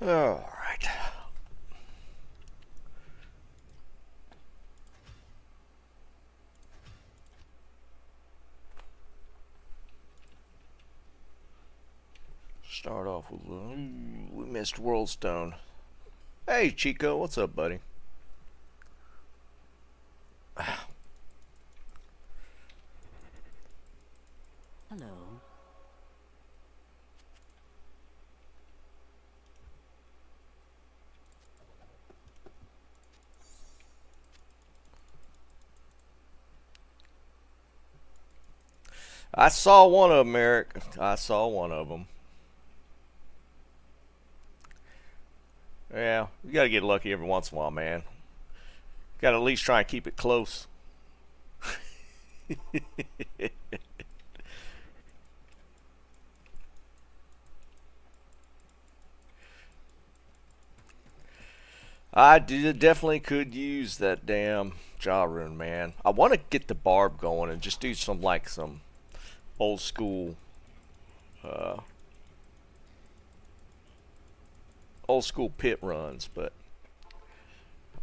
All right. Start off with we missed World Stone. Hey Chico, what's up, buddy? Hello. I saw one of them, Eric. I saw one of them. Yeah, you gotta get lucky every once in a while, man. Gotta at least try and keep it close. Definitely could use that damn jaw rune, man. I want to get the barb going and just do some old school, uh, old school pit runs. But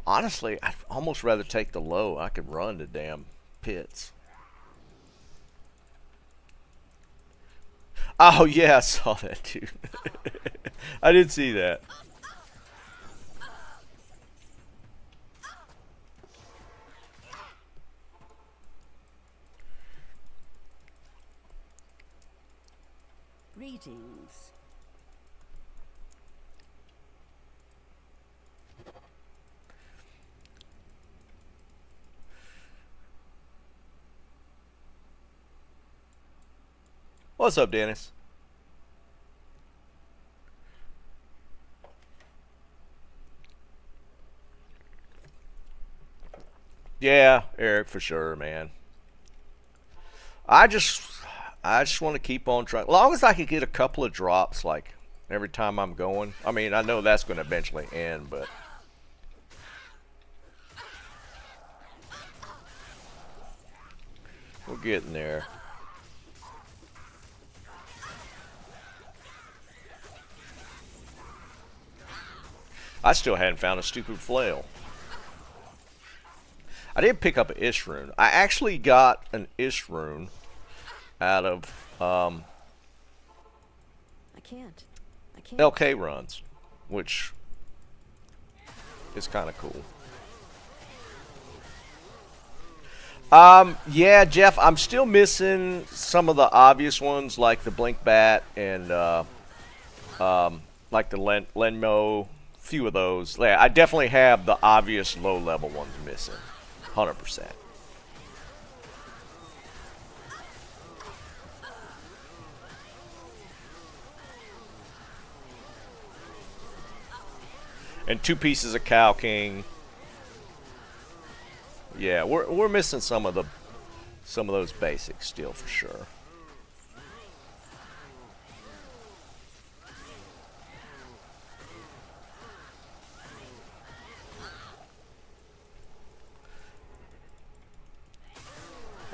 honestly, I'd almost rather take the low. I could run the damn pits. Oh yeah, I saw that too. I did see that. Greetings. What's up, Dennis? Yeah, Eric, for sure, man. I just, I just want to keep on trying. As long as I can get a couple of drops, like every time I'm going. I mean, I know that's going to eventually end, but we're getting there. I still hadn't found a stupid flail. I did pick up an Ish rune. I actually got an Ish rune out of I can't. I can't. LK runs, which is kind of cool. Yeah, Jeff, I'm still missing some of the obvious ones like the Blink Bat and like the Lenmo. Few of those. Yeah, I definitely have the obvious low level ones missing, 100%. And 2 pieces of Cow King. Yeah, we're missing some of those basics still for sure.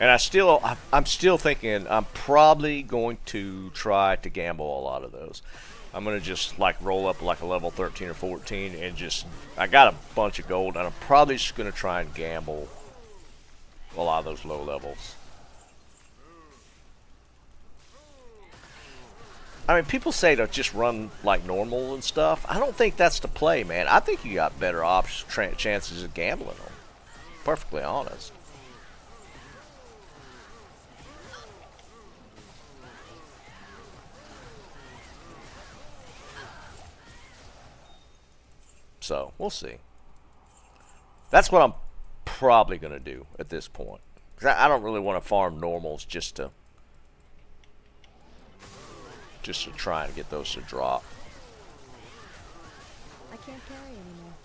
And I'm still thinking I'm probably going to try to gamble a lot of those. I'm gonna just like roll up like a level 13 or 14 and just I got a bunch of gold and I'm probably just gonna try and gamble a lot of those low levels. I mean, people say to just run like normal and stuff. I don't think that's the play, man. I think you got better chances of gambling them. Perfectly honest. So, we'll see. That's what I'm probably going to do at this point. Because I don't really want to farm normals just to try and get those to drop. I can't carry anymore.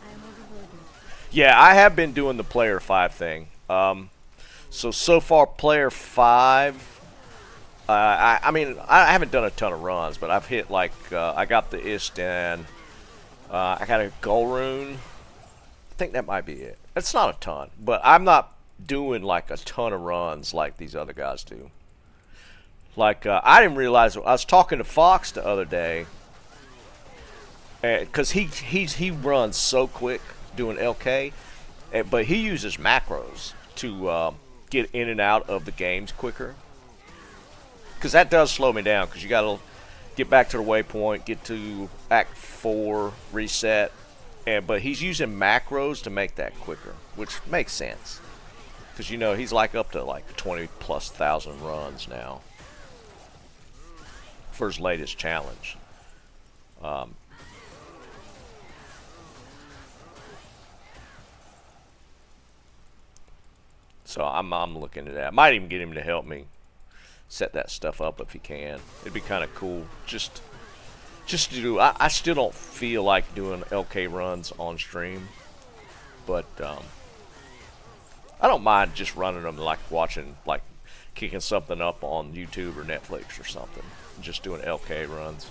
I am overloaded. Yeah, I have been doing the player 5 thing. So far, player 5... I mean, I haven't done a ton of runs, but I've hit like I got the Istan. I got a Gold Rune. I think that might be it. It's not a ton, but I'm not doing like a ton of runs like these other guys do. Like I didn't realize. I was talking to Fox the other day, because he runs so quick doing LK, but he uses macros to get in and out of the games quicker. Because that does slow me down. Because you got to get back to the waypoint, get to Act 4, reset, but he's using macros to make that quicker, which makes sense. Because you know he's like up to like 20,000+ runs now for his latest challenge. So I'm looking at that. I might even get him to help me set that stuff up if he can. It'd be kind of cool. Just to do. I still don't feel like doing LK runs on stream, but I don't mind just running them, like watching, like kicking something up on YouTube or Netflix or something, just doing LK runs.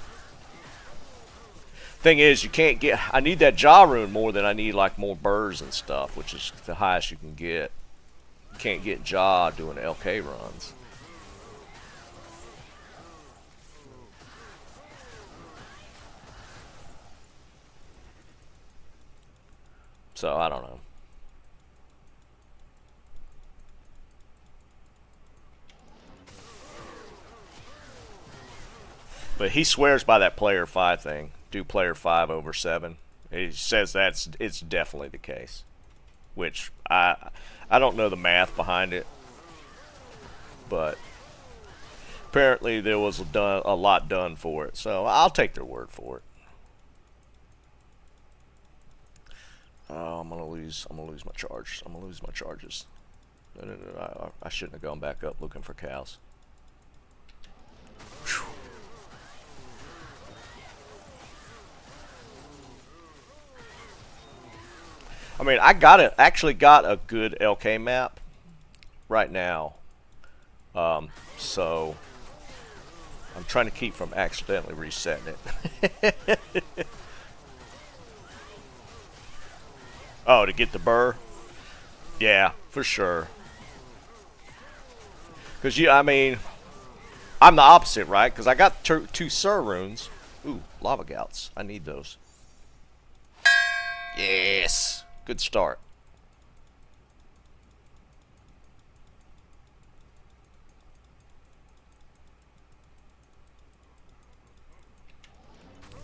Thing is, you can't get. I need that jaw rune more than I need like more burrs and stuff, which is the highest you can get. You can't get jaw doing LK runs. So I don't know. But he swears by that player 5 thing. Do player 5 over 7. He says it's definitely the case. Which I don't know the math behind it, but apparently there was a lot done for it. So I'll take their word for it. Oh, I'm gonna lose my charge. I'm gonna lose my charges. No, I shouldn't have gone back up looking for cows. Whew. I mean, I actually got a good LK map right now. So I'm trying to keep from accidentally resetting it. Oh, to get the burr? Yeah, for sure. Because I mean, I'm the opposite, right? Because I got 2 Sir runes. Ooh, lava gouts. I need those. Yes. Good start.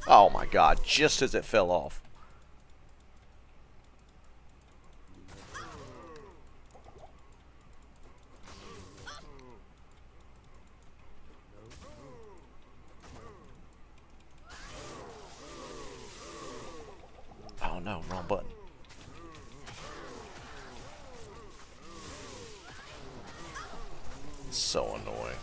Oh my god, just as it fell off. Oh no, wrong button. So annoying.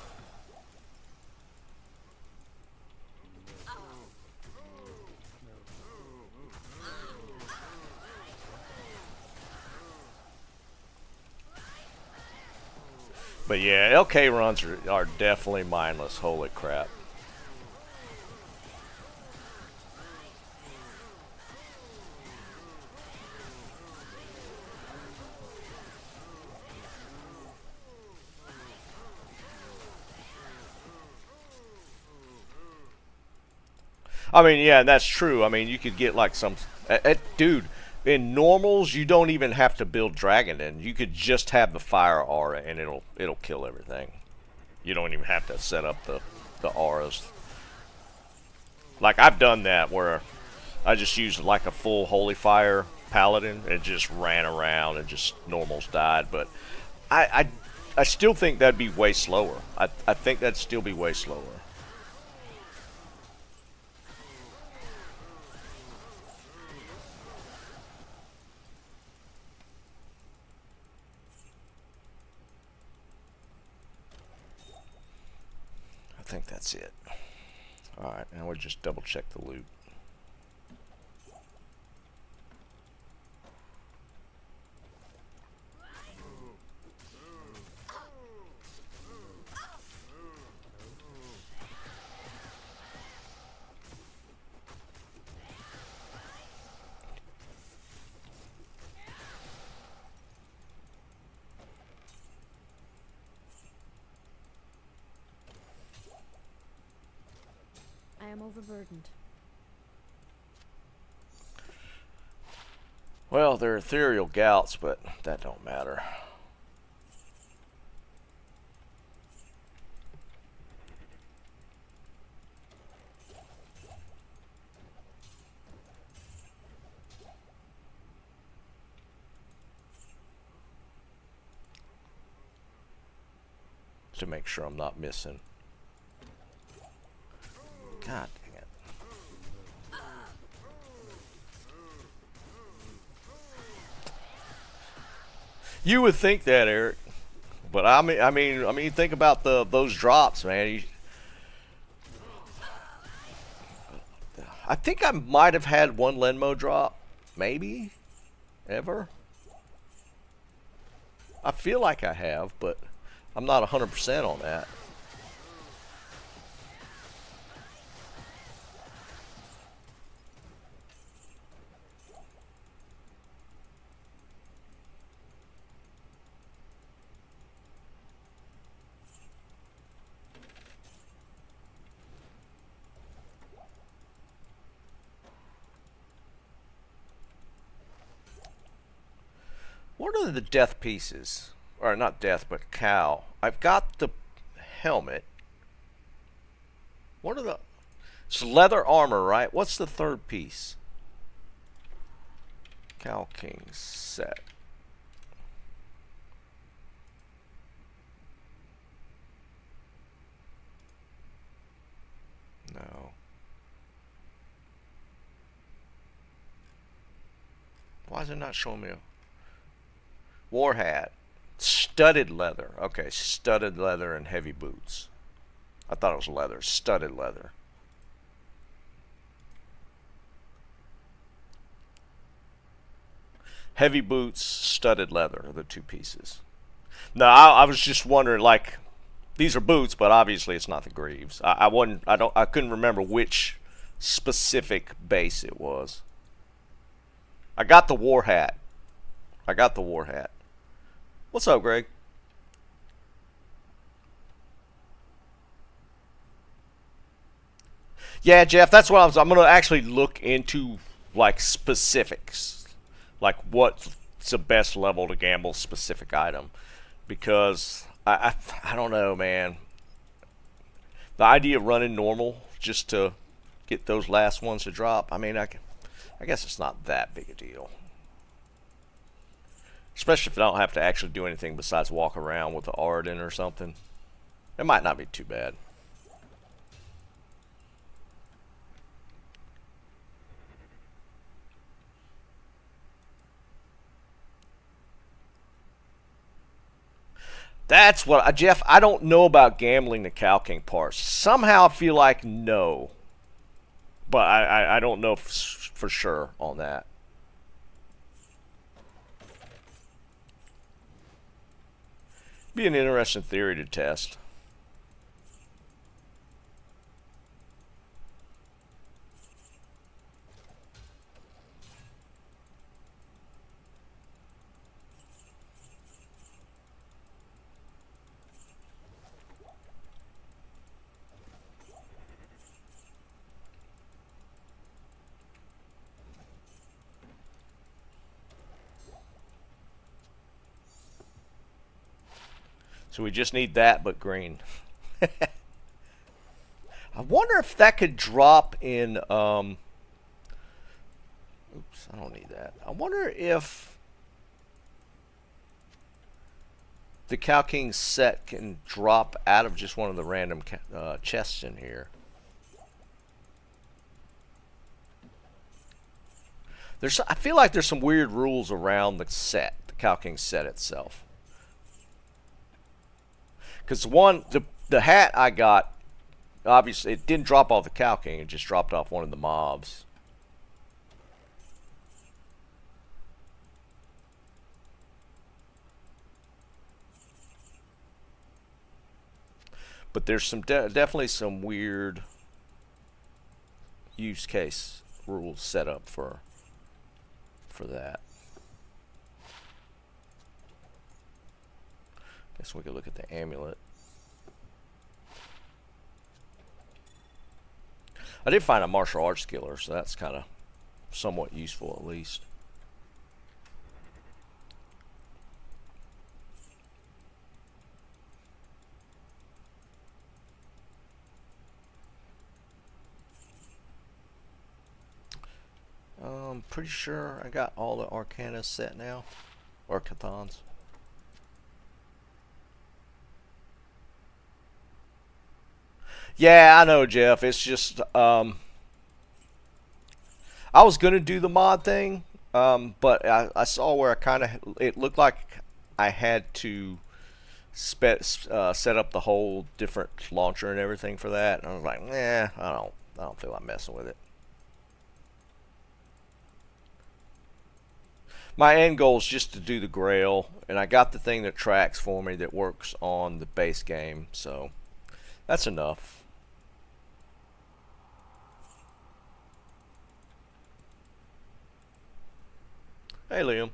But yeah, LK runs are definitely mindless. Holy crap. I mean, yeah, that's true. I mean, you could get like some... dude, in normals, you don't even have to build Dragon in. You could just have the fire aura and it'll kill everything. You don't even have to set up the auras. Like, I've done that where I just used like a full Holy Fire Paladin and just ran around and just normals died. But I still think that'd be way slower. I think that'd still be way slower. I think that's it. Alright, now we'll just double check the loot. am overburdened. Well, they're ethereal gouts, but that don't matter. To make sure I'm not missing. God dang it. You would think that, Eric, but I mean, think about those drops, man. I think I might have had one Lenmo drop, maybe, ever. I feel like I have, but I'm not 100% on that. What are the death pieces? Or not death, but cow. I've got the helmet. What are the... It's leather armor, right? What's the third piece? Cow King set. No. Why is it not showing me a... War hat. Studded leather. Okay, studded leather and heavy boots. I thought it was leather. Studded leather. Heavy boots, studded leather are the two pieces. No, I was just wondering, like, these are boots, but obviously it's not the greaves. I couldn't remember which specific base it was. I got the war hat. I got the war hat. What's up, Greg? Yeah, Jeff, that's what I'm going to actually look into, like, specifics. Like, what's the best level to gamble specific item. Because, I don't know, man. The idea of running normal just to get those last ones to drop, I mean, I guess it's not that big a deal. Especially if I don't have to actually do anything besides walk around with the Arden or something. It might not be too bad. That's what, Jeff, I don't know about gambling the Cow King parts. Somehow I feel like no. But I don't know for sure on that. Be an interesting theory to test. So we just need that, but green. I wonder if that could drop in... Oops, I don't need that. I wonder if the Cow King set can drop out of just one of the random chests in here. I feel like there's some weird rules around the set, the Cow King set itself. Because the hat I got, obviously, it didn't drop off the Cow King. It just dropped off one of the mobs. But there's some definitely some weird use case rules set up for that. Guess we could look at the amulet. I did find a martial arts skiller, so that's kind of somewhat useful at least. I'm pretty sure I got all the Arcanas set now. Arcathons. Yeah, I know, Jeff. It's just, I was going to do the mod thing, but I saw where I kind of, it looked like I had to set up the whole different launcher and everything for that. And I was like, I don't feel like messing with it. My end goal is just to do the grail, and I got the thing that tracks for me that works on the base game, so that's enough. Hey, Liam.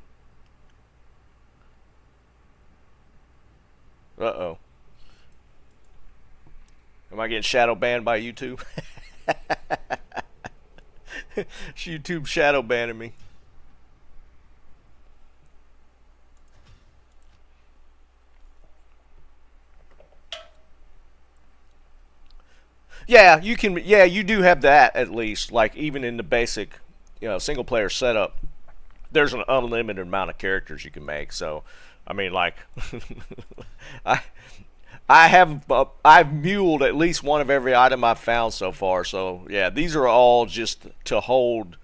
Uh-oh. Am I getting shadow banned by YouTube? YouTube shadow banning me. Yeah, you can. Yeah, you do have that at least. Like even in the basic, single player setup, there's an unlimited amount of characters you can make. So, I mean, like, I I've muled at least one of every item I've found so far. So yeah, these are all just to hold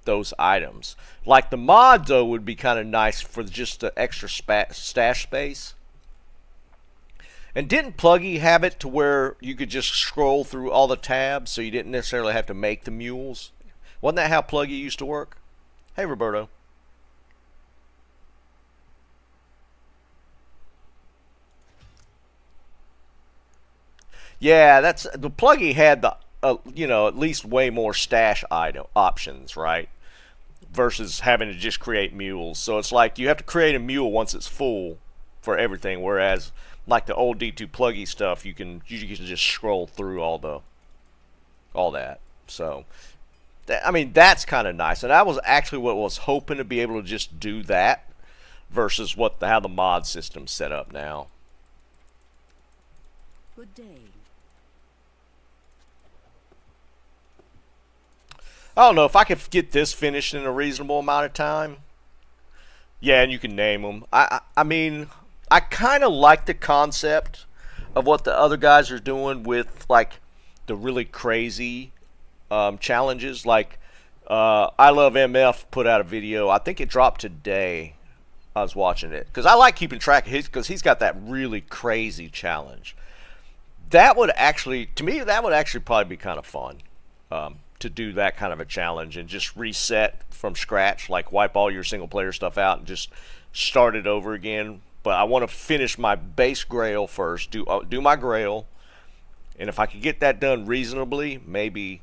those items. Like the mod though would be kind of nice for just the extra stash space. And didn't Pluggy have it to where you could just scroll through all the tabs so you didn't necessarily have to make the mules? Wasn't that how Pluggy used to work? Hey, Roberto. Yeah, that's the Pluggy had the at least way more stash item options, right? Versus having to just create mules. So it's like you have to create a mule once it's full for everything, whereas like the old D2 Pluggy stuff, you can just scroll through all that. So I mean that's kind of nice, and that was actually what I was hoping to be able to just do that versus how the mod system's set up now. Good day. I don't know if I could get this finished in a reasonable amount of time. Yeah, and you can name them. I mean, I kind of like the concept of what the other guys are doing with like the really crazy challenges. Like I Love MF put out a video. I think it dropped today. I was watching it because I like keeping track of his because he's got that really crazy challenge. That would actually, to me, that would actually probably be kind of fun. To do that kind of a challenge and just reset from scratch, like wipe all your single player stuff out and just start it over again. But I want to finish my base grail first, do my grail, and if I could get that done reasonably, maybe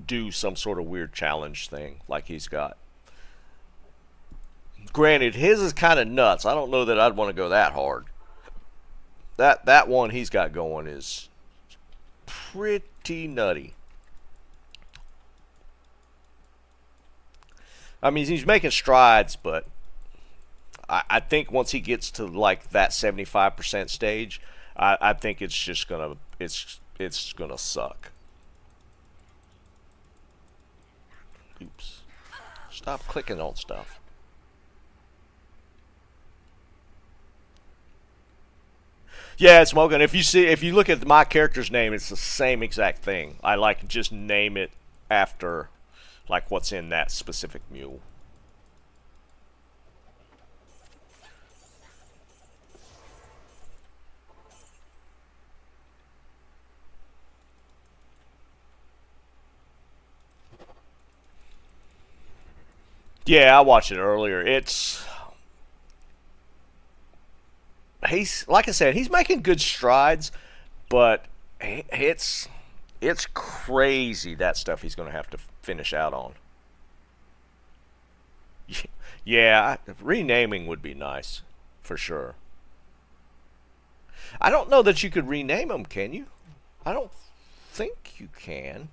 do some sort of weird challenge thing like he's got. Granted, his is kind of nuts. I don't know that I'd want to go that hard. That one he's got going is pretty nutty. I mean, he's making strides, but I think once he gets to like that 75% stage, I think it's just gonna it's gonna suck. Oops! Stop clicking on stuff. Yeah, it's smoking. If you look at my character's name, it's the same exact thing. I like just name it after like what's in that specific mule. Yeah, I watched it earlier. He's like I said, he's making good strides, but it's crazy that stuff he's going to have to finish out on. Yeah, renaming would be nice for sure. I don't know that you could rename them, can you? I don't think you can.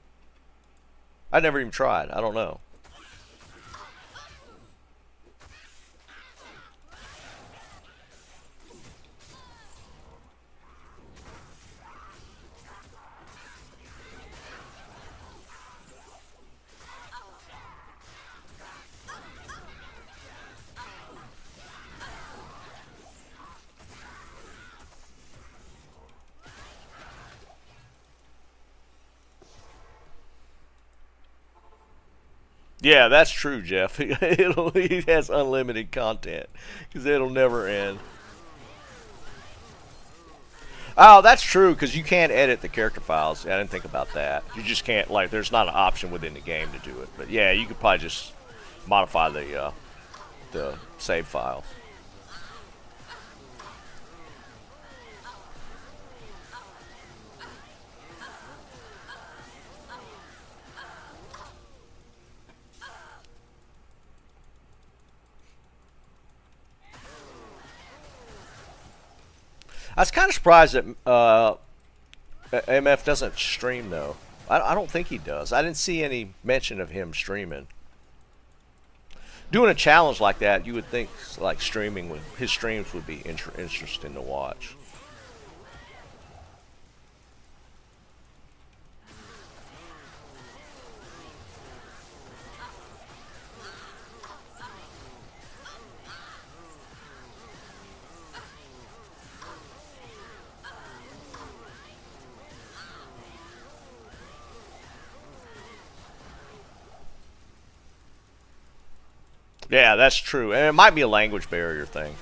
I never even tried. I don't know. Yeah, that's true, Jeff. He has unlimited content because it'll never end. Oh, that's true because you can't edit the character files. I didn't think about that. You just can't like. There's not an option within the game to do it. But yeah, you could probably just modify the save file. I was kind of surprised that MF doesn't stream though. I don't think he does. I didn't see any mention of him streaming. Doing a challenge like that, you would think like streaming would his streams would be interesting to watch. Yeah, that's true, and it might be a language barrier thing.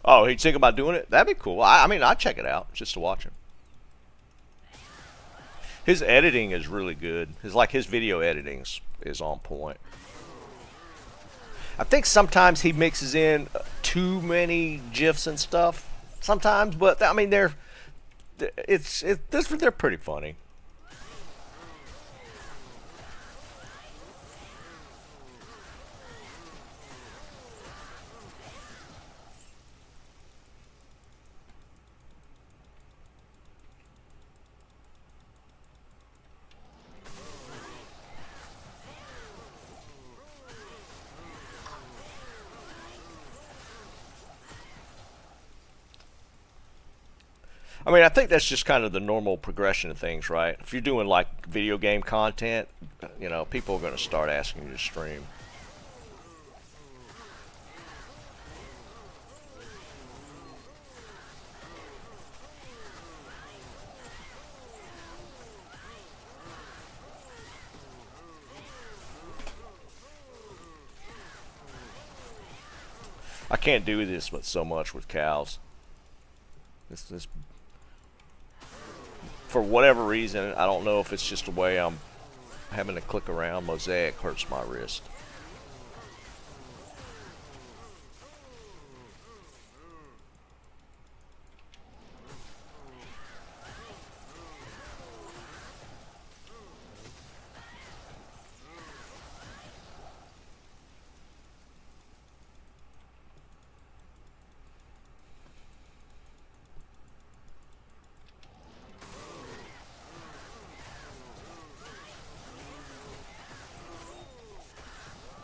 Oh, he'd think about doing it? That'd be cool. I mean, I'd check it out just to watch him. His editing is really good. His video editing is on point. I think sometimes he mixes in too many gifs and stuff. Sometimes, but I mean they're pretty funny. I mean, I think that's just kind of the normal progression of things, right? If you're doing like video game content, people are going to start asking you to stream. I can't do this but so much with cows. This for whatever reason, I don't know if it's just the way I'm having to click around. Mosaic hurts my wrist.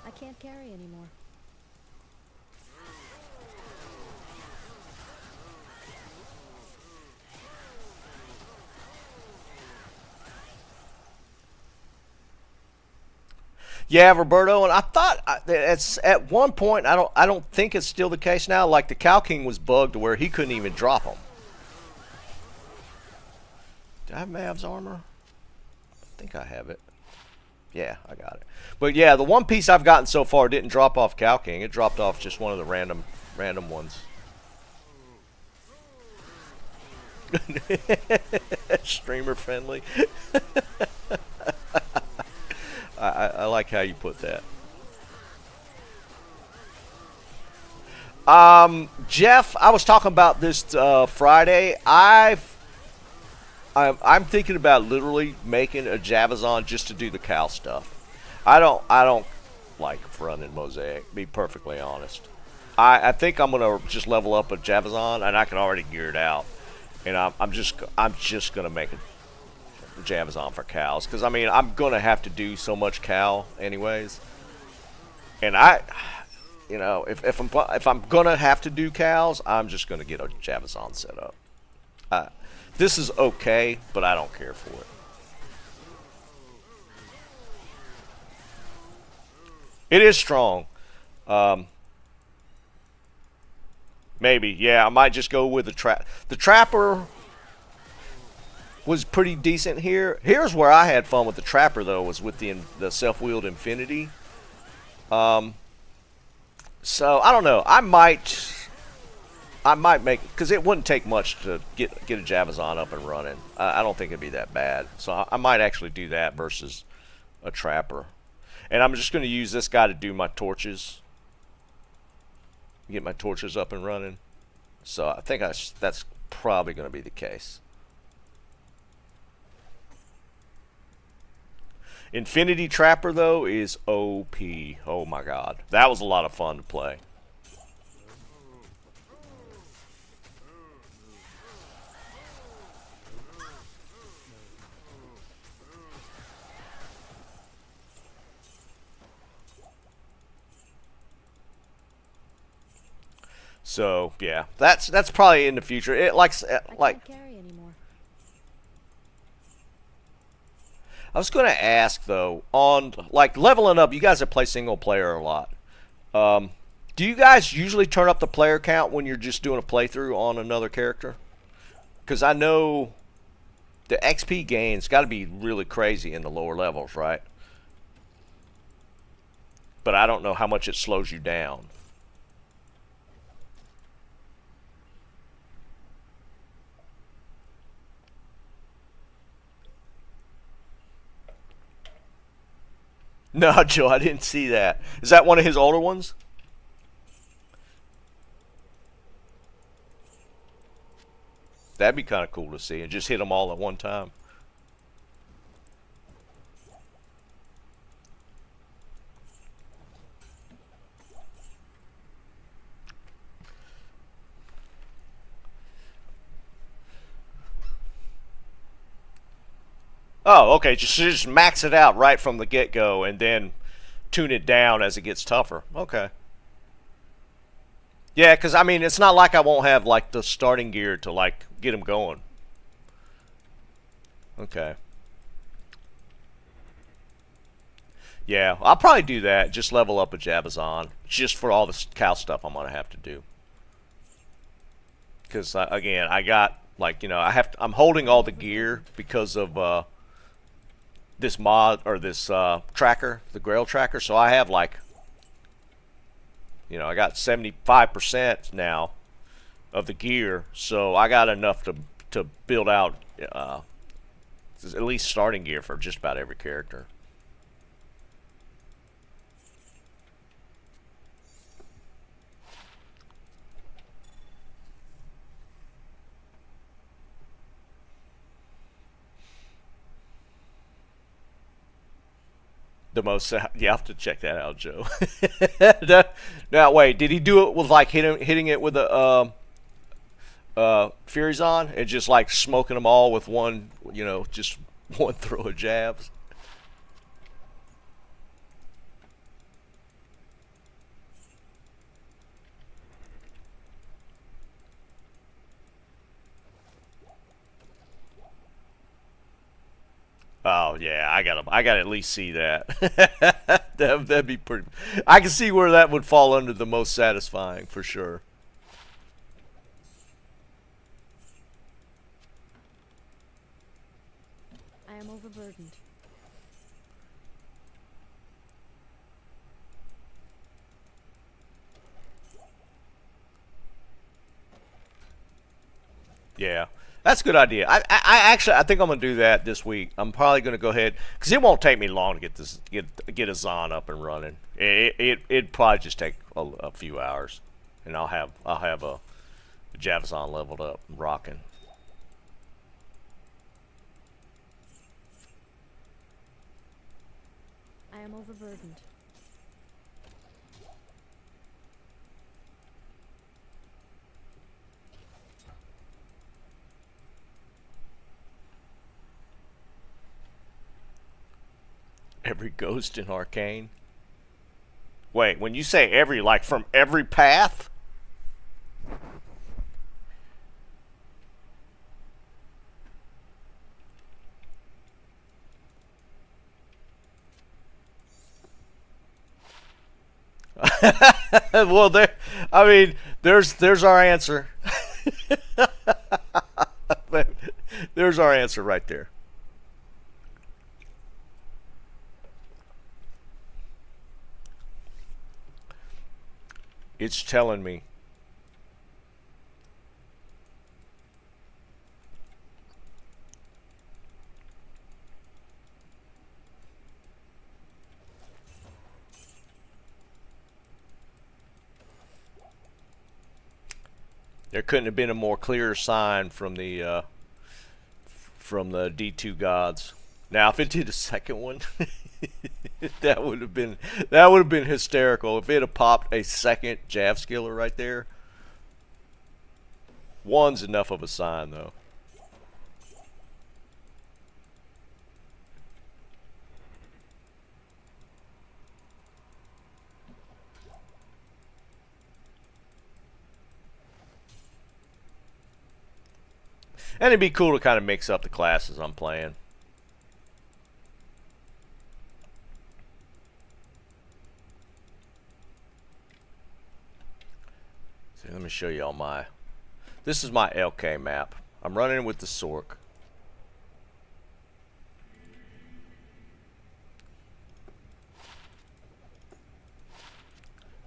I can't carry anymore. Yeah, Roberto, and I thought it's at one point. I don't think it's still the case now. Like the Cow King was bugged to where he couldn't even drop them. Do I have Mav's armor? I think I have it. Yeah, I got it. But yeah, the one piece I've gotten so far didn't drop off Cow King. It dropped off just one of the random ones. Streamer friendly. I like how you put that. Jeff, I was talking about this Friday. I'm thinking about literally making a Javazon just to do the cow stuff. I don't like running Mosaic. Be perfectly honest. I think I'm gonna just level up a Javazon, and I can already gear it out. And I'm just gonna make a Javazon for cows, because I mean I'm gonna have to do so much cow anyways. And if I'm gonna have to do cows, I'm just gonna get a Javazon set up. This is okay, but I don't care for it. It is strong. Maybe, yeah. I might just go with the trap. The trapper was pretty decent here. Here's where I had fun with the trapper, though, was with the self-wheeled Infinity. So I don't know. I might make, because it wouldn't take much to get a Javazon up and running. I don't think it'd be that bad. So I might actually do that versus a trapper. And I'm just going to use this guy to do my torches. Get my torches up and running. So I think that's probably going to be the case. Infinity Trapper, though, is OP. Oh my god. That was a lot of fun to play. So yeah, that's probably in the future. It I can't carry anymore. I was gonna ask though, on like leveling up. You guys that play single player a lot. Do you guys usually turn up the player count when you're just doing a playthrough on another character? Because I know the XP gain's got to be really crazy in the lower levels, right? But I don't know how much it slows you down. No, Joe, I didn't see that. Is that one of his older ones? That'd be kind of cool to see, and just hit them all at one time. Oh, okay. Just max it out right from the get-go, and then tune it down as it gets tougher. Okay. Yeah, because I mean, it's not like I won't have like the starting gear to like get him going. Okay. Yeah, I'll probably do that. Just level up a Jabazon, just for all the cow stuff I'm gonna have to do. Because again, I got like I'm holding all the gear because of this mod or this tracker, the Grail tracker. So I have like, I got 75% now of the gear, so I got enough to build out at least starting gear for just about every character. The most, you have to check that out, Joe. Now, wait, did he do it with like hitting it with a Furies on and just like smoking them all with one, just one throw of jabs? Oh yeah, I gotta at least see that. That'd be pretty. I can see where that would fall under the most satisfying for sure. I am overburdened. Yeah, that's a good idea. I think I'm gonna do that this week. I'm probably gonna go ahead because it won't take me long to get a Zon up and running. It'd probably just take a few hours, and I'll have a Javazon leveled up, and rocking. I am overburdened. Every ghost in Arcane. Wait, when you say every, like from every path? Well, there. I mean, there's our answer. There's our answer right there. It's telling me. There couldn't have been a more clear sign from the D2 gods. Now, if it did a second one, that would have been hysterical. If it had popped a second Jav skiller right there. One's enough of a sign, though. And it'd be cool to kind of mix up the classes I'm playing. So let me show you all my... This is my LK map. I'm running with the Sork.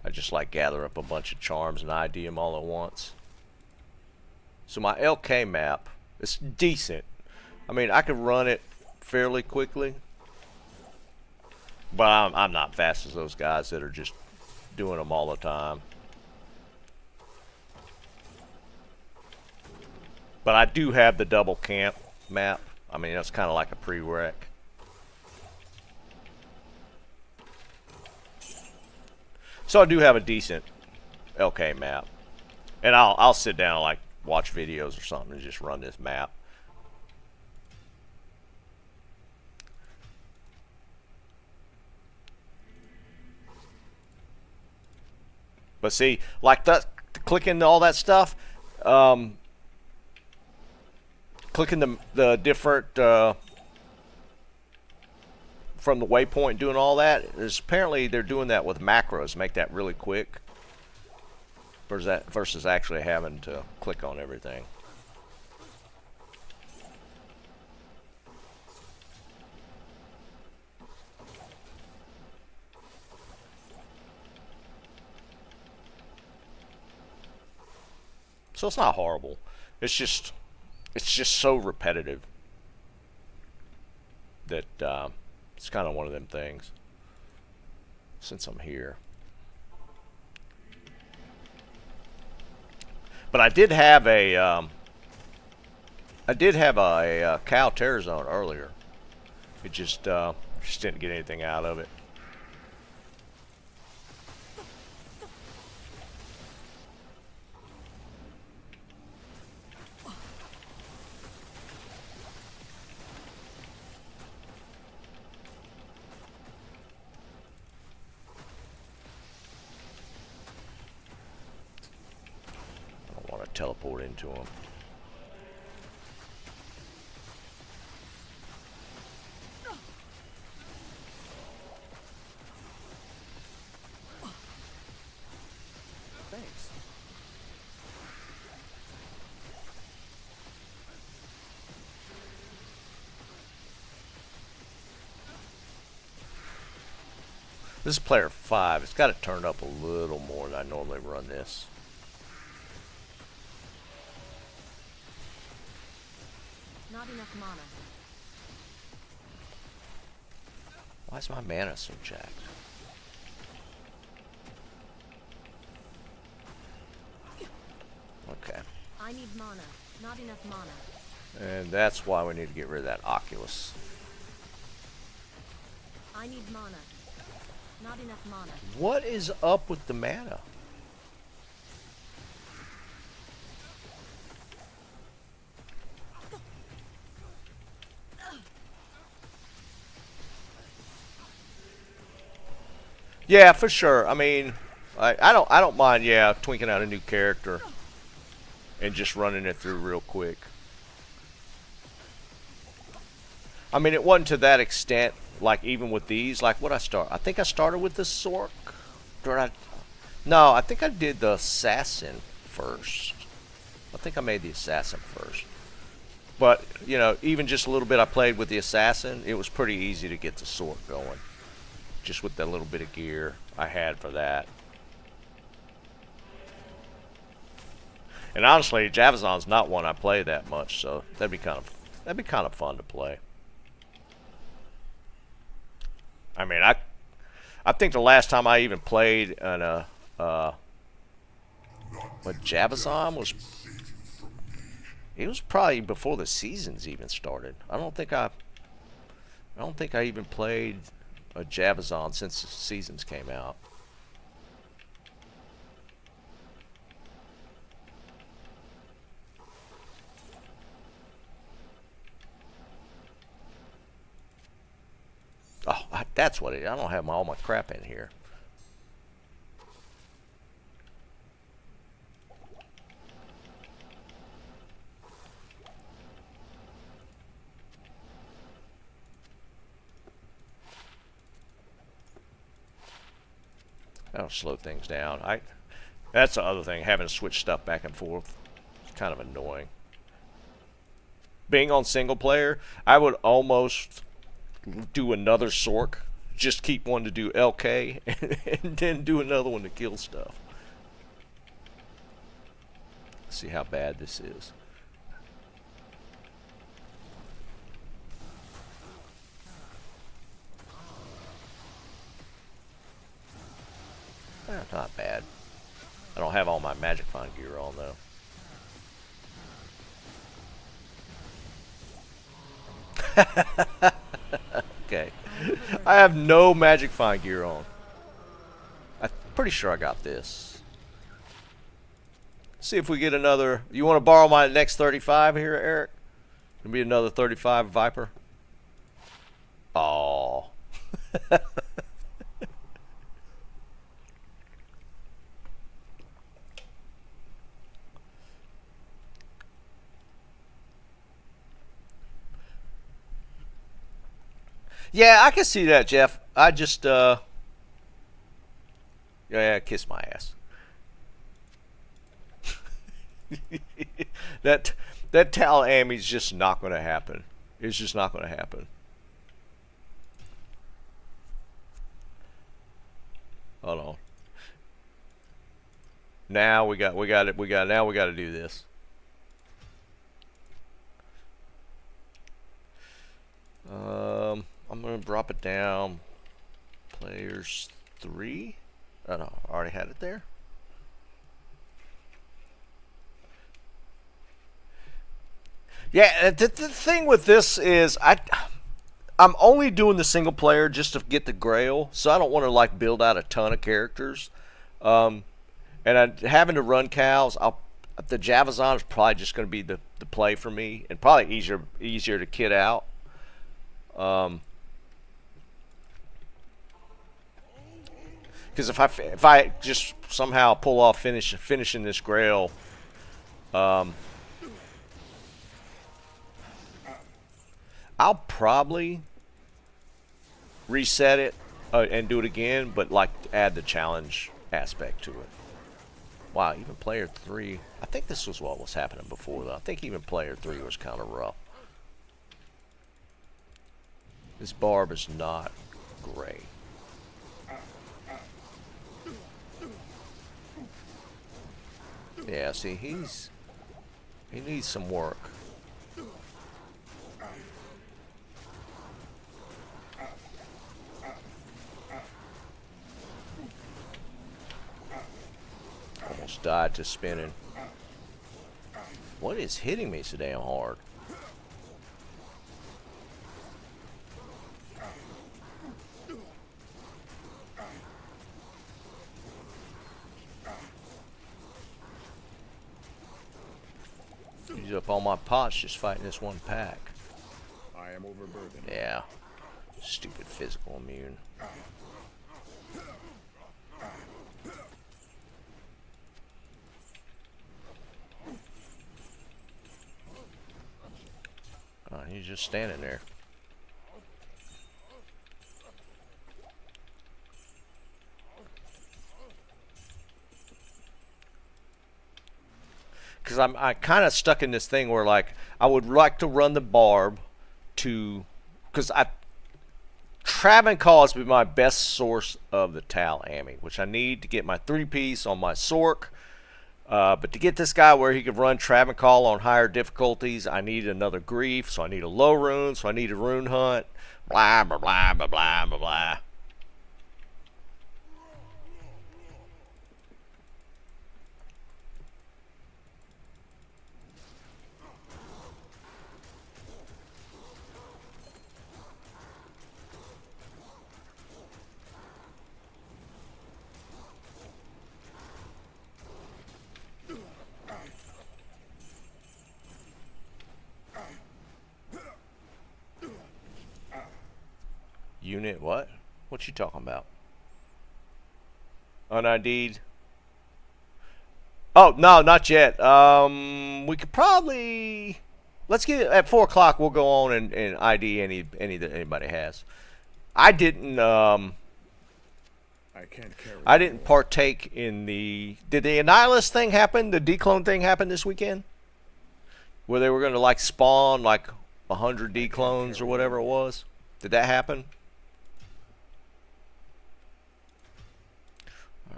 I just like gather up a bunch of charms and ID them all at once. So my LK map, it's decent. I mean, I could run it fairly quickly, but I'm not fast as those guys that are just doing them all the time. But I do have the double camp map. I mean, that's kind of like a prereq. So I do have a decent LK map, and I'll sit down and like watch videos or something and just run this map. But see, like that, clicking all that stuff, clicking the different from the waypoint, doing all that is apparently they're doing that with macros, make that really quick. Versus actually having to click on everything. So it's not horrible. It's just so repetitive that it's kind of one of them things. Since I'm here. But I did have a cow terror zone earlier. It just didn't get anything out of it. Teleport into them. Thanks. This is player 5. It's got it turned up a little more than I normally run this. Not enough mana. Why is my mana so jacked? I need mana. Not enough mana. And that's why we need to get rid of that Oculus. I need mana. Not enough mana. What is up with the mana? Yeah, for sure. I mean, I don't mind. Yeah, twinking out a new character and just running it through real quick. I mean, it wasn't to that extent. Like even with these, like what I start. I think I started with the Sork. No, I think I did the Assassin first. I think I made the Assassin first. But you know, even just a little bit I played with the Assassin, it was pretty easy to get the Sork going. Just with that little bit of gear I had for that. And honestly, Javazon's not one I play that much, so that'd be kind of fun to play. I mean, I think the last time I even played an Javazon was, it was probably before the seasons even started. I don't think I even played a Javazon since the seasons came out. Oh, that's what it is. I don't have all my crap in here. That'll slow things down. That's the other thing, having to switch stuff back and forth. It's kind of annoying. Being on single player, I would almost do another Sork. Just keep one to do LK and then do another one to kill stuff. Let's see how bad this is. Not bad. I don't have all my Magic Find gear on though. Okay. I have no Magic Find gear on. I'm pretty sure I got this. See if we get another. You want to borrow my next 35 here, Eric? It'll be another 35 Viper. Oh. Yeah, I can see that, Jeff. I just, yeah, kiss my ass. that Tal Ami's just not going to happen. It's just not going to happen. Hold on. Now we got to do this. I'm gonna drop it down. Players 3. Oh no, I already had it there. Yeah, the thing with this is I'm only doing the single player just to get the grail, so I don't want to like build out a ton of characters. And having to run cows, the Javazon is probably just going to be the play for me, and probably easier to kit out. Because if I just somehow pull off finishing this grail, I'll probably reset it and do it again, but like add the challenge aspect to it. Wow, even player 3. I think this was what was happening before though. I think even player 3 was kind of rough. This barb is not great. Yeah, see, he needs some work. Almost died to spinning. What is hitting me so damn hard? Use up all my pots just fighting this one pack. I am overburdened. Yeah. Stupid physical immune. He's just standing there. Because I kind of stuck in this thing where, like, I would like to run the barb to, because Travancore has been my best source of the Tal Ami, which I need to get my 3-piece on my Sork. But to get this guy where he could run Travancore on higher difficulties, I need another grief, so I need a low rune, so I need a rune hunt. Blah, blah, blah, blah, blah, blah, blah. Unit what? What you talking about? Un-ID'd? Oh, no, not yet. We could probably... Let's get at 4 o'clock. We'll go on and ID any that anybody has. I didn't I didn't partake in the... Did the Annihilus thing happen? The declone thing happen this weekend? Where they were going to like spawn like 100 declones or whatever it was? Did that happen?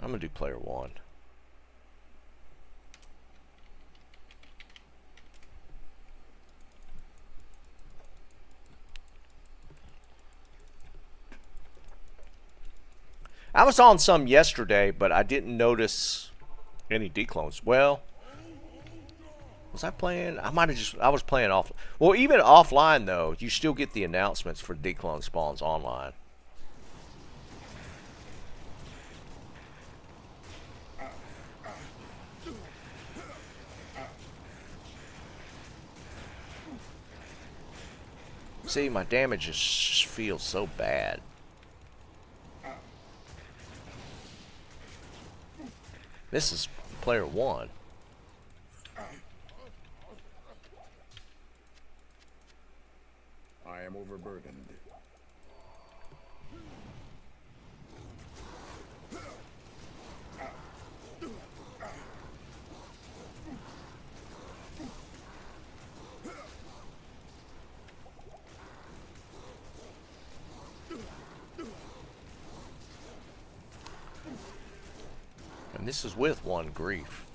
I'm going to do player 1. I was on some yesterday, but I didn't notice any declones. Well, was I playing? I might have just, I was playing off. Well, even offline though, you still get the announcements for declone spawns online. See, my damage just feels so bad. This is player 1. I am overburdened. And this is with 1 grief.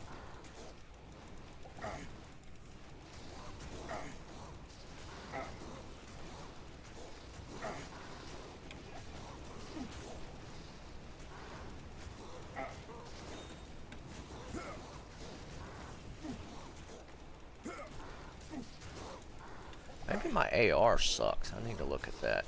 Maybe my AR sucks. I need to look at that.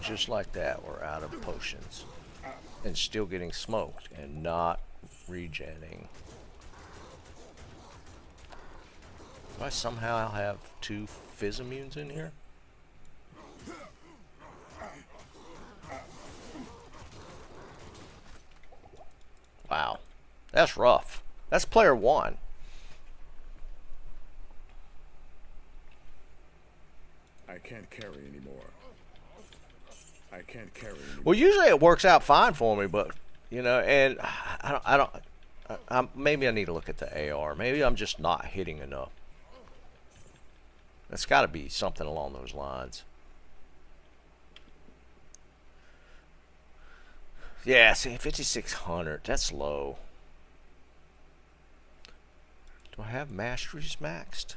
Just like that, we're out of potions. And still getting smoked and not regenning. Do I somehow have 2 fizz immunes in here? Wow. That's rough. That's player 1. I can't carry anymore. I can't carry anymore. Well, usually it works out fine for me, but you know, and maybe I need to look at the AR. Maybe I'm just not hitting enough. That's got to be something along those lines. Yeah, see, 5,600. That's low. Do I have masteries maxed?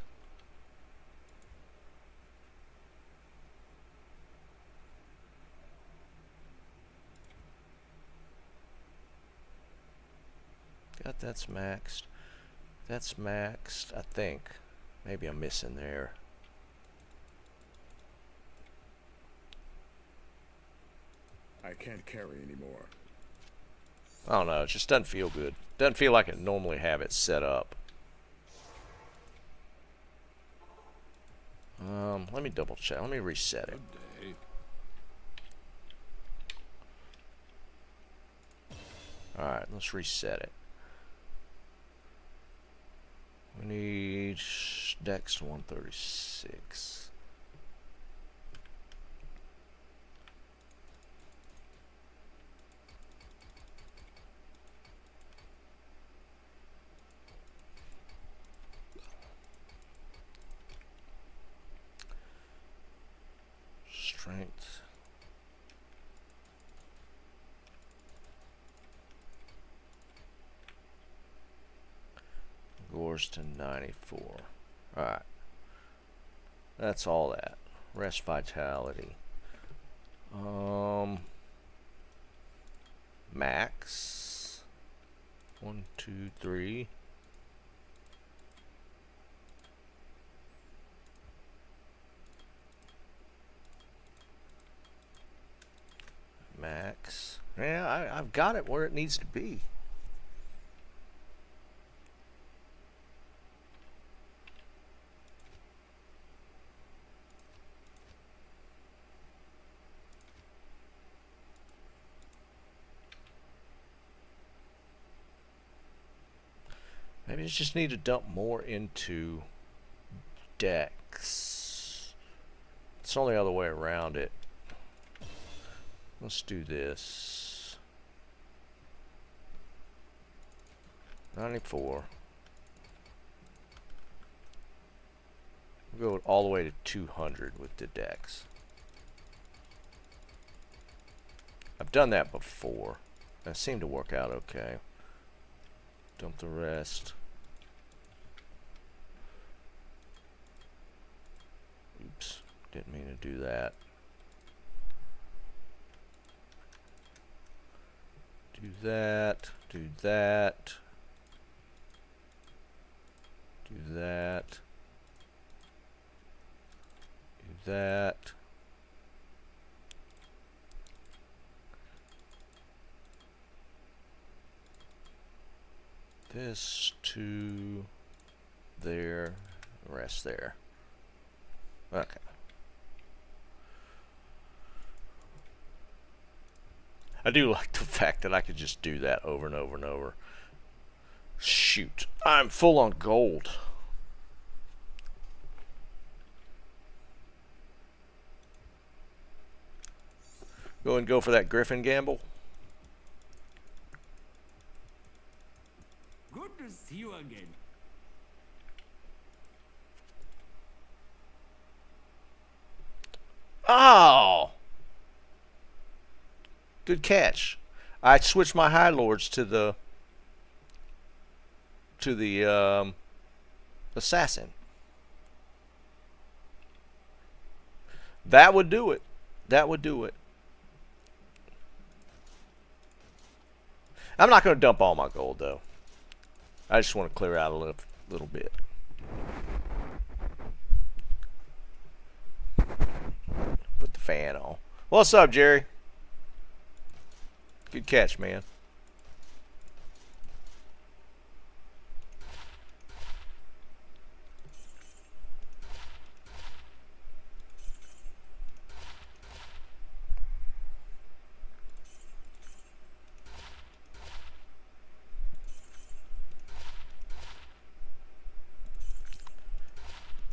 Got that's maxed. That's maxed, I think. Maybe I'm missing there. I can't carry anymore. I don't know. It just doesn't feel good. Doesn't feel like it normally have it set up. Let me double check. Let me reset it. Alright, let's reset it. We need Dex 136. Strength. Gores to 94. Alright. That's all that. Rest vitality. Max. 1, 2, 3. Max. Yeah, I've got it where it needs to be. Maybe I just need to dump more into Dex. It's the only other way around it. Let's do this. 94. We'll go all the way to 200 with the Dex. I've done that before. That seemed to work out okay. Dump the rest. Oops, didn't mean to do that. Do that, do that, do that, do that. This to there, the rest there. Okay. I do like the fact that I could just do that over and over and over. Shoot, I'm full on gold. Go and go for that Griffin gamble. Good to see you again. Oh! Good catch. I switched my High Lords to the assassin. That would do it. That would do it. I'm not going to dump all my gold though. I just want to clear out a little bit. Put the fan on. What's up, Jerry? Good catch, man.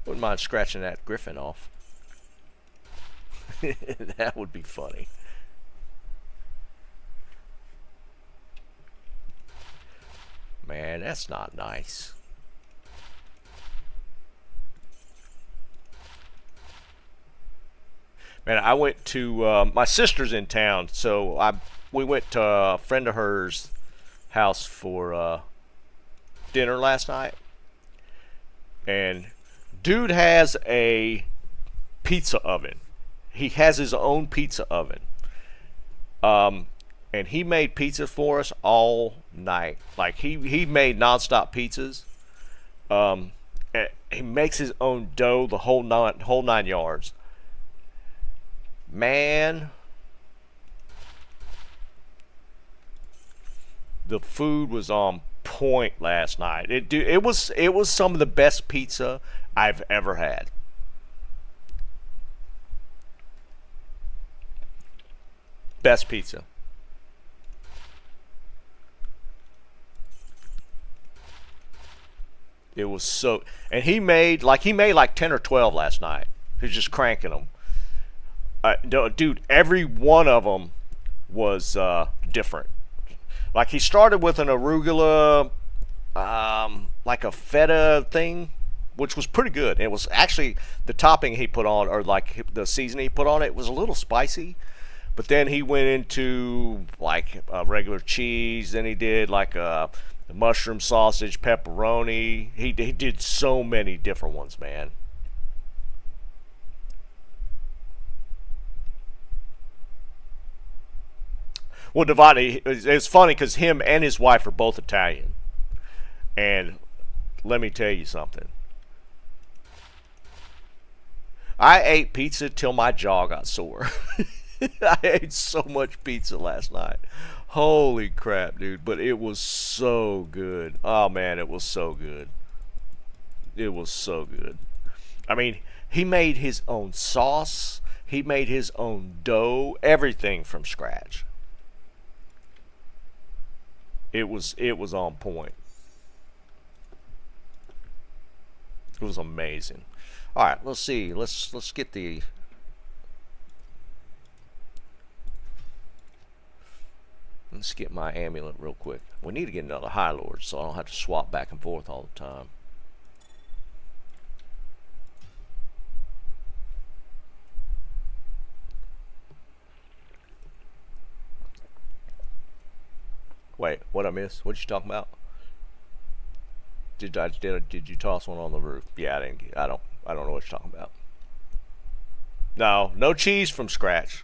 Wouldn't mind scratching that Griffin off. That would be funny. Man, that's not nice. And I went to my sister's in town, so we went to a friend of hers' house for dinner last night. And dude has a pizza oven. He has his own pizza oven. And he made pizza for us all night. Like he made nonstop pizzas. And he makes his own dough, the whole nine yards. Man, the food was on point last night. It was some of the best pizza I've ever had. Best pizza. It was so, and he made like 10 or 12 last night. He was just cranking them. Dude, every one of them was different. Like he started with an arugula, like a feta thing, which was pretty good. It was actually the topping he put on, or like the seasoning he put on it, was a little spicy. But then he went into like regular cheese. Then he did like a mushroom sausage, pepperoni. He did so many different ones, man. Well, Devani, it's funny because him and his wife are both Italian. And let me tell you something. I ate pizza till my jaw got sore. I ate so much pizza last night. Holy crap, dude. But it was so good. Oh, man, it was so good. It was so good. I mean, he made his own sauce. He made his own dough. Everything from scratch. It was on point. It was amazing. All right, let's see. Let's get the. Let's get my amulet real quick. We need to get another High Lord, so I don't have to swap back and forth all the time. Wait, what I missed? What you talking about? Did you toss one on the roof? Yeah, I didn't. I don't know what you're talking about. No cheese from scratch.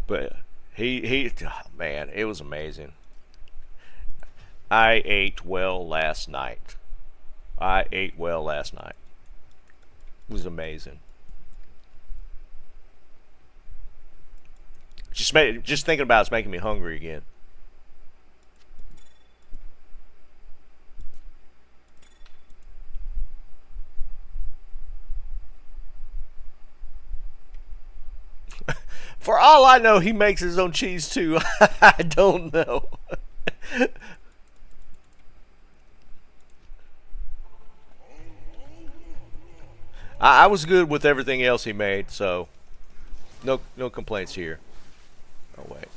But man, it was amazing. I ate well last night. It was amazing. Just thinking about it's making me hungry again. For all I know, he makes his own cheese too. I don't know. I was good with everything else he made, so no complaints here. Oh wait.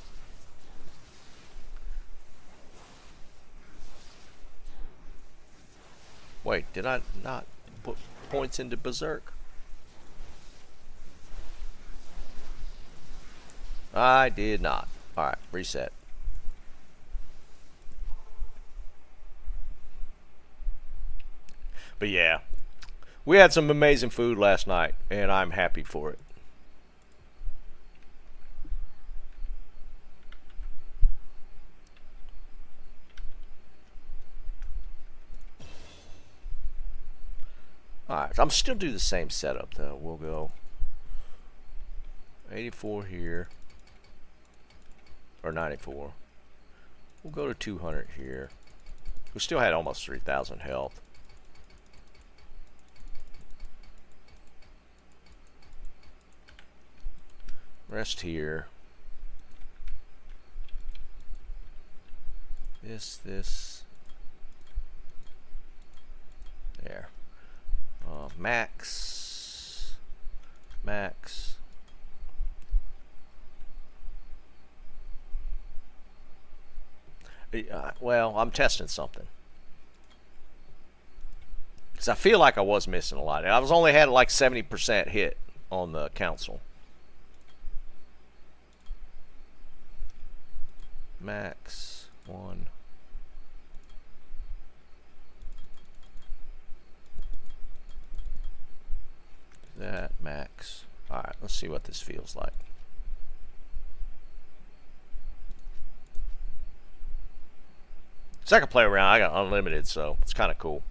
Wait, did I not put points into Berserk? I did not. Alright, reset. But yeah, we had some amazing food last night, and I'm happy for it. Alright, I'm still do the same setup though. We'll go 84 here. Or 94. We'll go to 200 here. We still had almost 3,000 health. Rest here. This. There. Max. Well, I'm testing something. Because I feel like I was missing a lot. I was only had like 70% hit on the council. Max 1. That max. Alright, let's see what this feels like. So I can play around. I got unlimited, so it's kind of cool.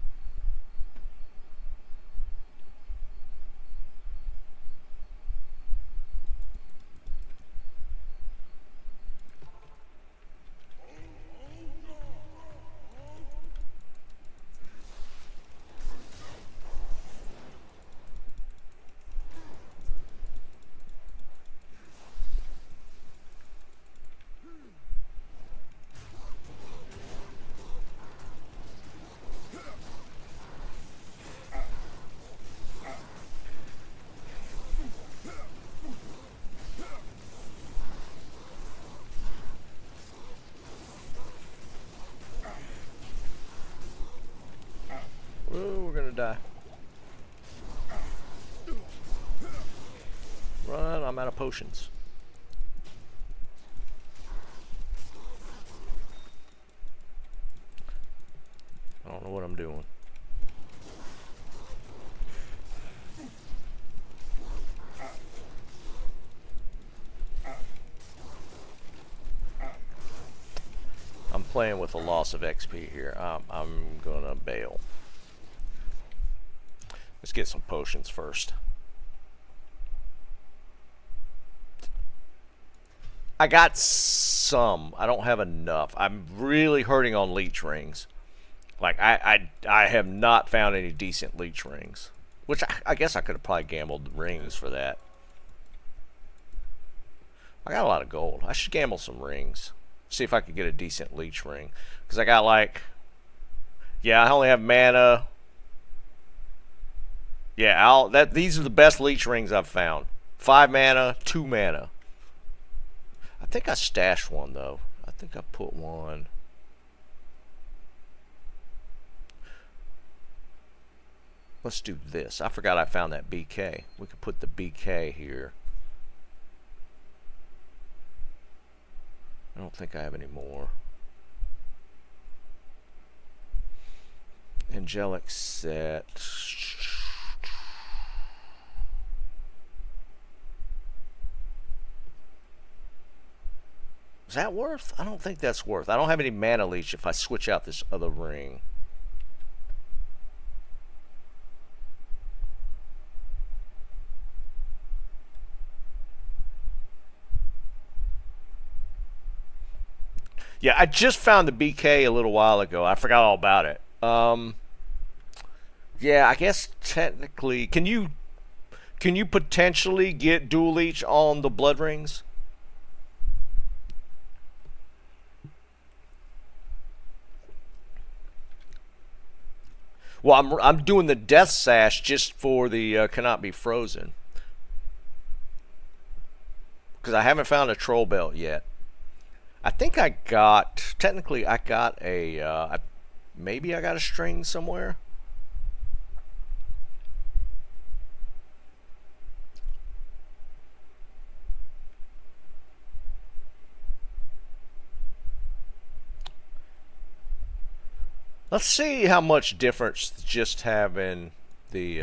Ooh, we're gonna die. Run, I'm out of potions. I don't know what I'm doing. I'm playing with a loss of XP here. I'm gonna bail. Let's get some potions first. I got some. I don't have enough. I'm really hurting on leech rings. Like, I have not found any decent leech rings. Which, I guess I could have probably gambled rings for that. I got a lot of gold. I should gamble some rings. See if I could get a decent leech ring. Because I got like... Yeah, I only have mana. Yeah, these are the best leech rings I've found. 5 mana, 2 mana. I think I stashed one, though. I think I put one... Let's do this. I forgot I found that BK. We could put the BK here. I don't think I have any more. Angelic set. Is that worth? I don't think that's worth. I don't have any mana leech if I switch out this other ring. Yeah, I just found the BK a little while ago. I forgot all about it. Yeah, I guess technically, can you potentially get dual leech on the blood rings? Well, I'm doing the death sash just for the cannot be frozen, because I haven't found a troll belt yet. I think I got, technically I got a, maybe I got a string somewhere. Let's see how much difference just having the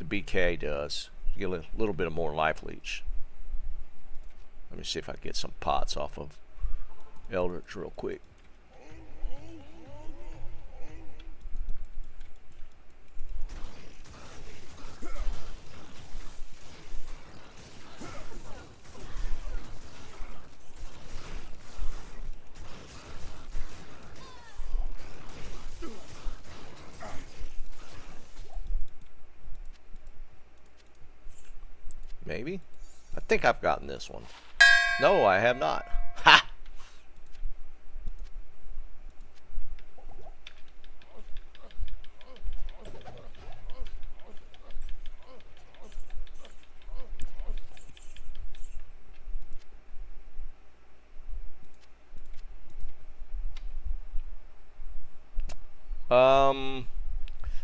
BK does. You get a little bit of more life leech. Let me see if I can get some pots off of Eldritch real quick. Maybe? I think I've gotten this one. No, I have not. Ha!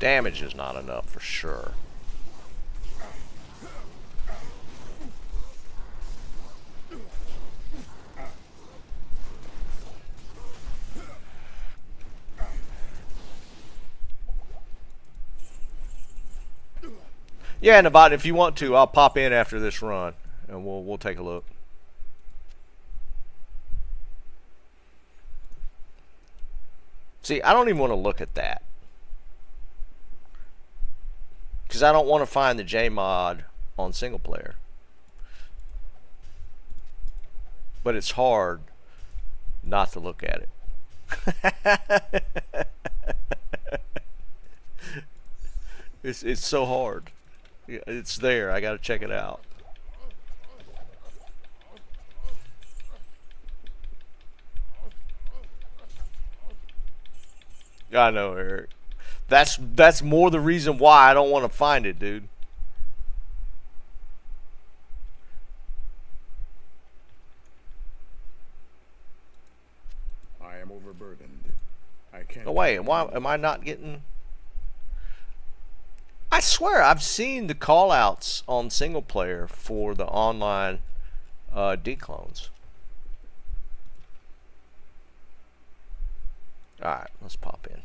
Damage is not enough for sure. Yeah, Nevada, if you want to, I'll pop in after this run, and we'll take a look. See, I don't even want to look at that, because I don't want to find the J mod on single player. But it's hard not to look at it. It's so hard. It's there. I got to check it out. I know, Eric. That's more the reason why I don't want to find it, dude. I am overburdened. I can't. Oh wait, why am I not getting? I swear I've seen the callouts on single player for the online declones. Alright, let's pop in.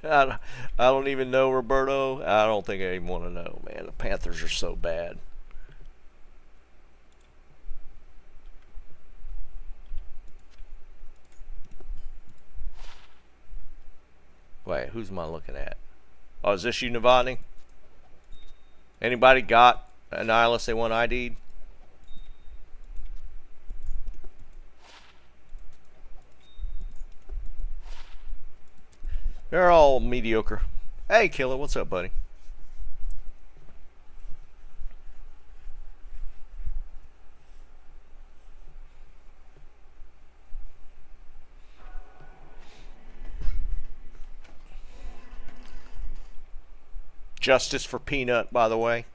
I don't even know, Roberto. I don't think I even want to know, man. The Panthers are so bad. Wait, who's am I looking at? Oh, is this you, Novotny? Anybody got an Nihilus they want ID'd? They're all mediocre. Hey, Killer, what's up, buddy? Justice for Peanut, by the way.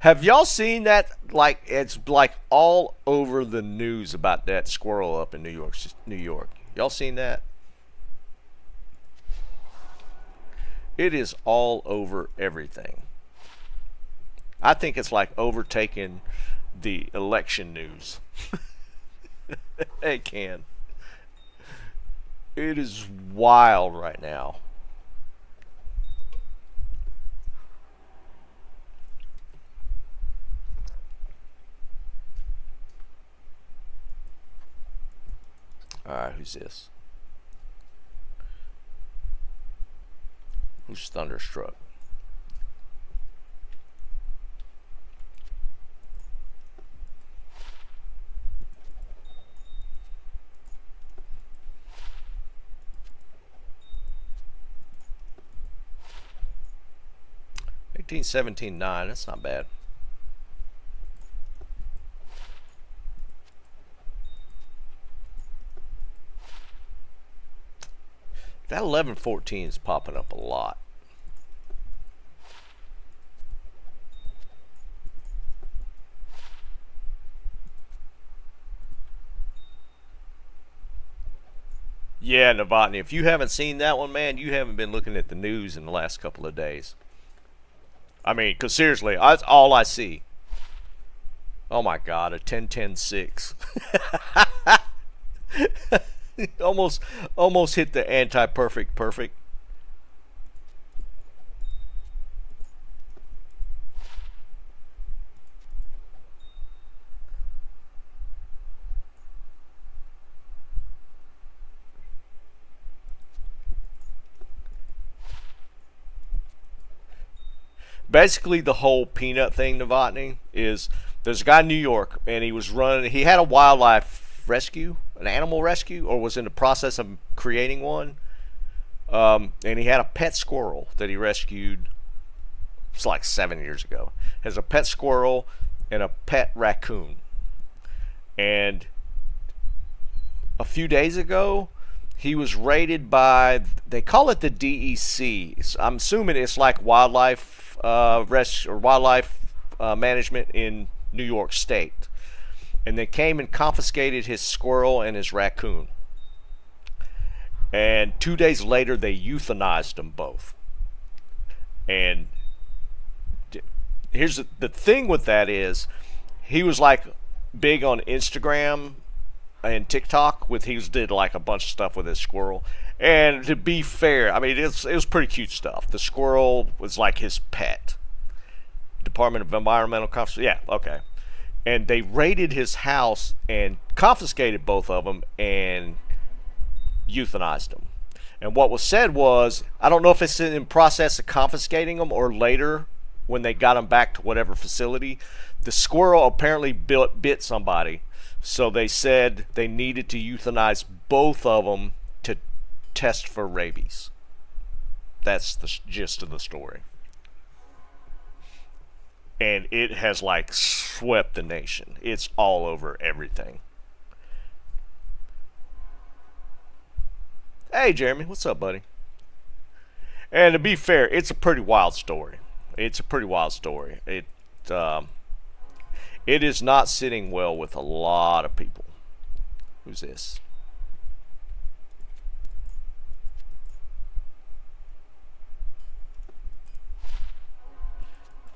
Have y'all seen that? Like, it's like all over the news about that squirrel up in New York. New York. Y'all seen that? It is all over everything. I think it's like overtaking the election news. It can. It is wild right now. Alright, who's this? Who's Thunderstruck? $18.17.9, that's not bad. That 11.14 is popping up a lot. Yeah, Novotny, if you haven't seen that one, man, you haven't been looking at the news in the last couple of days. I mean, because seriously, that's all I see. Oh my God, a 10.10.6. almost hit the anti-perfect perfect. Basically, the whole peanut thing, Novotny, is there's a guy in New York, and he was running. He had a wildlife rescue, an animal rescue, or was in the process of creating one. And he had a pet squirrel that he rescued. It's like 7 years ago. Has a pet squirrel and a pet raccoon. And a few days ago, he was raided by, they call it the DEC. I'm assuming it's like wildlife management in New York State. And they came and confiscated his squirrel and his raccoon. And 2 days later, they euthanized them both. And here's the thing with that is, he was like big on Instagram and TikTok he did like a bunch of stuff with his squirrel. And to be fair, I mean, it was pretty cute stuff. The squirrel was like his pet. Department of Environmental Conservation. Yeah, okay. And they raided his house and confiscated both of them and euthanized them. And what was said was, I don't know if it's in process of confiscating them or later when they got them back to whatever facility. The squirrel apparently bit somebody. So they said they needed to euthanize both of them to test for rabies. That's the gist of the story. And it has like swept the nation. It's all over everything. Hey Jeremy, what's up, buddy? And to be fair, it's a pretty wild story. It is not sitting well with a lot of people. Who's this?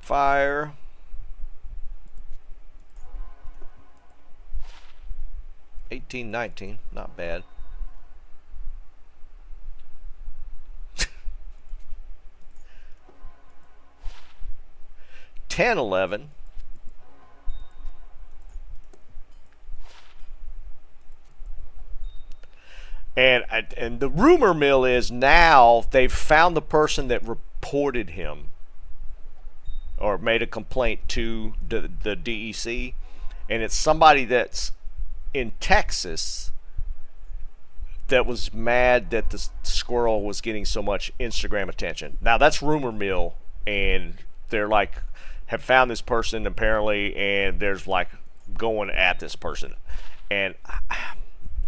Fire. $18.19, not bad. $10.11. And the rumor mill is now they've found the person that reported him or made a complaint to the DEC, and it's somebody that's in Texas that was mad that the squirrel was getting so much Instagram attention. Now that's rumor mill, and they're like have found this person apparently, and there's like going at this person, and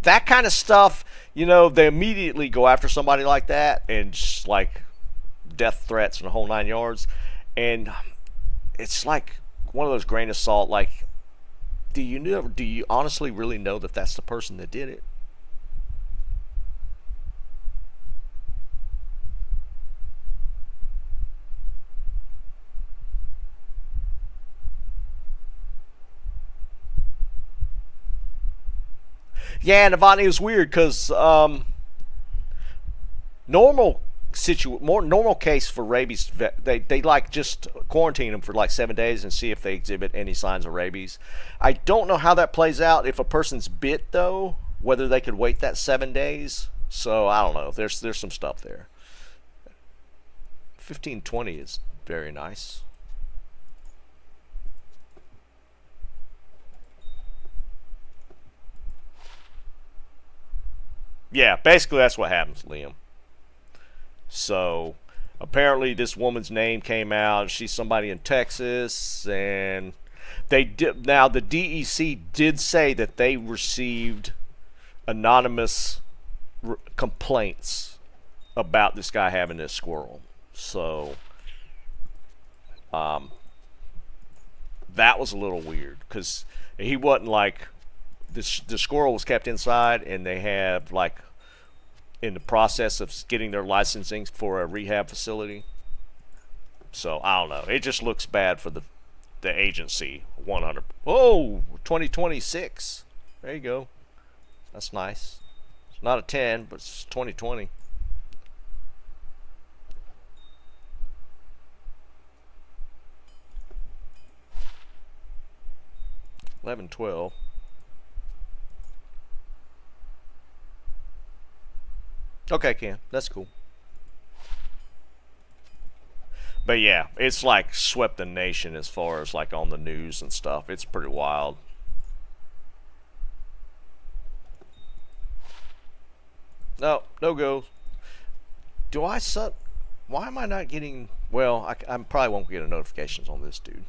that kind of stuff, you know, they immediately go after somebody like that and just like death threats and the whole 9 yards. And it's like one of those grain of salt, like, do you honestly really know that that's the person that did it? Yeah, Navani, was weird because normal case for rabies, they like just quarantine them for like 7 days and see if they exhibit any signs of rabies. I don't know how that plays out if a person's bit though, whether they could wait that 7 days. So I don't know. There's some stuff there. 1520 is very nice. Yeah, basically that's what happens, Liam. So apparently this woman's name came out. She's somebody in Texas, and they did. Now the DEC did say that they received anonymous complaints about this guy having this squirrel. So that was a little weird because he wasn't like. The squirrel was kept inside, and they have like in the process of getting their licensing for a rehab facility. So I don't know. It just looks bad for the agency. 100. Oh, 2026. There you go. That's nice. It's not a 10, but it's 2020. $11.12. Okay, Ken, that's cool. But yeah, it's like swept the nation as far as like on the news and stuff. It's pretty wild. No go. Do I suck? Why am I not getting? Well, I probably won't get a notifications on this dude.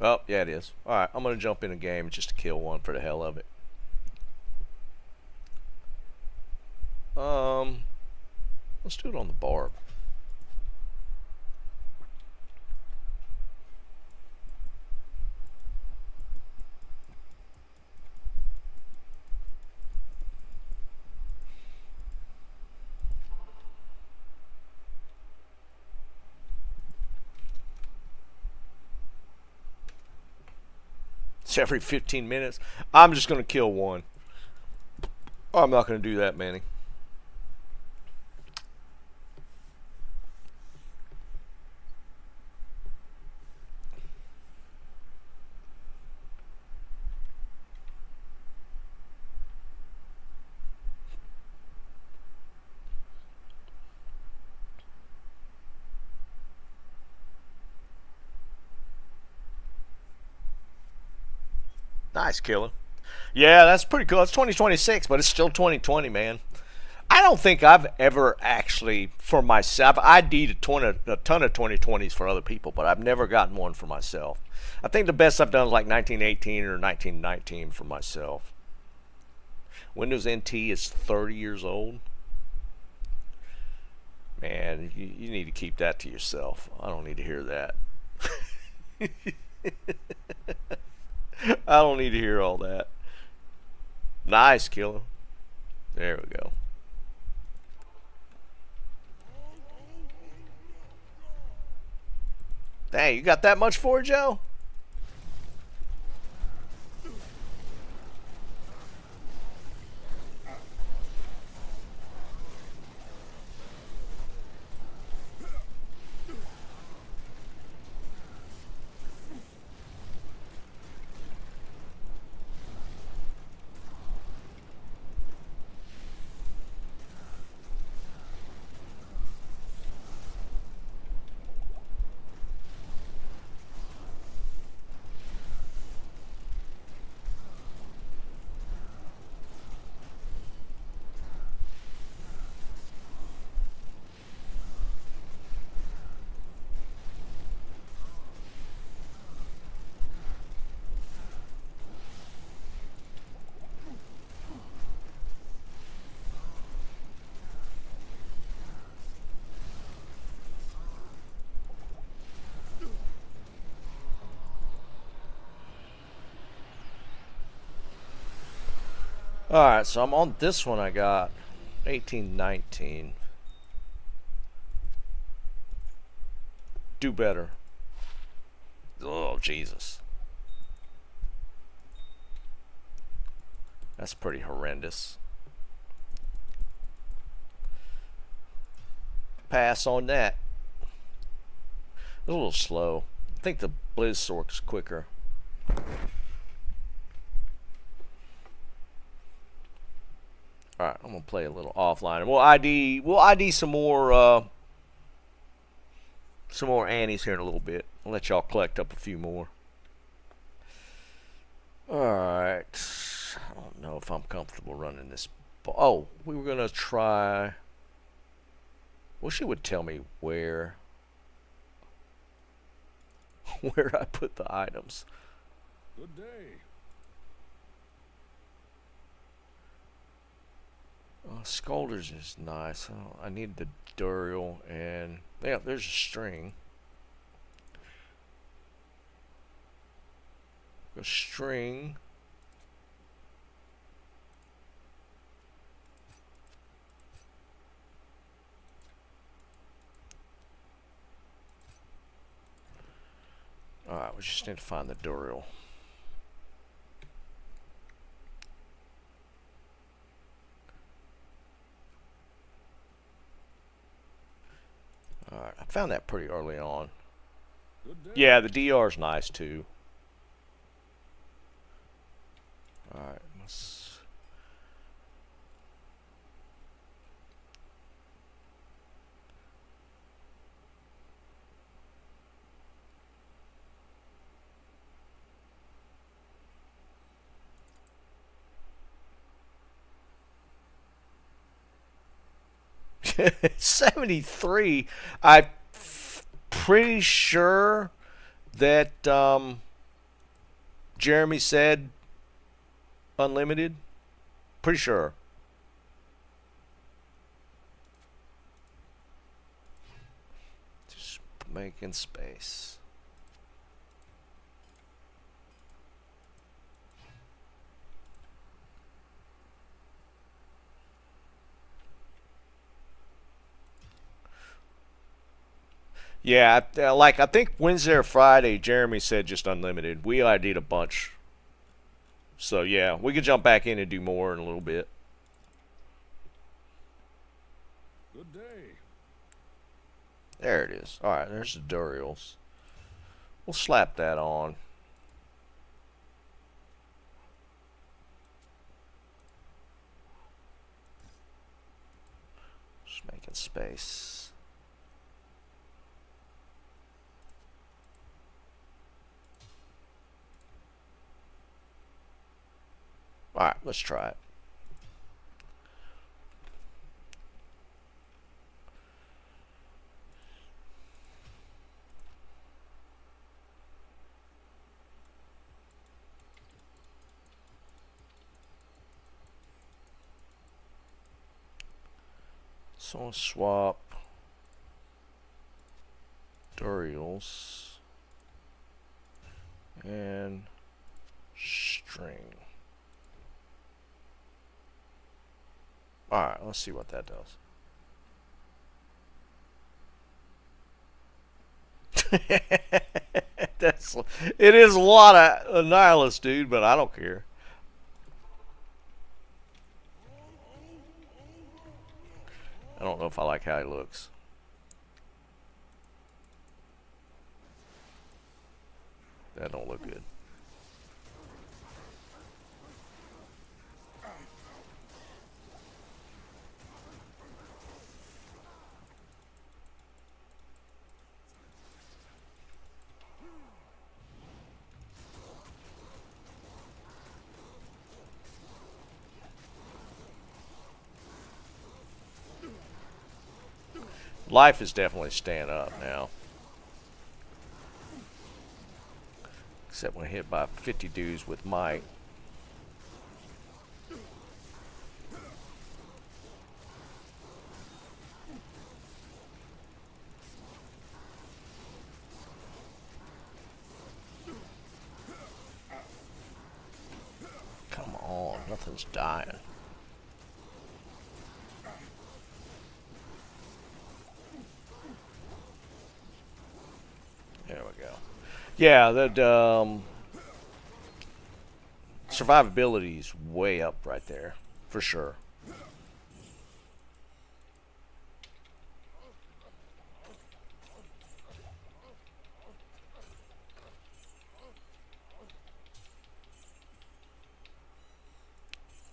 Oh, yeah, it is. Alright, I'm going to jump in a game just to kill one for the hell of it. Let's do it on the barb. It's every 15 minutes. I'm just going to kill one. I'm not going to do that many. Nice killer. Yeah, that's pretty cool. It's 2026, but it's still 2020, man. I don't think I've ever actually, for myself, ID'd a ton of 2020s for other people, but I've never gotten one for myself. I think the best I've done is like 1918 or 1919 for myself. Windows NT is 30 years old. Man, you need to keep that to yourself. I don't need to hear that. I don't need to hear all that. Nice, killer. There we go. Dang, you got that much for it, Joe? Alright, so I'm on this one. I got 1819. Do better. Oh, Jesus. That's pretty horrendous. Pass on that. A little slow. I think the Blizzsork's quicker. Alright, I'm gonna play a little offline, and we'll ID some more Annies here in a little bit. I'll let y'all collect up a few more. Alright, I don't know if I'm comfortable running this. Oh, we were gonna try. Wish it would tell me where I put the items. Good day. Scolders is nice. Oh, I need the Duriel, and yeah, there's a string. A string. Alright, we just need to find the Duriel. Alright, I found that pretty early on. Yeah, the DR's nice too. Alright, let's... I'm pretty sure that Jeremy said unlimited. Pretty sure. Just making space. Yeah, like I think Wednesday or Friday, Jeremy said just unlimited. We ID'd a bunch. So yeah, we could jump back in and do more in a little bit. Good day. There it is. Alright, there's the Durials. We'll slap that on. Just making space. Alright, let's try it. So I'll swap Durials and string. Alright, let's see what that does. It is a lot of Nihilus, dude, but I don't care. I don't know if I like how he looks. That don't look good. Life is definitely staying up now. Except when hit by 50 dudes with might. Come on, nothing's dying. There we go. Yeah, that survivability is way up right there, for sure.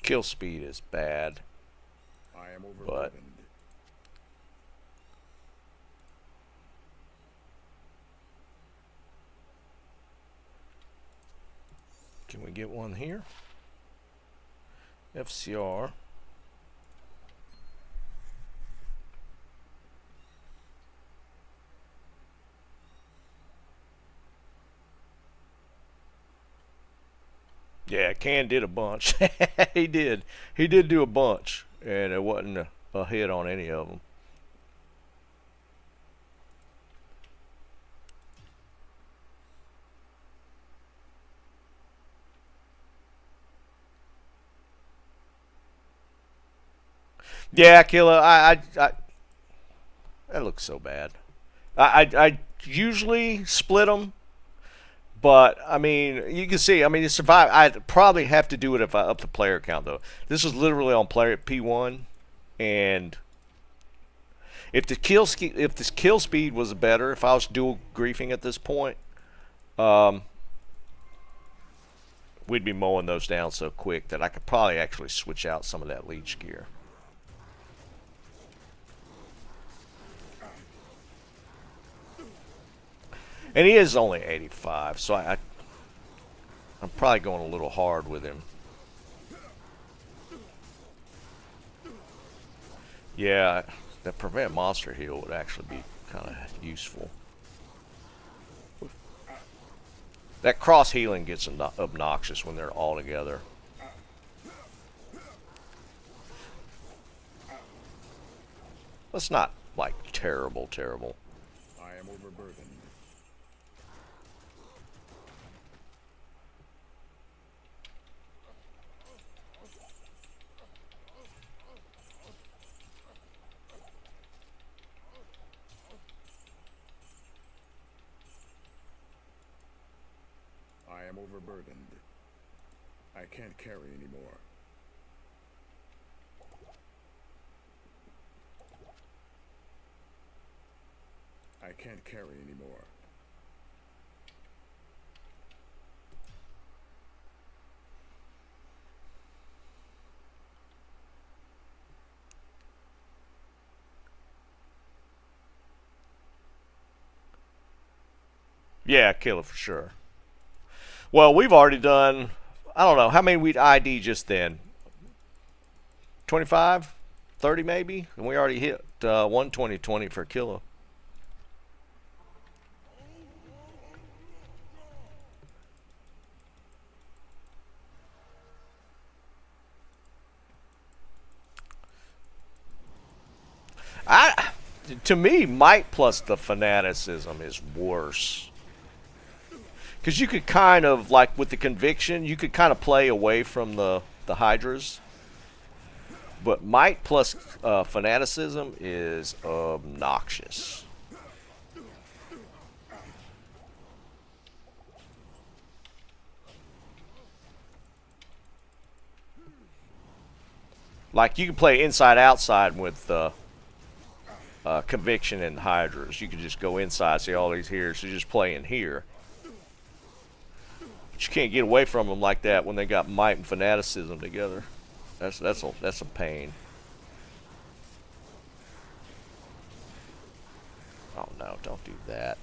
Kill speed is bad, I am but overburdened. can we get one here? FCR. Yeah, Can did a bunch. He did. He did do a bunch, and it wasn't a hit on any of them. Yeah, Killer. That looks so bad. I usually split them, but I mean, you can see. I mean, to survive, I'd probably have to do it if I up the player count though. This was literally on player P1, and if the kill speed was better, if I was dual griefing at this point, we'd be mowing those down so quick that I could probably actually switch out some of that leech gear. And he is only 85, so I'm probably going a little hard with him. Yeah, that prevent monster heal would actually be kind of useful. That cross healing gets obnoxious when they're all together. That's not like terrible, terrible. I am overburdened. I am overburdened. I can't carry anymore. I can't carry anymore. Yeah, kill it for sure. Well, we've already done, I don't know, how many we'd ID just then? 25? 30 maybe? And we already hit 120 for a kilo. To me, might plus the fanaticism is worse. Because you could kind of, like with the conviction, you could kind of play away from the hydras. But might plus fanaticism is obnoxious. Like you can play inside outside with conviction and hydras. You could just go inside, see all these here, so just play in here. But you can't get away from them like that when they got might and fanaticism together. That's a pain. Oh no, don't do that.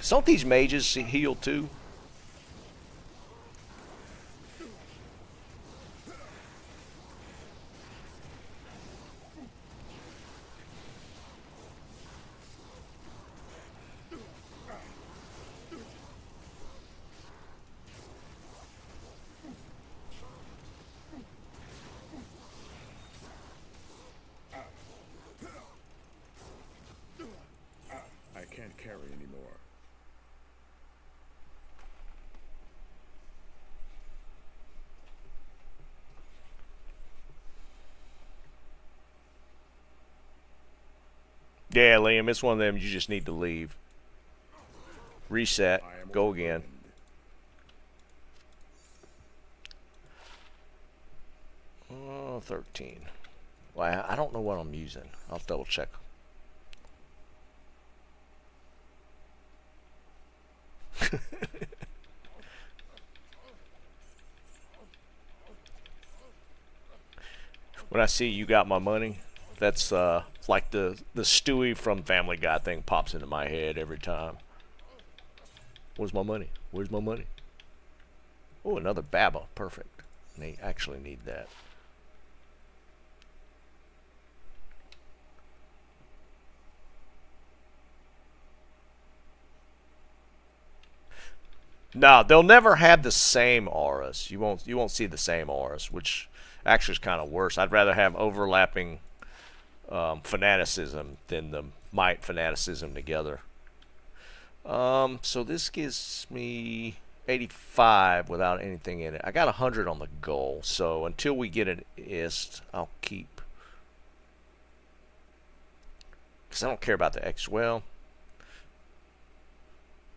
Don't these mages heal too? I can't carry anymore. Yeah, Liam, it's one of them you just need to leave. Reset. Go again. Oh, 13. Well, I don't know what I'm using. I'll double check. When I see you got my money, that's like the Stewie from Family Guy thing pops into my head every time. Where's my money? Where's my money? Oh, another Baba. Perfect. They actually need that. No, they'll never have the same auras. You won't see the same auras, which actually is kind of worse. I'd rather have overlapping fanaticism than the might fanaticism together. So this gives me 85 without anything in it. I got 100 on the goal, so until we get an ist, I'll keep. Because I don't care about the extra. Well,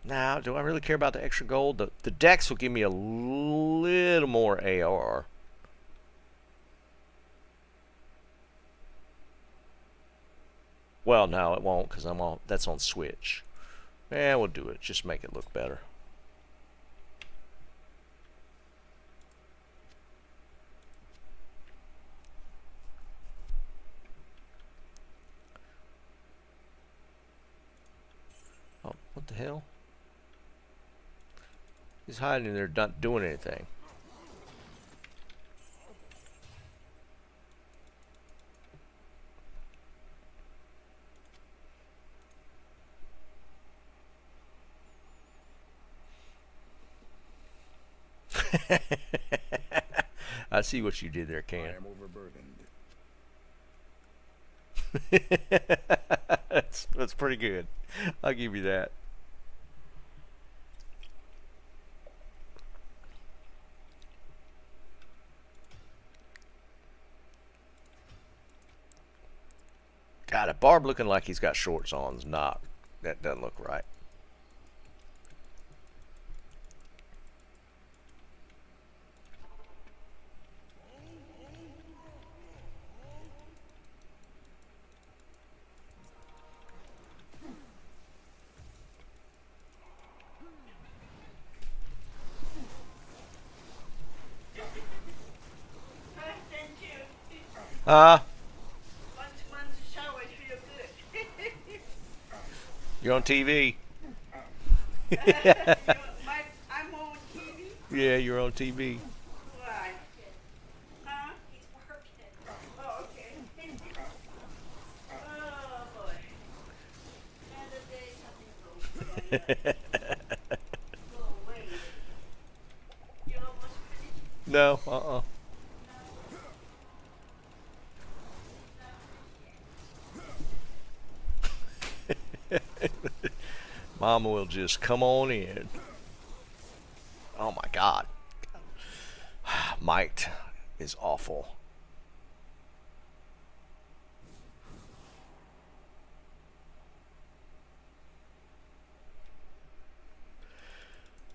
now, do I really care about the extra gold? The dex will give me a little more AR. Well, no, it won't because that's on Switch. Yeah, we'll do it. Just make it look better. Oh, what the hell? He's hiding in there, not doing anything. I see what you did there, I Cam. am overburdened. That's pretty good. I'll give you that. God, a Barb looking like he's got shorts on is not. That doesn't look right. Uh, you're on TV. I'm on TV. Yeah, you're on TV. Why? Huh? He's working. Oh, okay. Oh, boy. Another day, something go away. You almost finished? No, Mama will just come on in. Oh my God. Mike is awful.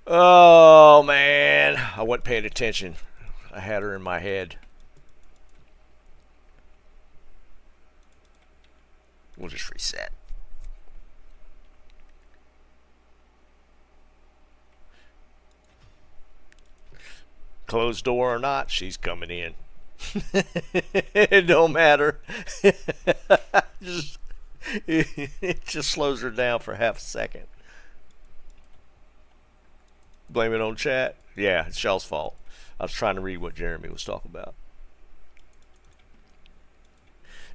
Oh man, I wasn't paying attention. I had her in my head. We'll just reset. Closed door or not, she's coming in. It don't matter. It just slows her down for half a second. Blame it on chat? Yeah, it's y'all's fault. I was trying to read what Jeremy was talking about.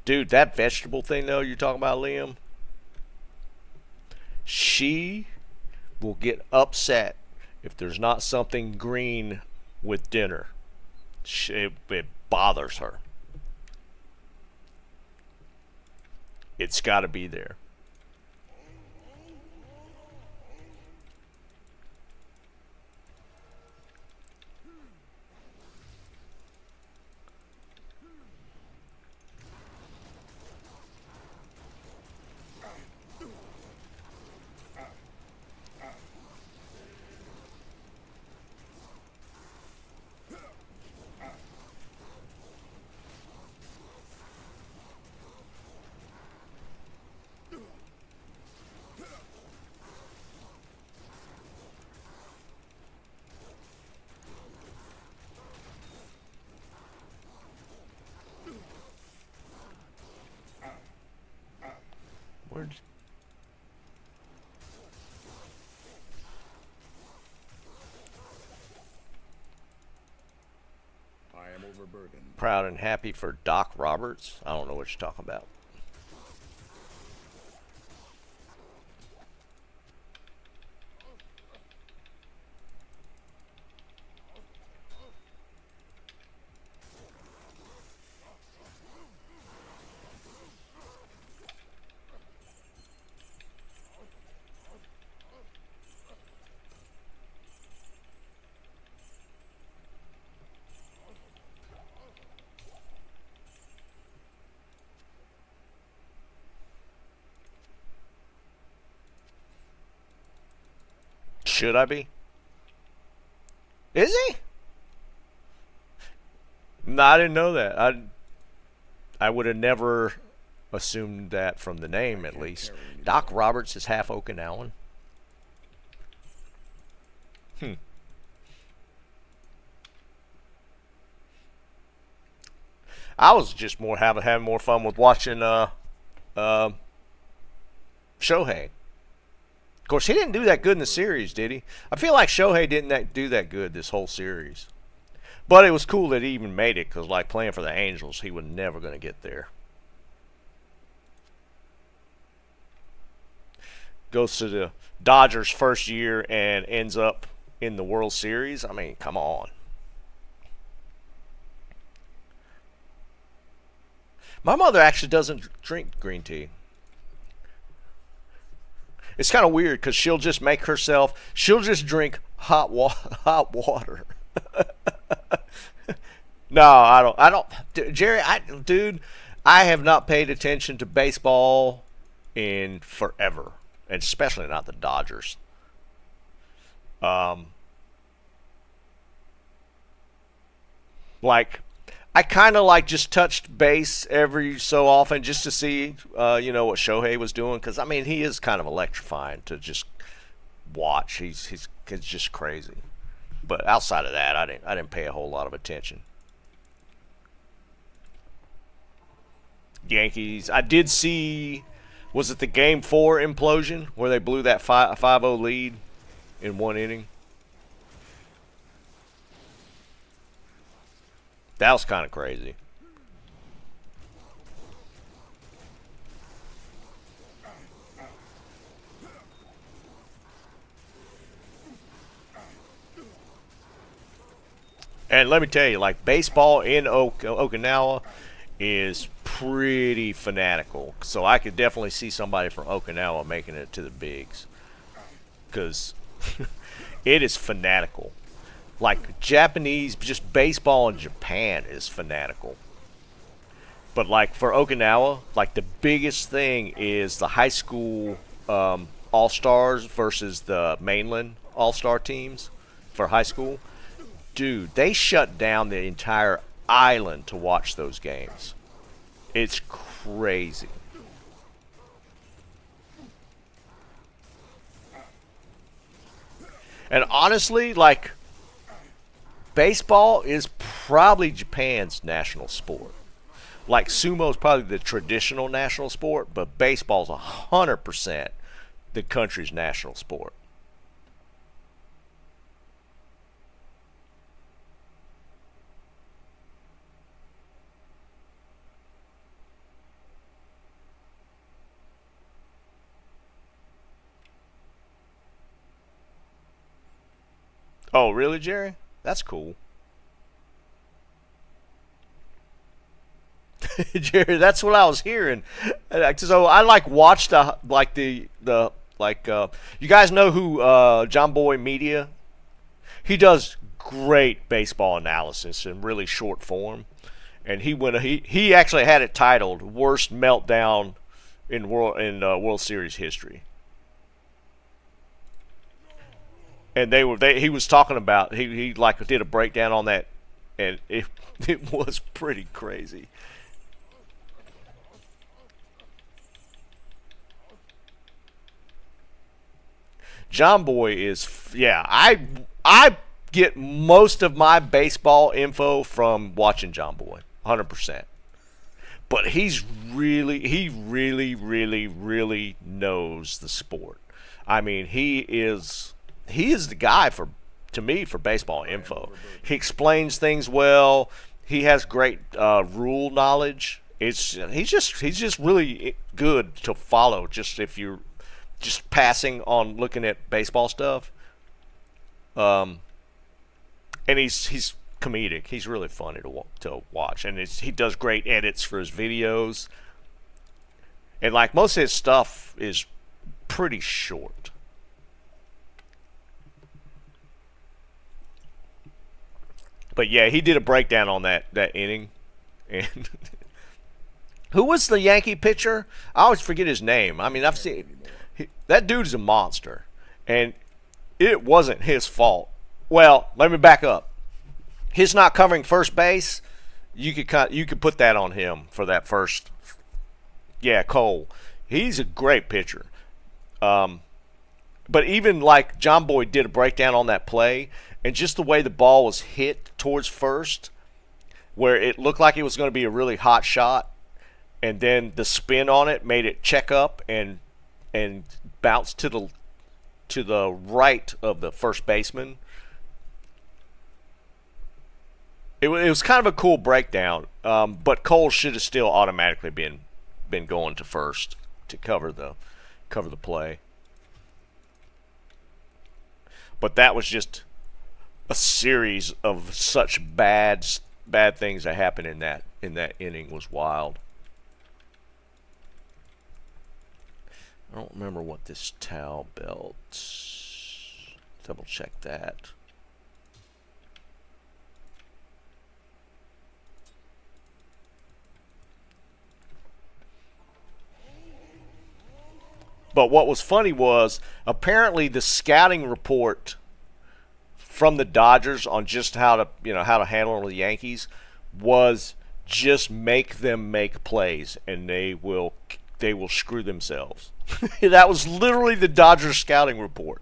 Dude, that vegetable thing though you're talking about, Liam, she will get upset if there's not something green with dinner. It bothers her. It's got to be there. Where'd I am overburdened. Proud and happy for Doc Roberts? I don't know what you're talking about. Should I be? Is he? No, I didn't know that. I would have never assumed that from the name, at least. Doc Roberts is half Okinawan. I was just more having more fun with watching Shohei. Of course, he didn't do that good in the series, did he? I feel like Shohei didn't do that good this whole series. But it was cool that he even made it, because like playing for the Angels, he was never going to get there. Goes to the Dodgers first year and ends up in the World Series. I mean, come on. My mother actually doesn't drink green tea. It's kind of weird because she'll just make herself. She'll just drink hot water. No, I don't. Jerry, dude, I have not paid attention to baseball in forever, and especially not the Dodgers. Like, I kind of like just touched base every so often just to see, what Shohei was doing, because I mean he is kind of electrifying to just watch. He's just crazy. But outside of that, I didn't pay a whole lot of attention. Yankees. I did see. Was it the Game 4 implosion where they blew that 5-0 lead in one inning? That was kind of crazy. And let me tell you, like, baseball in Okinawa is pretty fanatical. So I could definitely see somebody from Okinawa making it to the bigs. Because it is fanatical. Like, Japanese, just baseball in Japan is fanatical. But, like, for Okinawa, like, the biggest thing is the high school all-stars versus the mainland all-star teams for high school. Dude, they shut down the entire island to watch those games. It's crazy. And honestly, like, baseball is probably Japan's national sport. Like, sumo is probably the traditional national sport, but baseball's 100% the country's national sport. Oh, really, Jerry? That's cool. Jerry, that's what I was hearing. So I watched you guys know who John Boy Media? He does great baseball analysis in really short form, and he actually had it titled "Worst Meltdown in World Series History." And he was talking about he did a breakdown on that, and it was pretty crazy. John Boy is I get most of my baseball info from watching John Boy, 100%. But he really knows the sport. I mean, he is the guy for baseball info. He explains things well. He has great rule knowledge. He's just really good to follow. Just if you're just passing on looking at baseball stuff. And he's comedic. He's really funny to watch, and he does great edits for his videos. And like most of his stuff is pretty short. But yeah, he did a breakdown on that inning. And who was the Yankee pitcher? I always forget his name. I mean, I've seen that dude's a monster, and it wasn't his fault. Well, let me back up. His not covering first base, you could put that on him for that first. Yeah, Cole. He's a great pitcher. But even like John Boy did a breakdown on that play, and just the way the ball was hit towards first, where it looked like it was going to be a really hot shot, and then the spin on it made it check up and bounce to the right of the first baseman. It was kind of a cool breakdown, but Cole should have still automatically been going to first to cover the play. But that was just a series of such bad things that happened in that inning was wild. I don't remember what this towel belt. Double check that. But what was funny was apparently the scouting report from the Dodgers on just how to handle the Yankees was just make them make plays and they will screw themselves. That was literally the Dodgers scouting report.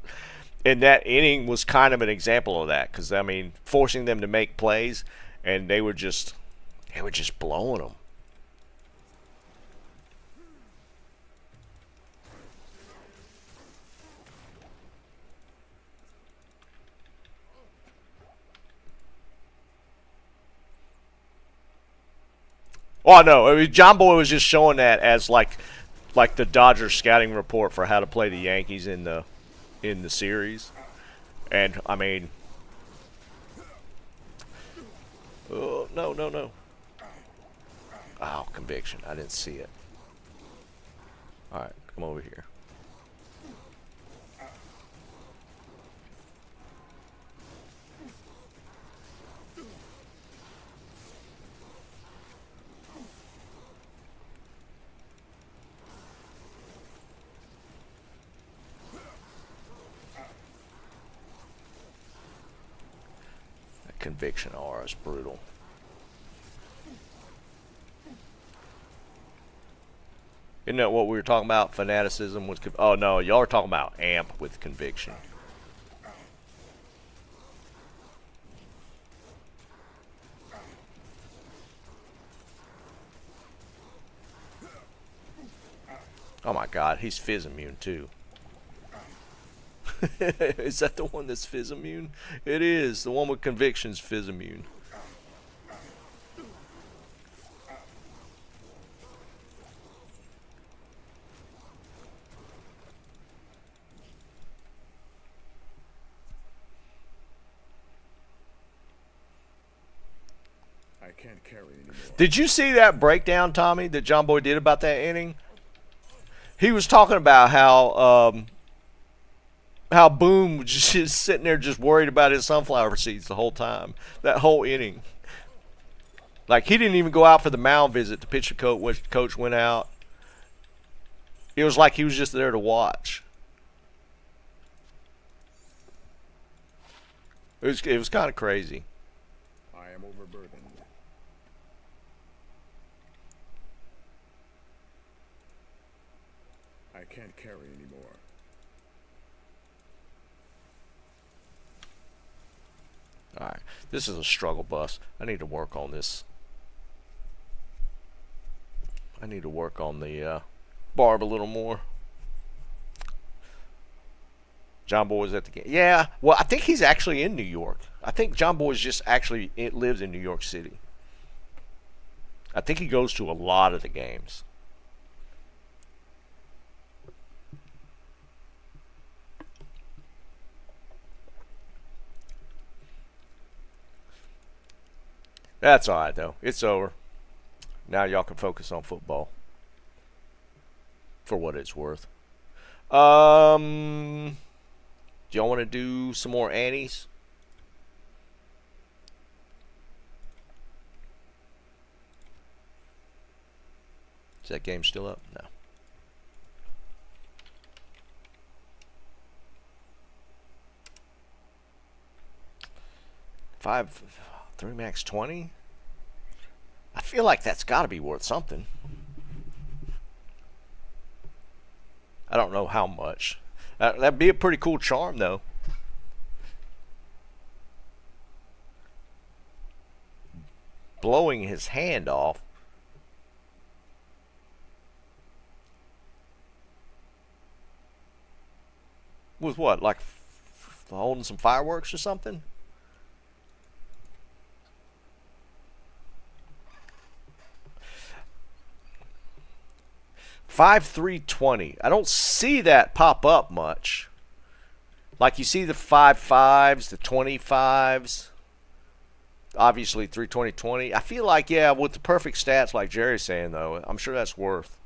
And that inning was kind of an example of that because I mean forcing them to make plays and they were just blowing them. Oh no! I mean, John Boy was just showing that as like the Dodgers scouting report for how to play the Yankees in the series, and I mean, oh no! Oh, conviction! I didn't see it. All right, come over here. Conviction R is brutal. Isn't that what we were talking about? Fanaticism with oh no, y'all are talking about amp with conviction. Oh my God, he's fizz immune too. Is that the one that's fizz immune? It is. The one with conviction's fizz immune. I can't carry anymore. Did you see that breakdown, Tommy, that John Boy did about that inning? He was talking about how Boom was just sitting there just worried about his sunflower seeds the whole time. That whole inning. Like, he didn't even go out for the mound visit. The pitcher coach went out. It was like he was just there to watch. It was kind of crazy. I am overburdened. I can't carry anymore. Alright, this is a struggle bus. I need to work on this. I need to work on the barb a little more. John Boy's at the game. Yeah, well, I think he's actually in New York. I think John Boy's just actually lives in New York City. I think he goes to a lot of the games. That's alright though. It's over. Now y'all can focus on football. For what it's worth. Do y'all want to do some more Annies? Is that game still up? No. Three max 20? I feel like that's got to be worth something. I don't know how much. That'd be a pretty cool charm, though. Blowing his hand off. With what? Like holding some fireworks or something? $5,320. I don't see that pop up much. Like you see the 5.5s, the 25s. Obviously 320-20. I feel like, yeah, with the perfect stats like Jerry's saying though, I'm sure that's worth.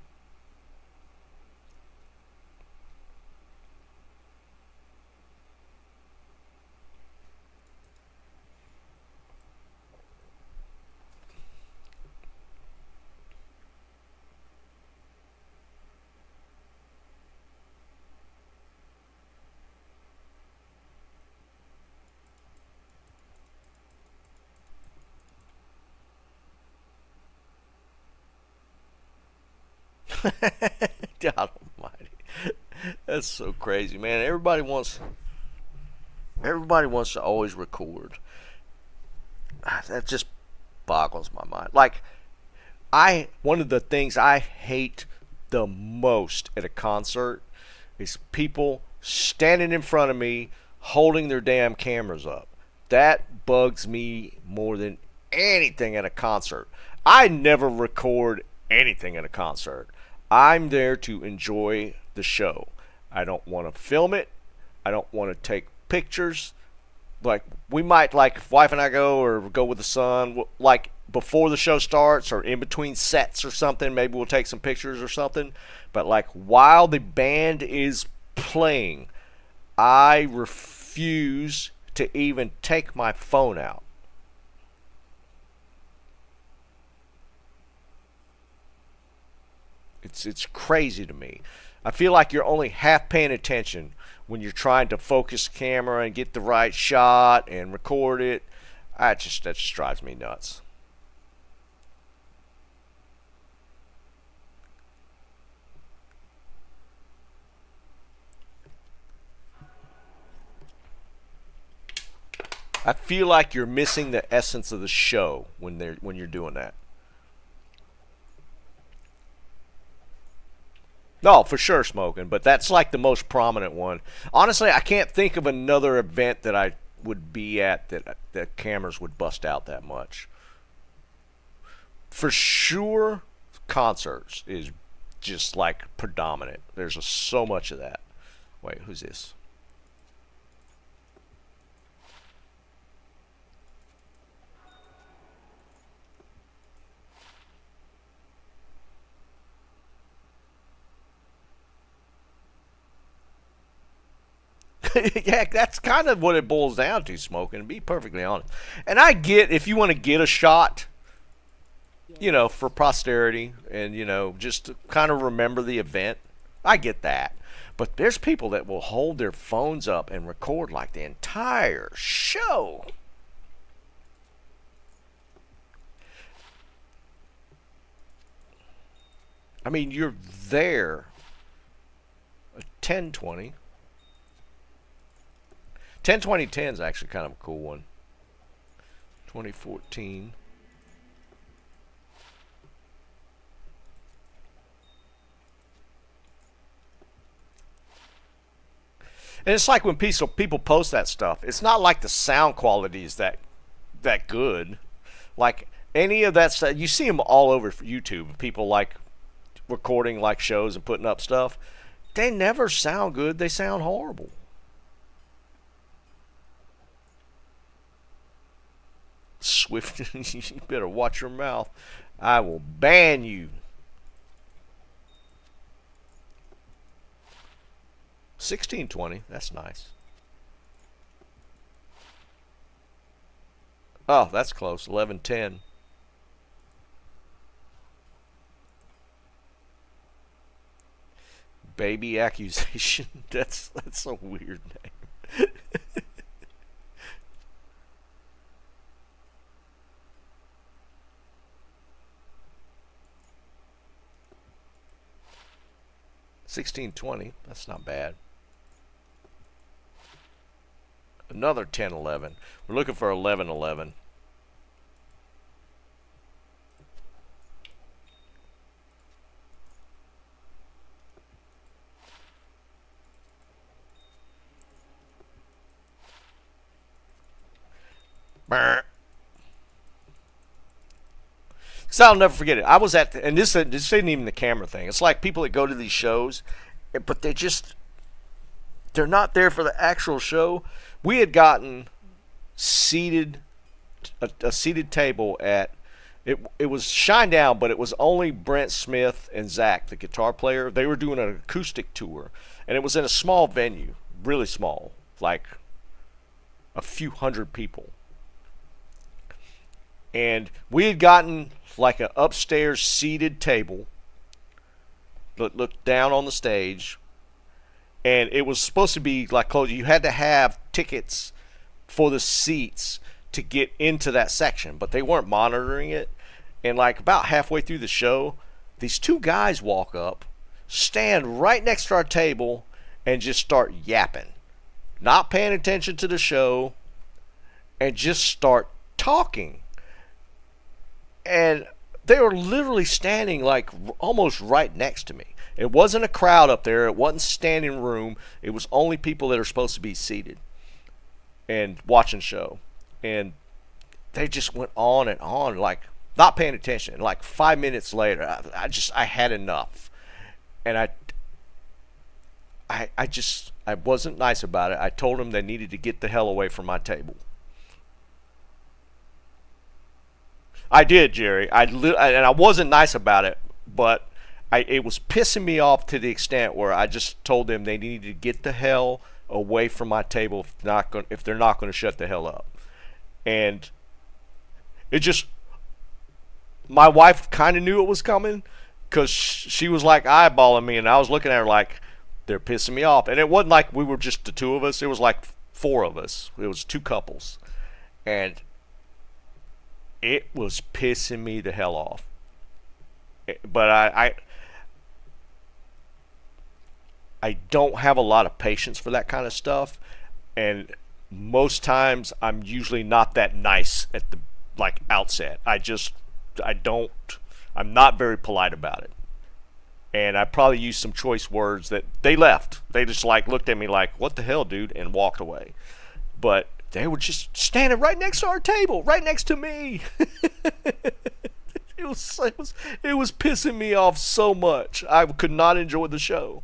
God almighty. That's so crazy, man. Everybody wants to always record. That just boggles my mind. Like, one of the things I hate the most at a concert is people standing in front of me holding their damn cameras up. That bugs me more than anything at a concert. I never record anything at a concert. I'm there to enjoy the show. I don't want to film it. I don't want to take pictures. Like, we might, like, if wife and I go or go with the son, like, before the show starts or in between sets or something, maybe we'll take some pictures or something. But, like, while the band is playing, I refuse to even take my phone out. It's crazy to me. I feel like you're only half paying attention when you're trying to focus the camera and get the right shot and record it. That just drives me nuts. I feel like you're missing the essence of the show when you're doing that. No, for sure smoking, but that's like the most prominent one. Honestly, I can't think of another event that I would be at that cameras would bust out that much. For sure, concerts is just like predominant. There's so much of that. Wait, who's this? Yeah, that's kind of what it boils down to, smoking, to be perfectly honest. And I get if you want to get a shot, for posterity and, just to kind of remember the event. I get that. But there's people that will hold their phones up and record like the entire show. I mean, you're there. A 1020. 10-20-10 is actually kind of a cool one. 2014. And it's like when people post that stuff, it's not like the sound quality is that good. Like any of that stuff, you see them all over YouTube. People like recording like shows and putting up stuff. They never sound good. They sound horrible. Swift, you better watch your mouth. I will ban you. 1620, that's nice. Oh, that's close. 1110. Baby accusation. That's a weird name. $16.20. That's not bad. Another 1011. We're looking for 1111. So I'll never forget it. I was at, and this isn't even the camera thing. It's like people that go to these shows, but they're not there for the actual show. We had gotten seated, a seated table at, it was Shinedown, but it was only Brent Smith and Zach, the guitar player. They were doing an acoustic tour, and it was in a small venue, really small, like a few hundred people. And we had gotten like an upstairs seated table that looked down on the stage, and it was supposed to be like closed. You had to have tickets for the seats to get into that section, but they weren't monitoring it. And like about halfway through the show, These two guys walk up, stand right next to our table, and just start yapping. Not paying attention to the show, and just start talking. And they were literally standing like almost right next to me. It wasn't a crowd up there. It wasn't standing room. It was only people that are supposed to be seated and watching show. And they just went on and on, like not paying attention. And like 5 minutes later, I had enough. And I wasn't nice about it. I told them they needed to get the hell away from my table. I did, Jerry. And I wasn't nice about it, but it was pissing me off to the extent where I just told them they needed to get the hell away from my table if they're not going to shut the hell up. And it just, my wife kind of knew it was coming because she was like eyeballing me, and I was looking at her like, they're pissing me off. And it wasn't like we were just the two of us. It was like 4 of us. It was 2 couples. And it was pissing me the hell off. But I don't have a lot of patience for that kind of stuff, and most times I'm usually not that nice at the outset. I'm not very polite about it. And I probably used some choice words that they left. They just looked at me like, "What the hell, dude?" and walked away. But they were just standing right next to our table, right next to me. It was pissing me off so much. I could not enjoy the show.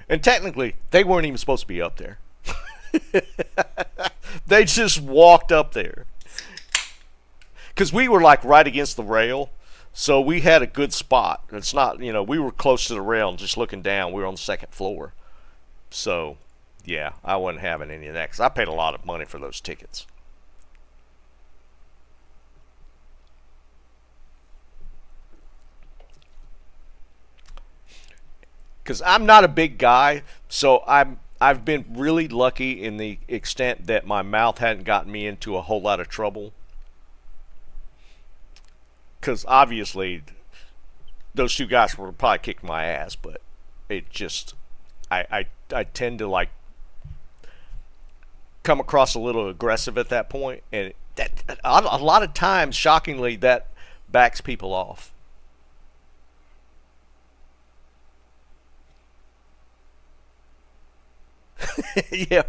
And technically, they weren't even supposed to be up there. They just walked up there. Because we were right against the rail, so we had a good spot. It's not, we were close to the rail and just looking down. We were on the 2nd floor. So, yeah, I wasn't having any of that because I paid a lot of money for those tickets. Because I'm not a big guy, so I've been really lucky in the extent that my mouth hadn't gotten me into a whole lot of trouble. Because obviously, those 2 guys were probably kicking my ass, but it just, I tend to come across a little aggressive at that point, and that a lot of times, shockingly, that backs people off. Yeah,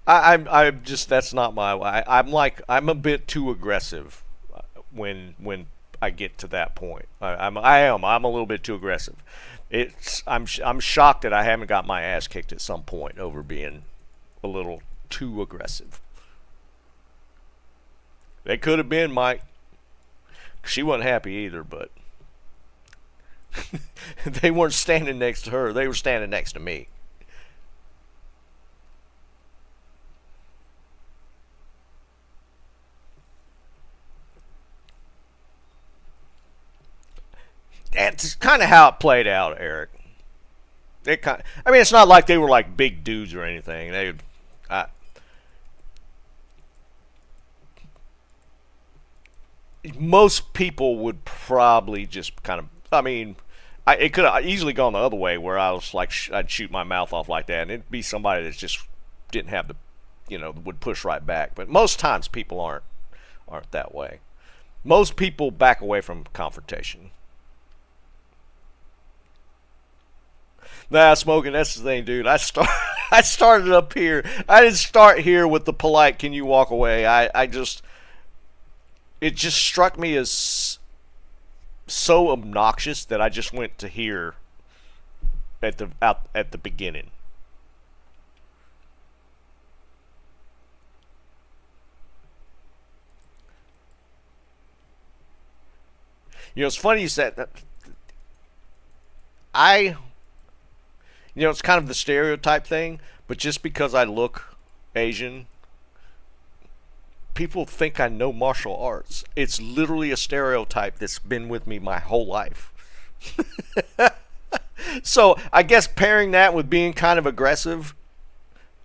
I'm just, that's not my way. I'm a bit too aggressive when I get to that point. I'm a little bit too aggressive. I'm shocked that I haven't got my ass kicked at some point over being a little too aggressive. They could have been Mike. She wasn't happy either, but they weren't standing next to her. They were standing next to me. That's kind of how it played out, Eric. It's not like they were big dudes or anything. Most people would probably just kind of. It could have easily gone the other way, where I was I'd shoot my mouth off like that, and it'd be somebody that just didn't have the, would push right back. But most times people aren't that way. Most people back away from confrontation. Nah, Smoking, that's the thing, dude. I started up here. I didn't start here with the polite, can you walk away? It just struck me as so obnoxious that I just went to here at the beginning. It's funny you said that. It's kind of the stereotype thing, but just because I look Asian, people think I know martial arts. It's literally a stereotype that's been with me my whole life. So I guess pairing that with being kind of aggressive,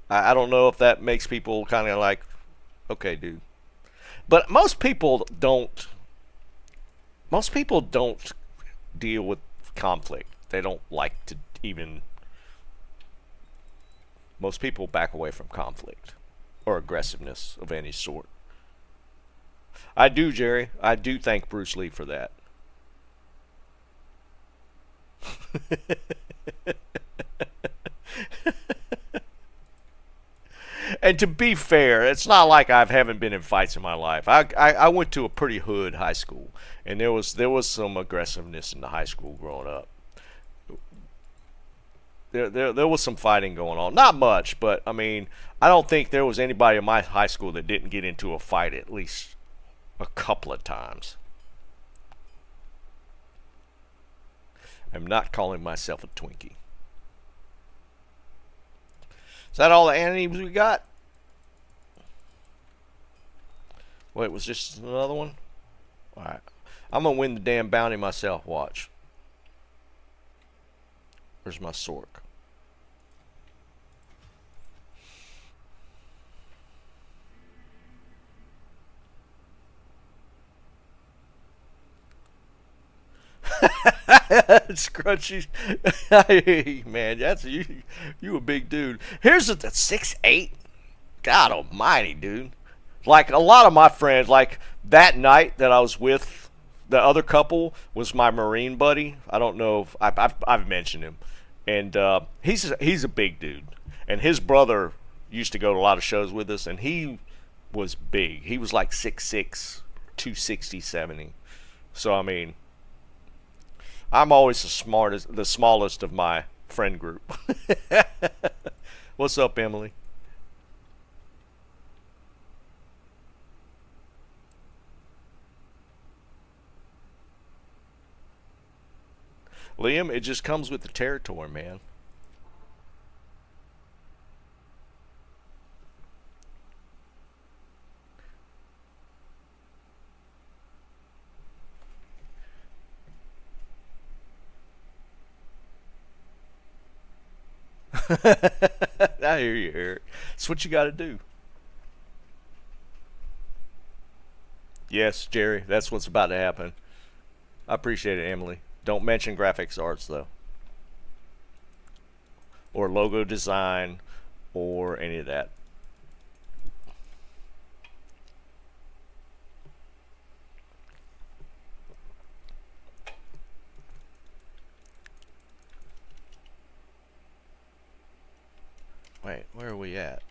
I don't know if that makes people kind of like, okay, dude. But most people don't. Most people don't deal with conflict. They don't like to even. Most people back away from conflict or aggressiveness of any sort. I do, Jerry. I do thank Bruce Lee for that. And to be fair, it's not like I haven't been in fights in my life. I went to a pretty hood high school, and there was some aggressiveness in the high school growing up. There was some fighting going on. Not much, but I mean, I don't think there was anybody in my high school that didn't get into a fight at least a couple of times. I'm not calling myself a Twinkie. Is that all the animes we got? Wait, was this another one? Alright. I'm going to win the damn bounty myself. Watch. Where's my Sork? Scrunchy. Hey, man, that's you a big dude. Here's a 6'8". God almighty, dude. Like a lot of my friends, like that night that I was with the other couple was my Marine buddy. I don't know if I've mentioned him, and he's a big dude, and his brother used to go to a lot of shows with us, and he was big. He was like 6'6", 260, 70. So I mean, I'm always the smallest of my friend group. What's up, Emily? Liam, it just comes with the territory, man. I hear you, Eric. That's what you got to do. Yes, Jerry, that's what's about to happen. I appreciate it, Emily. Don't mention graphics arts, though. Or logo design, or any of that. Wait, where are we at?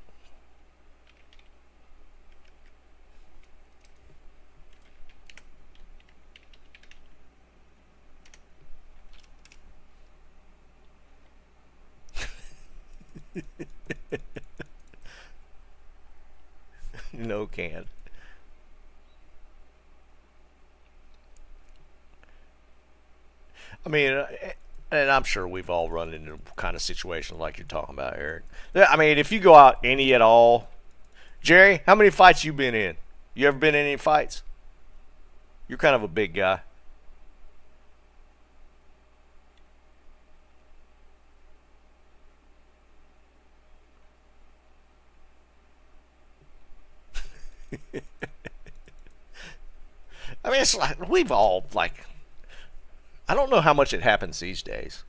No can. I mean, and I'm sure we've all run into kind of situations like you're talking about, Eric. I mean, if you go out any at all, Jerry, how many fights you been in? You ever been in any fights? You're kind of a big guy. I mean, it's like we've all like. I don't know how much it happens these days.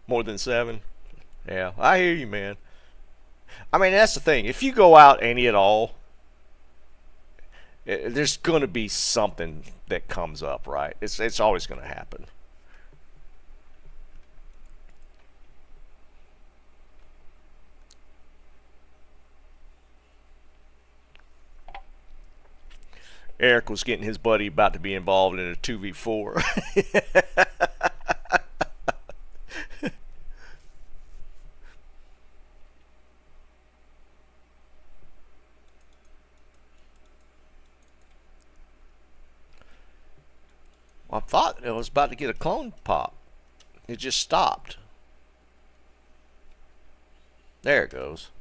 More than 7? Yeah, I hear you, man. I mean, that's the thing. If you go out any at all, there's going to be something that comes up, right? It's always going to happen. Eric was getting his buddy about to be involved in a 2v4. Well, I thought it was about to get a clone pop. It just stopped. There it goes.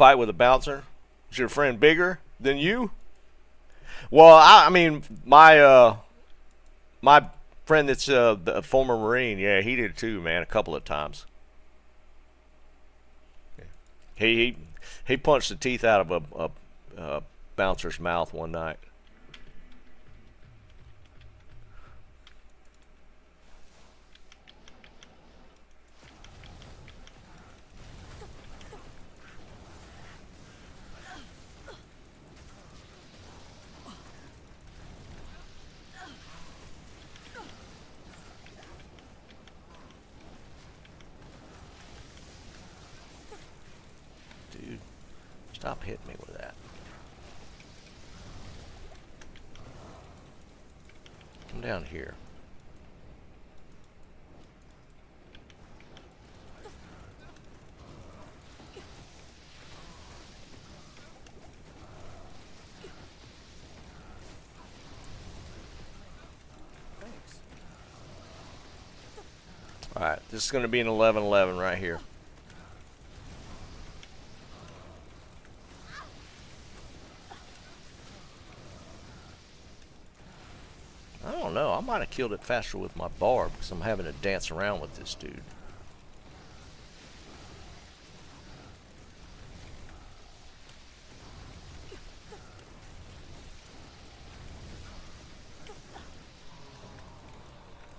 fight with a bouncer? Is your friend bigger than you? Well, I mean, my friend that's the former Marine, yeah, he did too, man, a couple of times. He punched the teeth out of a bouncer's mouth one night. Dude, stop hitting me with that. Come down here. Alright, this is going to be an 11-11 right here. I don't know. I might have killed it faster with my barb because I'm having to dance around with this dude.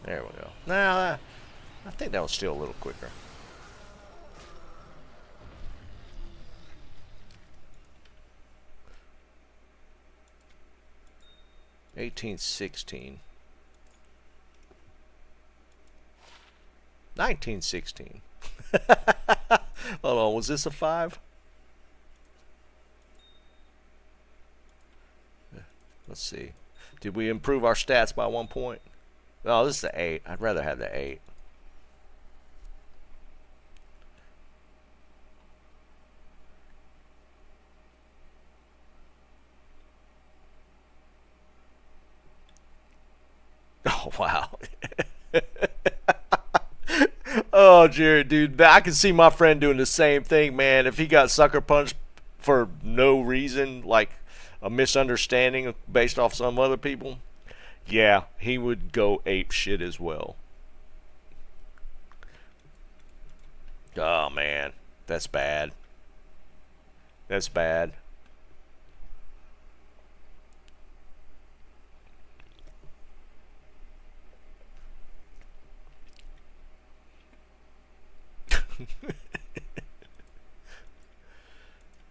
There we go. Now, I think that was still a little quicker. $18.16. $19.16. Hold on, was this a 5? Let's see. Did we improve our stats by 1 point? No, this is the 8. I'd rather have the 8. Oh, wow. Oh, Jared, dude. I can see my friend doing the same thing, man. If he got sucker punched for no reason, like a misunderstanding based off some other people, yeah, he would go ape shit as well. Oh, man. That's bad. That's bad.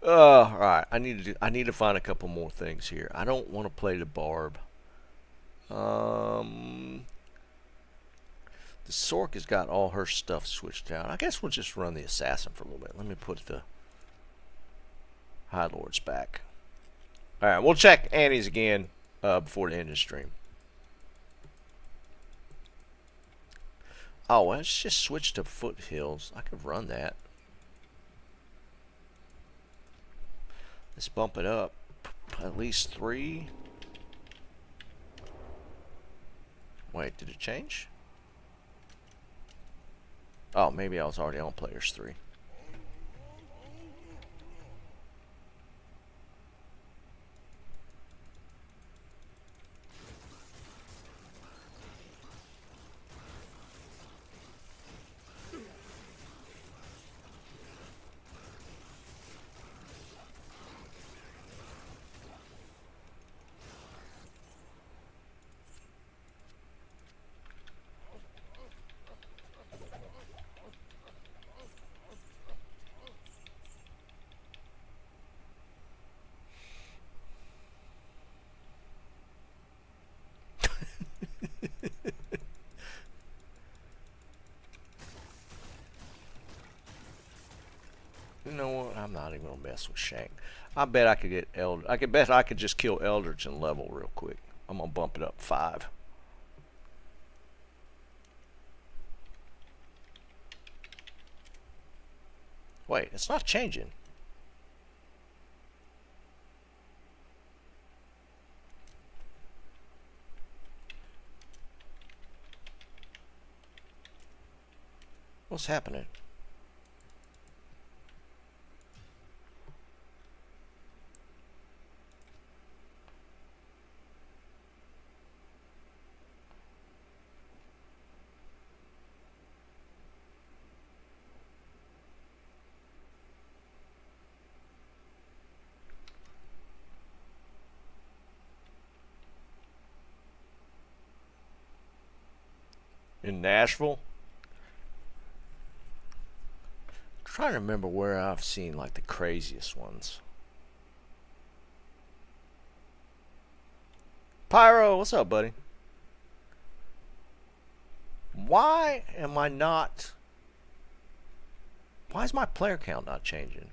Right. I need to find a couple more things here. I don't want to play the barb. The Sork has got all her stuff switched out. I guess we'll just run the assassin for a little bit. Let me put the High Lords back. All right, we'll check Annie's again before the end of the stream. Oh, well, let's just switch to foothills. I could run that. Let's bump it up at least 3. Wait, did it change? Oh, maybe I was already on players 3. You know what? I'm not even gonna mess with Shank. I bet I could get Elder. I could bet I could just kill Eldritch and level real quick. I'm gonna bump it up 5. Wait, it's not changing. What's happening? In Nashville? I'm trying to remember where I've seen like the craziest ones. Pyro, what's up, buddy? Why am I not... Why is my player count not changing?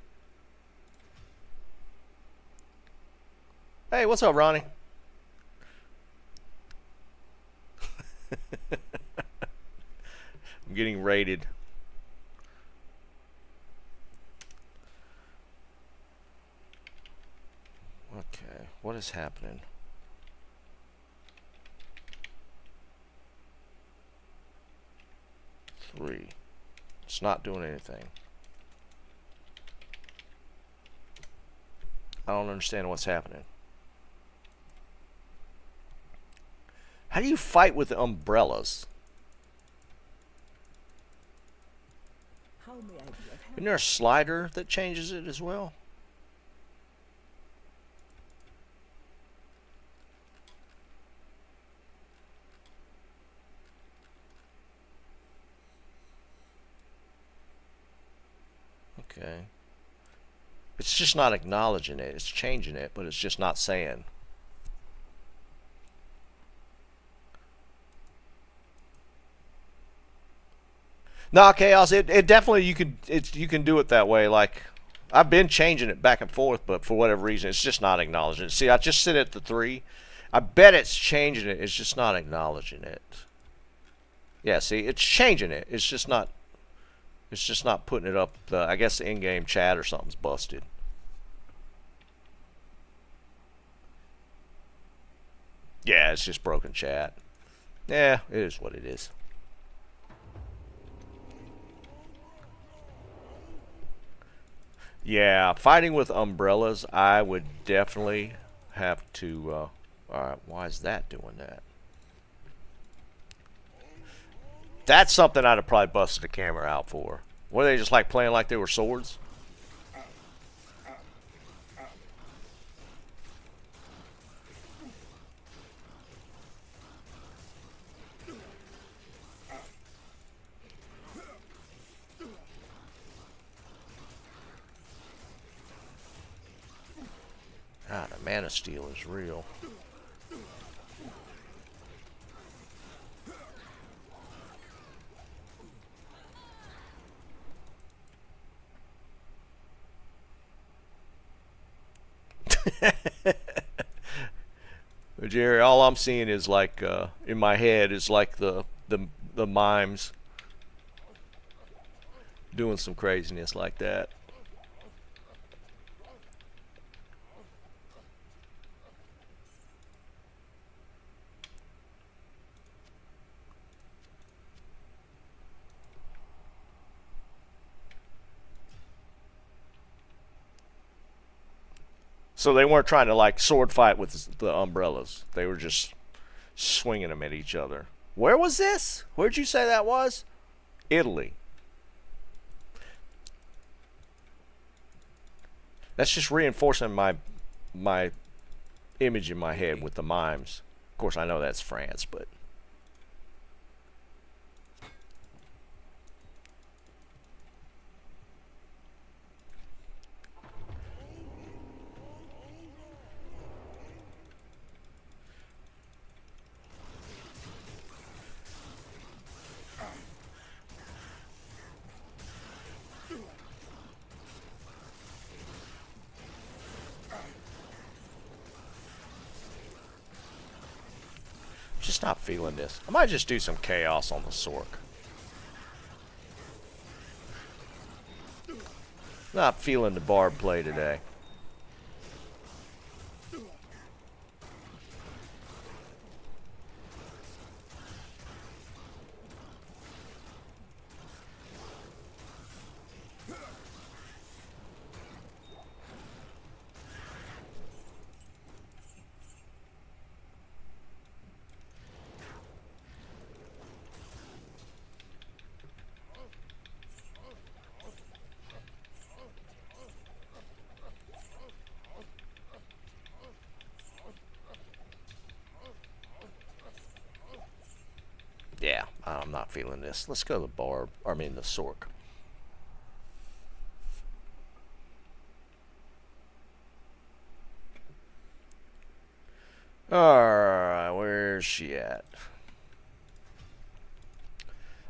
Hey, what's up, Ronnie? I'm getting raided. Okay, what is happening? Three. It's not doing anything. I don't understand what's happening. How do you fight with the umbrellas? How may I be of help? Isn't there a slider that changes it as well? Okay. It's just not acknowledging it. It's changing it, but it's just not saying. No, Chaos. It definitely you can do it that way. Like I've been changing it back and forth, but for whatever reason, it's just not acknowledging it. See, I just sit at the 3. I bet it's changing it. It's just not acknowledging it. Yeah, see, it's changing it. It's just not. It's just not putting it up. I guess the in-game chat or something's busted. Yeah, it's just broken chat. Yeah, it is what it is. Yeah, fighting with umbrellas, I would definitely have to... Alright, why is that doing that? That's something I'd have probably busted the camera out for. Were they just like playing like they were swords? Ah, the mana steal is real. Jerry, all I'm seeing is like in my head is like the mimes doing some craziness like that. So they weren't trying to like sword fight with the umbrellas. They were just swinging them at each other. Where was this? Where'd you say that was? Italy. That's just reinforcing my image in my head with the mimes. Of course, I know that's France, but... Just not feeling this. I might just do some chaos on the Sork. Not feeling the bard play today. I'm not feeling this. Let's go to the barb. I mean the sork. Alright, where's she at?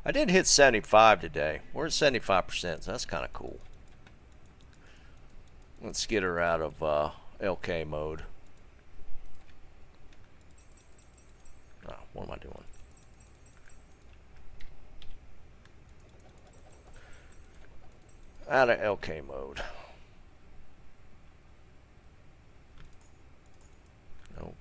I did hit 75 today. We're at 75%, so that's kind of cool. Let's get her out of LK mode. Oh, what am I doing? Out of LK mode. Nope.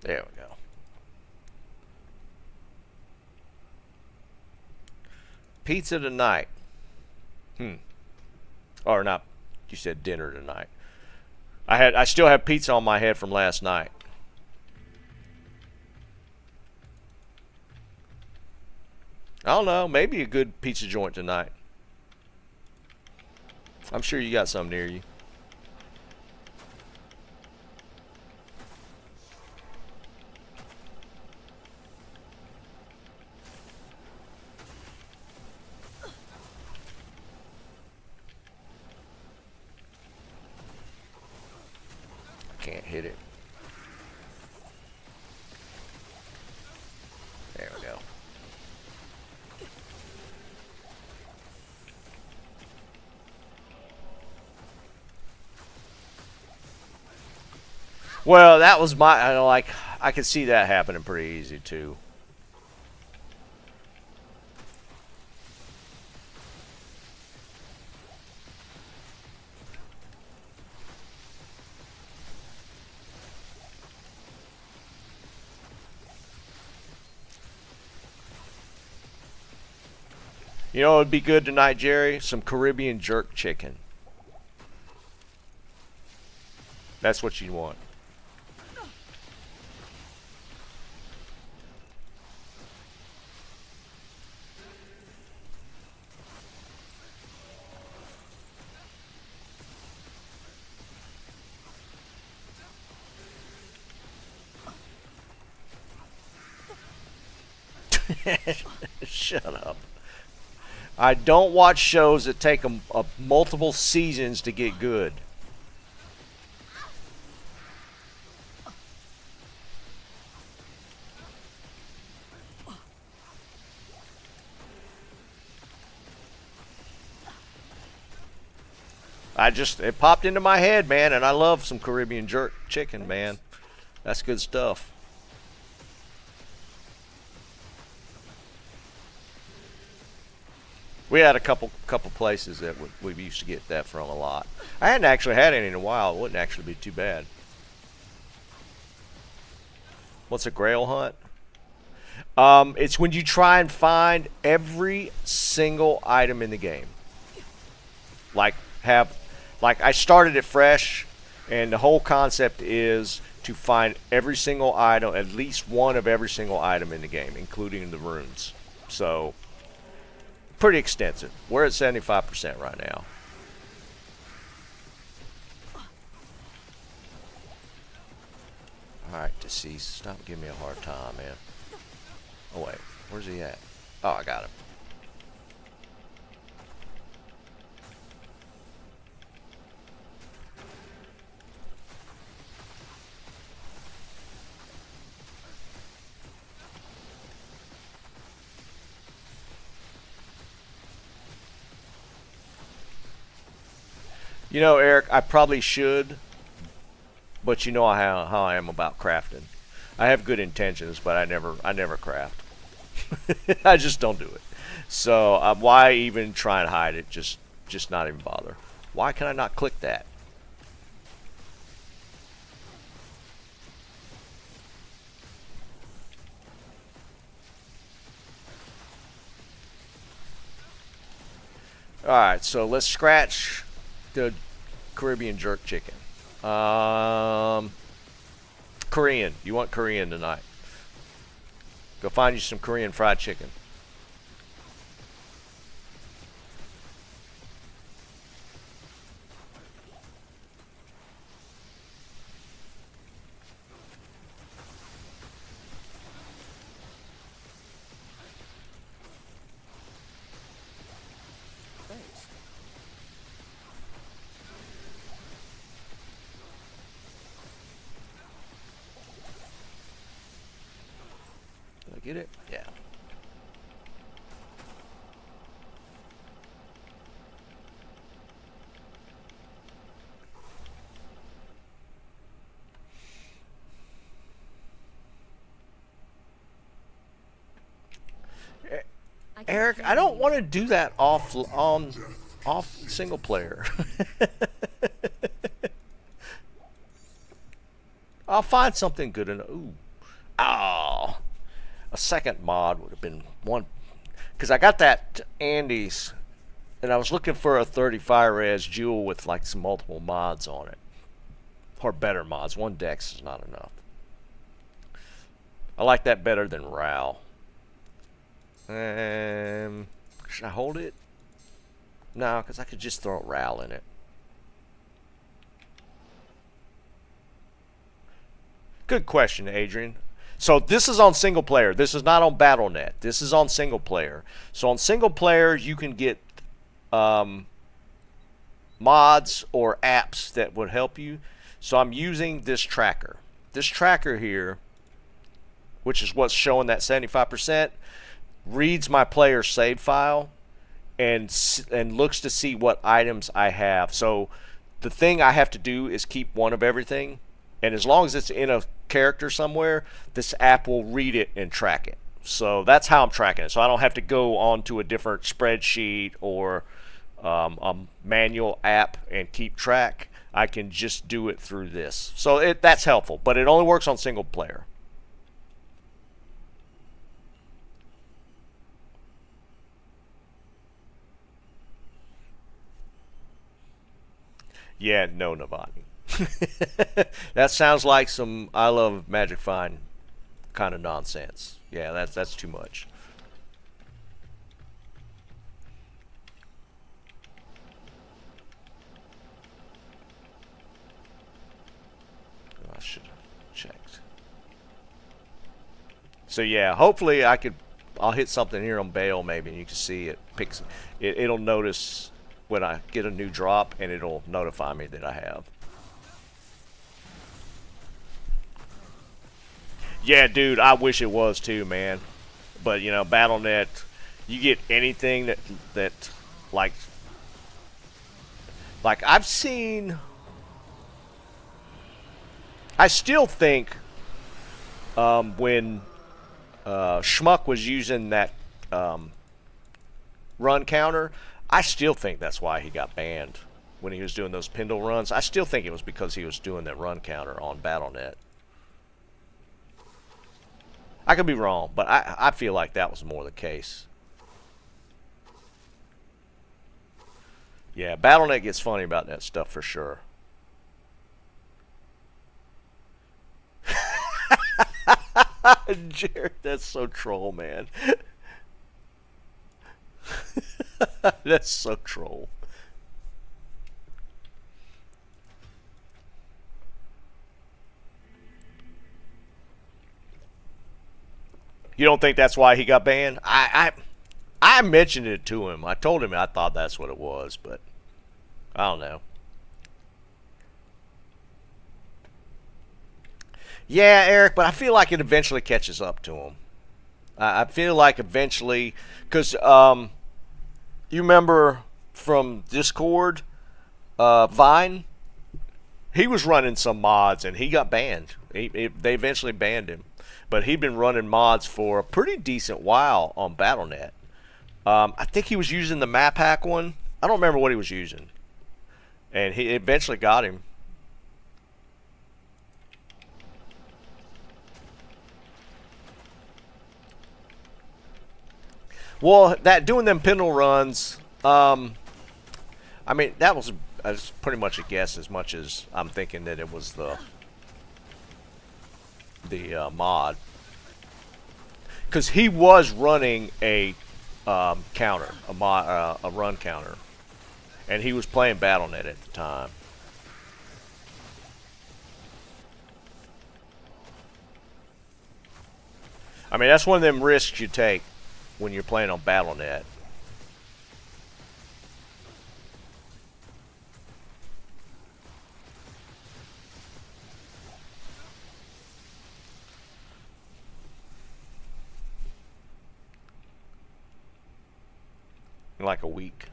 There we go. Pizza tonight. Or not, you said dinner tonight. I still have pizza on my head from last night. I don't know, maybe a good pizza joint tonight. I'm sure you got some near you. Can't hit it. There we go. Well, that was my, like, I could see that happening pretty easy too. You know what would be good tonight, Jerry? Some Caribbean jerk chicken. That's what you want. Shut up. I don't watch shows that take multiple seasons to get good. It popped into my head, man, and I love some Caribbean jerk chicken, man. That's good stuff. We had a couple places that we used to get that from a lot. I hadn't actually had any in a while. It wouldn't actually be too bad. What's a grail hunt? It's when you try and find every single item in the game. Like I started it fresh, and the whole concept is to find every single item, at least one of every single item in the game, including the runes. So, pretty extensive. We're at 75% right now. Alright, deceased. Stop giving me a hard time, man. Oh, wait. Where's he at? Oh, I got him. You know, Eric, I probably should, but you know how I am about crafting. I have good intentions, but I never craft. I just don't do it. So why even try and hide it? Just not even bother. Why can I not click that? All right, so let's scratch the Caribbean jerk chicken. Korean. You want Korean tonight. Go find you some Korean fried chicken. Thanks. Did I get it? Yeah. Eric, I don't want to do that off single player. I'll find something good enough. Ooh. Oh. A second mod would have been one, because I got that Andes, and I was looking for a 35 res jewel with like some multiple mods on it, or better mods. One dex is not enough. I like that better than Ral. Should I hold it? No, because I could just throw a Ral in it. Good question, Adrian. So this is on single player. This is not on Battle.net. This is on single player. So on single player, you can get mods or apps that would help you. So I'm using this tracker. This tracker here, which is what's showing that 75%, reads my player's save file and looks to see what items I have. So the thing I have to do is keep one of everything. And as long as it's in a character somewhere, this app will read it and track it. So that's how I'm tracking it. So I don't have to go onto a different spreadsheet or a manual app and keep track. I can just do it through this. So that's helpful, but it only works on single player. Yeah, no, Navani. That sounds like some I love Magic Fine kind of nonsense. Yeah, that's too much. Oh, I should have checked. So yeah, hopefully I'll hit something here on Bale maybe, and you can see it picks it'll notice when I get a new drop, and it'll notify me that I have. Yeah, dude, I wish it was too, man. But you know, Battle.net, you get anything that like I've seen. I still think when Schmuck was using that run counter, I still think that's why he got banned when he was doing those Pendle runs. I still think it was because he was doing that run counter on Battle.net. I could be wrong, but I feel like that was more the case. Yeah, Battle.net gets funny about that stuff for sure. Jared, that's so troll, man. That's so troll. You don't think that's why he got banned? I mentioned it to him. I told him I thought that's what it was, but I don't know. Yeah, Eric, but I feel like it eventually catches up to him. I feel like eventually, because you remember from Discord, Vine, he was running some mods and he got banned. They eventually banned him, but he'd been running mods for a pretty decent while on Battle.net. I think he was using the map hack one. I don't remember what he was using, and he eventually got him. Well, that doing them Pendle runs, I mean, that was pretty much a guess as much as I'm thinking that it was the mod. because he was running a counter, a run counter, and he was playing BattleNet at the time. I mean, that's one of them risks you take when you're playing on BattleNet. In like a week.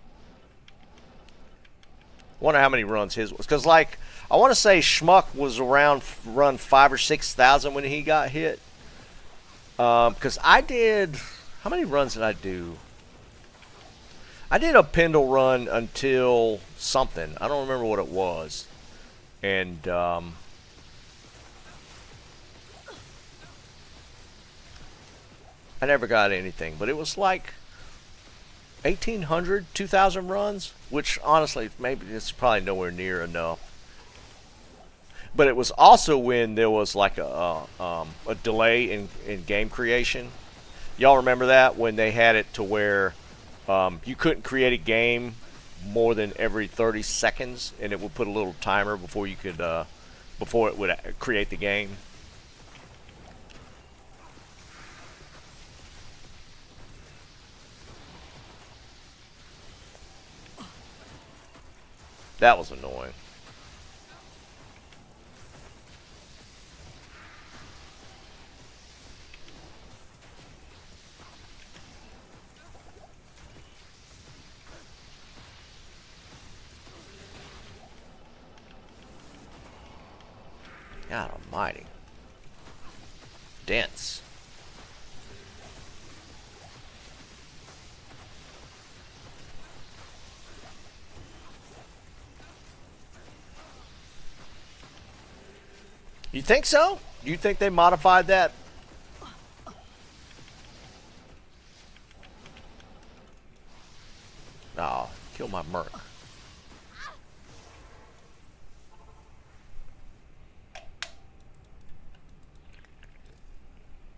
Wonder how many runs his was, because like I want to say Schmuck was around run 5,000 or 6,000 when he got hit. Because I did, how many runs did I do? I did a Pendle run until something. I don't remember what it was. And I never got anything, but it was like 1,800, 2,000 runs, which honestly, maybe it's probably nowhere near enough. But it was also when there was like a delay in game creation. Y'all remember that, when they had it to where you couldn't create a game more than every 30 seconds, and it would put a little timer before you could before it would create the game. That was annoying. God almighty. Dense. You think so? You think they modified that? Oh, kill my Merc.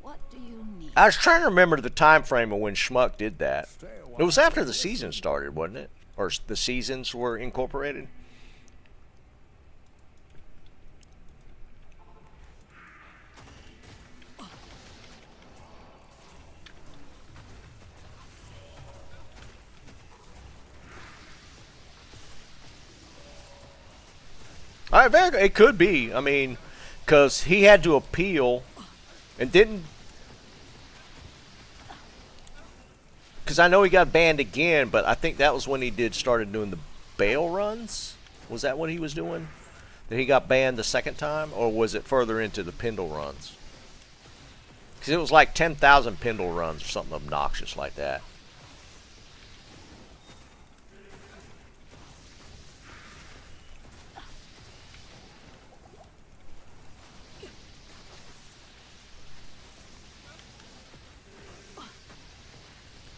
What do you need? I was trying to remember the time frame of when Schmuck did that. It was after the season started, wasn't it? Or the seasons were incorporated? All right, it could be. I mean, because he had to appeal and didn't. Because I know he got banned again, but I think that was when he started doing the bail runs. Was that what he was doing? That he got banned the second time, or was it further into the Pendle runs? Because it was like 10,000 Pendle runs or something obnoxious like that.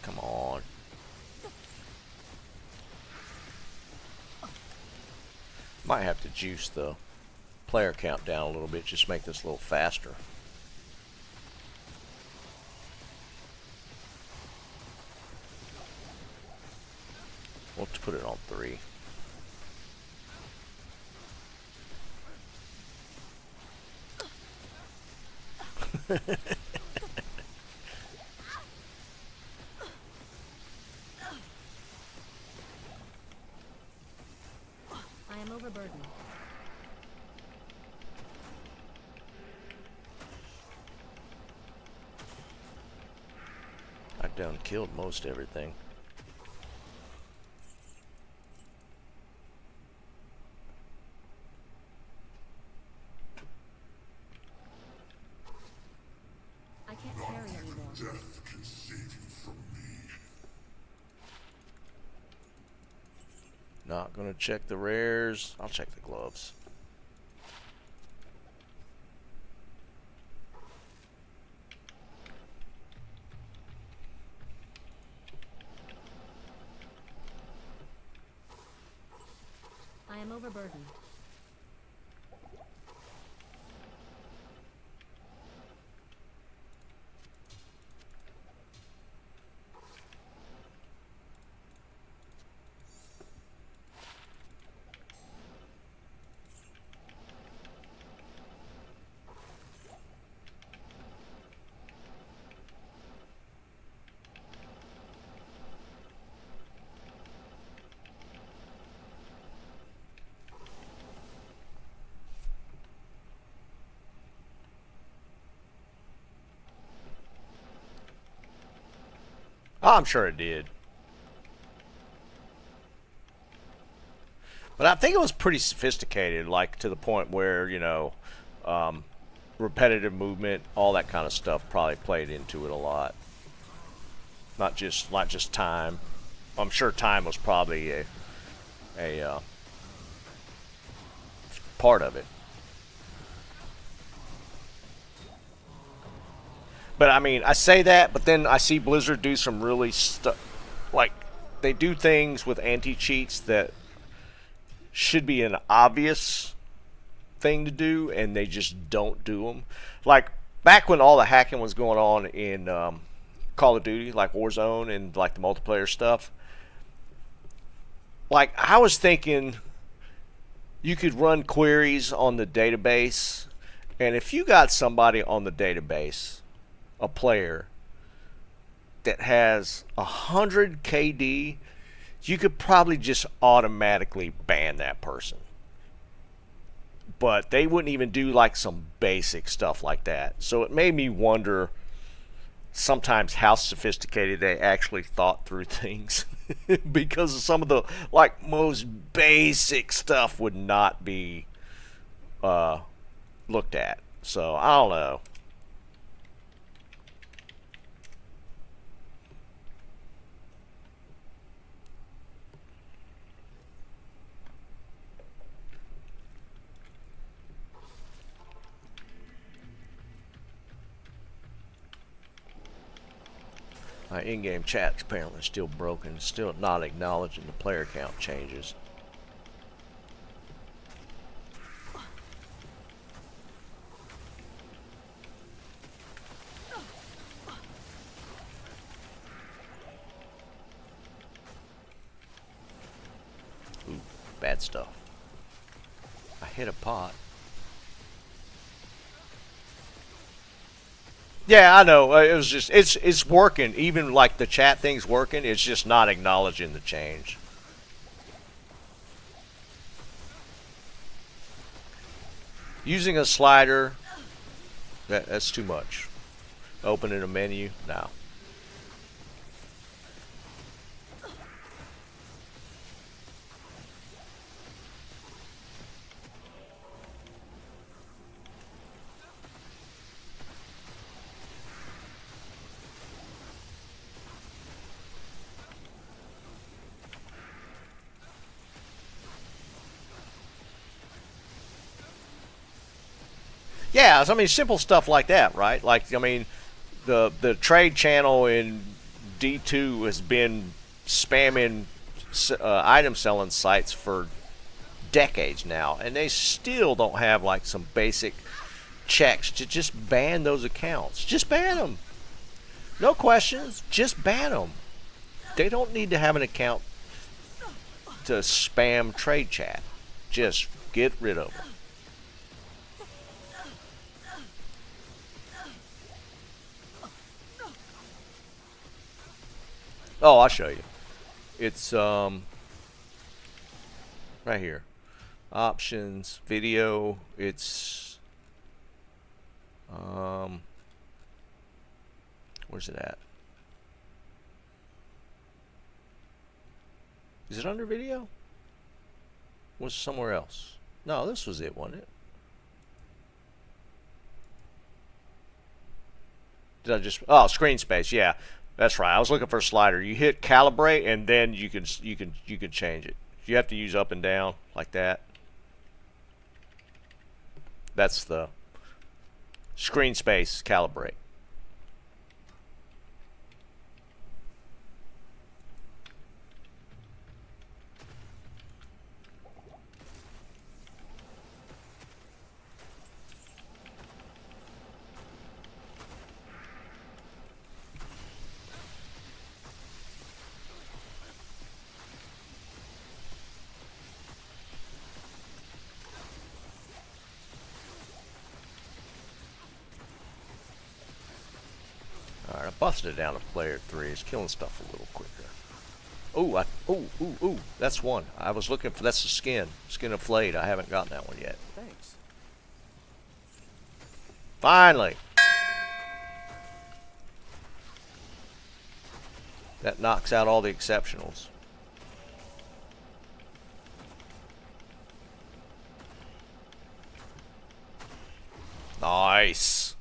Come on. Might have to juice the player count down a little bit, just make this a little faster. We'll have to put it on 3. I am overburdened. I done killed most everything. I can't carry anymore. Death can save you from me. Not gonna check the rares. I'll check the gloves. I am overburdened. Oh, I'm sure it did. But I think it was pretty sophisticated, like to the point where, you know, repetitive movement, all that kind of stuff probably played into it a lot. Not just time. I'm sure time was probably a part of it. But I mean, I say that, but then I see Blizzard do some really like they do things with anti-cheats that should be an obvious thing to do, and they just don't do them. Like back when all the hacking was going on in Call of Duty, like Warzone and like the multiplayer stuff. Like I was thinking, you could run queries on the database, and if you got somebody on the database, a player that has 100 KD, you could probably just automatically ban that person. But they wouldn't even do like some basic stuff like that. So it made me wonder sometimes how sophisticated they actually thought through things. Because some of the like most basic stuff would not be looked at. So I don't know. My in-game chat apparently is still broken, still not acknowledging the player count changes. Ooh, bad stuff. I hit a pot. Yeah, I know. It was just it's working. Even like the chat thing's working. It's just not acknowledging the change. Using a slider, that's too much. Opening a menu, no. Yeah, I mean, simple stuff like that, right? Like, I mean, the trade channel in D2 has been spamming item selling sites for decades now, and they still don't have like some basic checks to just ban those accounts. Just ban them. No questions. Just ban them. They don't need to have an account to spam trade chat. Just get rid of them. Oh, I'll show you. It's right here. Options, video. It's where's it at? Is it under video? Was it somewhere else? No, this was it, wasn't it? Did I just? Oh, screen space. Yeah. That's right. I was looking for a slider. You hit calibrate, and then you can change it. You have to use up and down like that. That's the screen space calibrate. Alright, I busted it down to player 3. It's killing stuff a little quicker. Ooh, that's one. I was looking for, that's the skin. Skin of Flayed. I haven't gotten that one yet. Thanks. Finally! That knocks out all the exceptionals. Nice.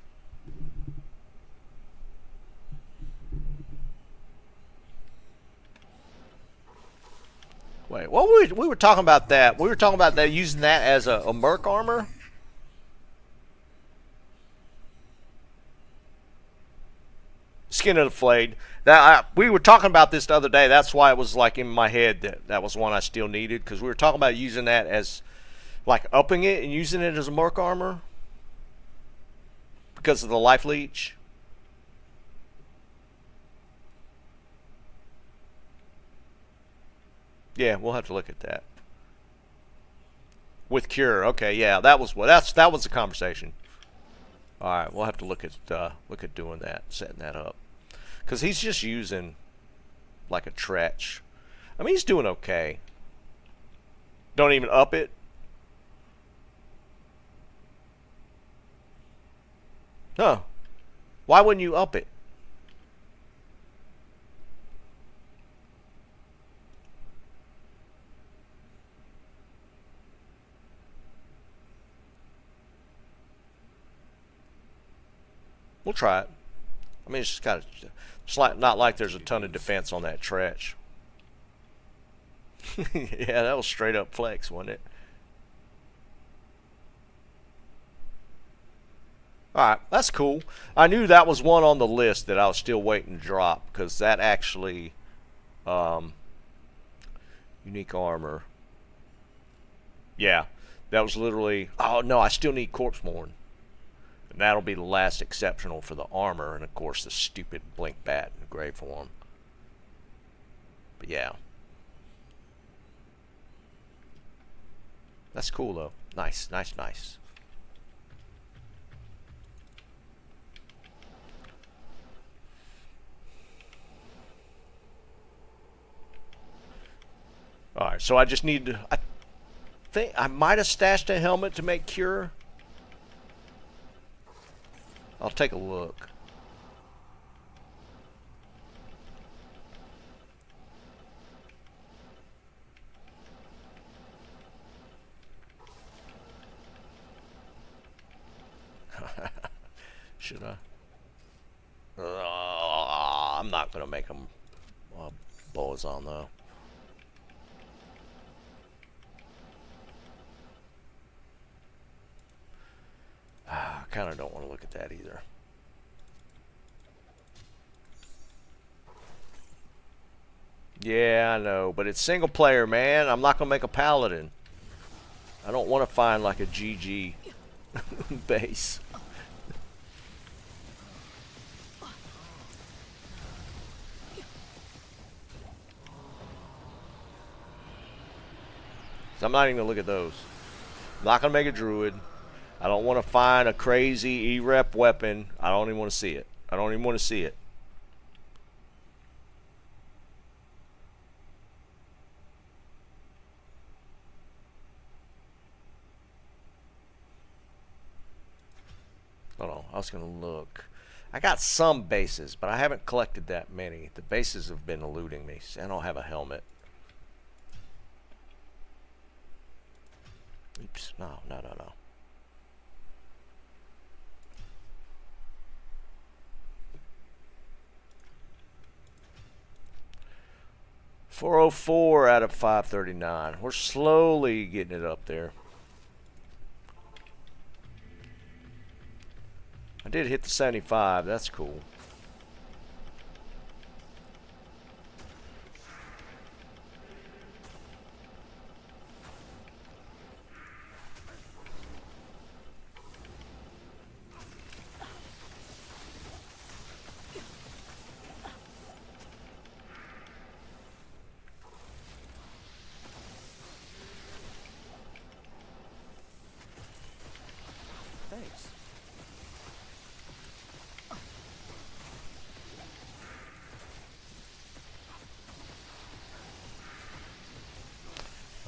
Wait, what we were talking about that? We were talking about that using that as a merc armor. Skin of the Flayed. We were talking about this the other day. That's why it was like in my head that was one I still needed, because we were talking about using that as like upping it and using it as a merc armor because of the life leech. Yeah, we'll have to look at that. With cure, okay, yeah, that was the conversation. All right, we'll have to look at doing that, setting that up, because he's just using like a Tretch. I mean, he's doing okay. Don't even up it. Huh? Why wouldn't you up it? We'll try it. I mean, it's just kind of, it's like, not like there's a ton of defense on that Tretch. Yeah, that was straight up flex, wasn't it? Alright, that's cool. I knew that was one on the list that I was still waiting to drop, because that actually, unique armor. Yeah, that was literally, oh no, I still need Corpseborn. And that'll be the last exceptional for the armor, and of course the stupid blink bat in gray form. But yeah. That's cool though. Nice, nice, nice. Alright, so I just need to, I think I might have stashed a helmet to make cure. I'll take a look. Should I? I'm not gonna make them boas on though. I kind of don't want to look at that either. Yeah, I know, but it's single player, man. I'm not gonna make a paladin. I don't want to find like a GG base. So I'm not even gonna look at those. I'm not gonna make a druid. I don't want to find a crazy E-rep weapon. I don't even want to see it. I don't even want to see it. Hold on, I was gonna look. I got some bases, but I haven't collected that many. The bases have been eluding me. I don't have a helmet. Oops, no. 404 out of 539. We're slowly getting it up there. I did hit the 75. That's cool. Thanks.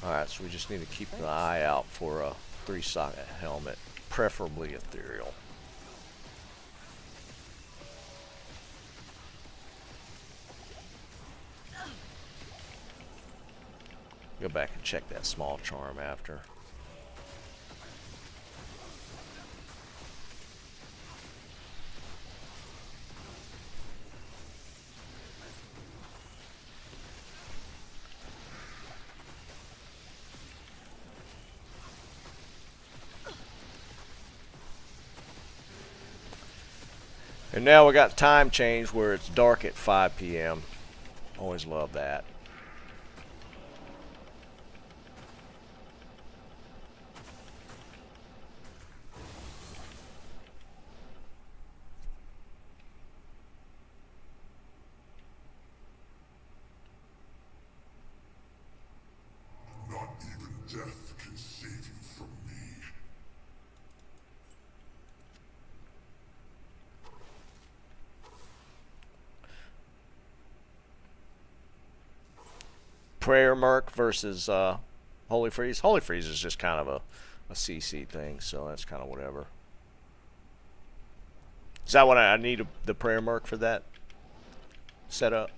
Alright, so we just need to keep an eye out for a 3-socket helmet, preferably ethereal. Go back and check that small charm after. And now we got time change where it's dark at 5 p.m. Always love that. Not even death can save you from me. Prayer Merc versus Holy Freeze. Holy Freeze is just kind of a CC thing, so that's kind of whatever. Is that what I need the Prayer Merc for that setup?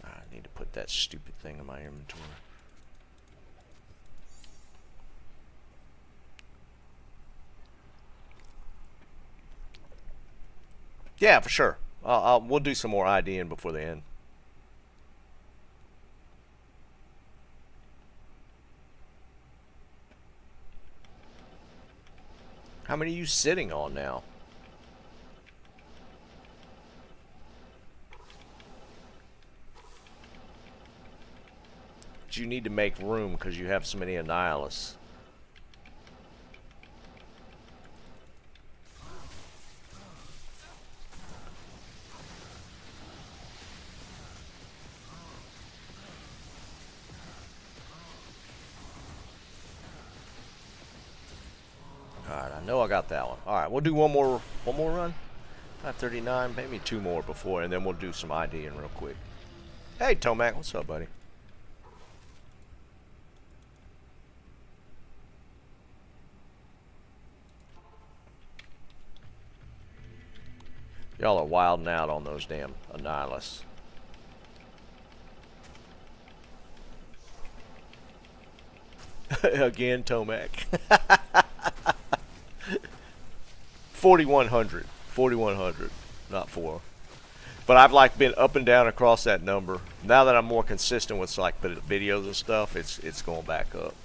I need to put that stupid thing in my inventory. Yeah, for sure. We'll do some more IDing before the end. How many are you sitting on now? But you need to make room because you have so many Annihilus. Alright, I know I got that one. Alright, we'll do one more run. 539, maybe two more before, and then we'll do some IDing real quick. Hey, Tomac, what's up, buddy? Y'all are wilding out on those damn Annihilus. Again, Tomac. 4,100. 4,100, not 4. But I've like been up and down across that number. Now that I'm more consistent with like the videos and stuff, it's going back up.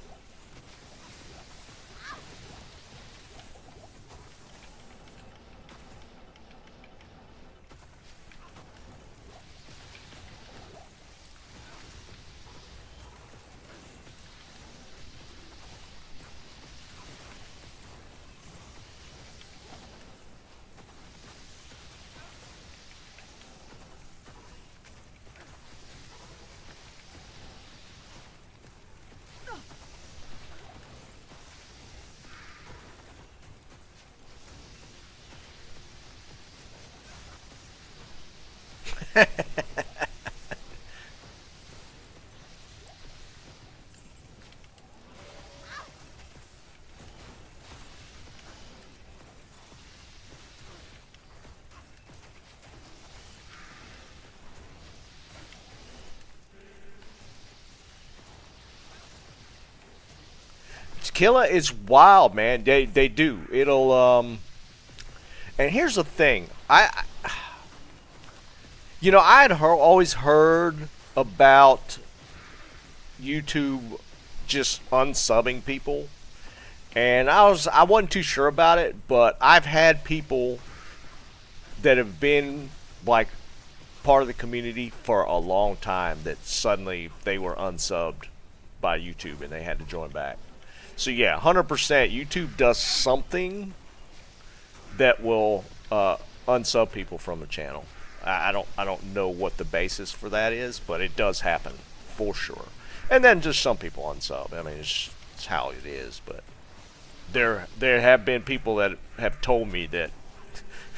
Killa is wild, man. They do. It'll and here's the thing. You know, always heard about YouTube just unsubbing people, and I wasn't too sure about it, but I've had people that have been like part of the community for a long time that suddenly they were unsubbed by YouTube and they had to join back. So yeah, 100% YouTube does something that will unsub people from a channel. I don't know what the basis for that is, but it does happen for sure. And then just some people unsub. I mean, it's how it is. But there have been people that have told me that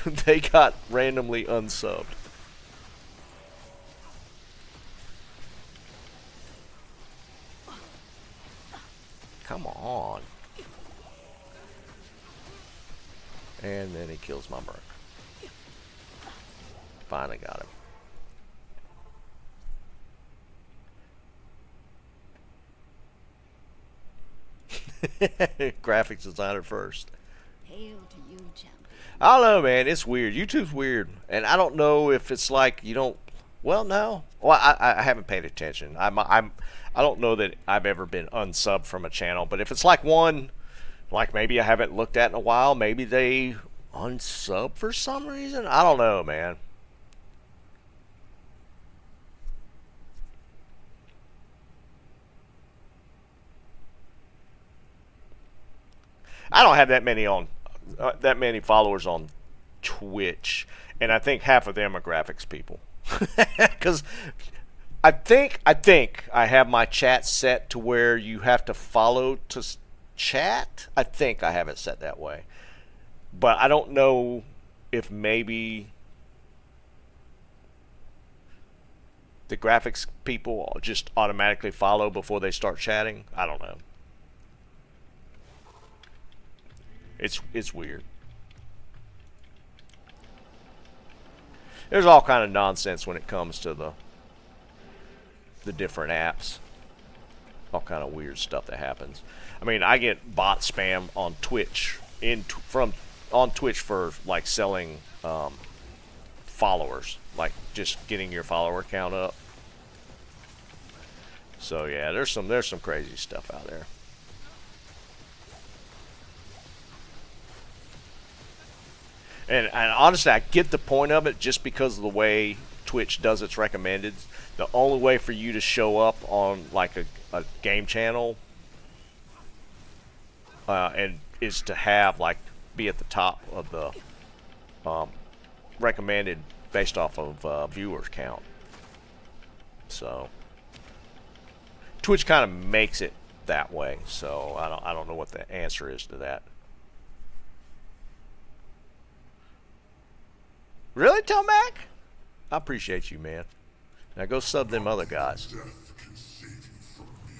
They got randomly unsubbed. Come on. And then he kills my merc. Finally got him. Graphics designer first. Hail to you, champion. I don't know, man. It's weird. YouTube's weird, and I don't know if it's like you don't. Well, no. Well, I haven't paid attention. I don't know that I've ever been unsubbed from a channel, but if it's like one, like maybe I haven't looked at in a while, maybe they unsub for some reason. I don't know, man. I don't have that many followers on Twitch, and I think half of them are graphics people. Because I think I have my chat set to where you have to follow to chat. I think I have it set that way, but I don't know if maybe the graphics people just automatically follow before they start chatting. I don't know. It's weird. There's all kind of nonsense when it comes to the different apps. All kind of weird stuff that happens. I mean, I get bot spam on Twitch on Twitch for like selling followers, like just getting your follower count up. So yeah, there's some crazy stuff out there. And honestly, I get the point of it just because of the way Twitch does its recommended. The only way for you to show up on like a game channel and is to have like be at the top of the recommended based off of viewers count. So Twitch kind of makes it that way. So I don't know what the answer is to that. Really, Tomac? I appreciate you, man. Now go sub them other guys. Death can save you from me.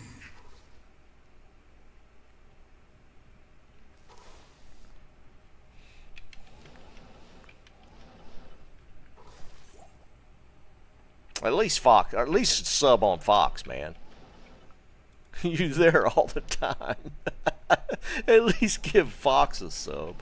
At least Fox, or at least sub on Fox, man. You there all the time. At least give Fox a sub.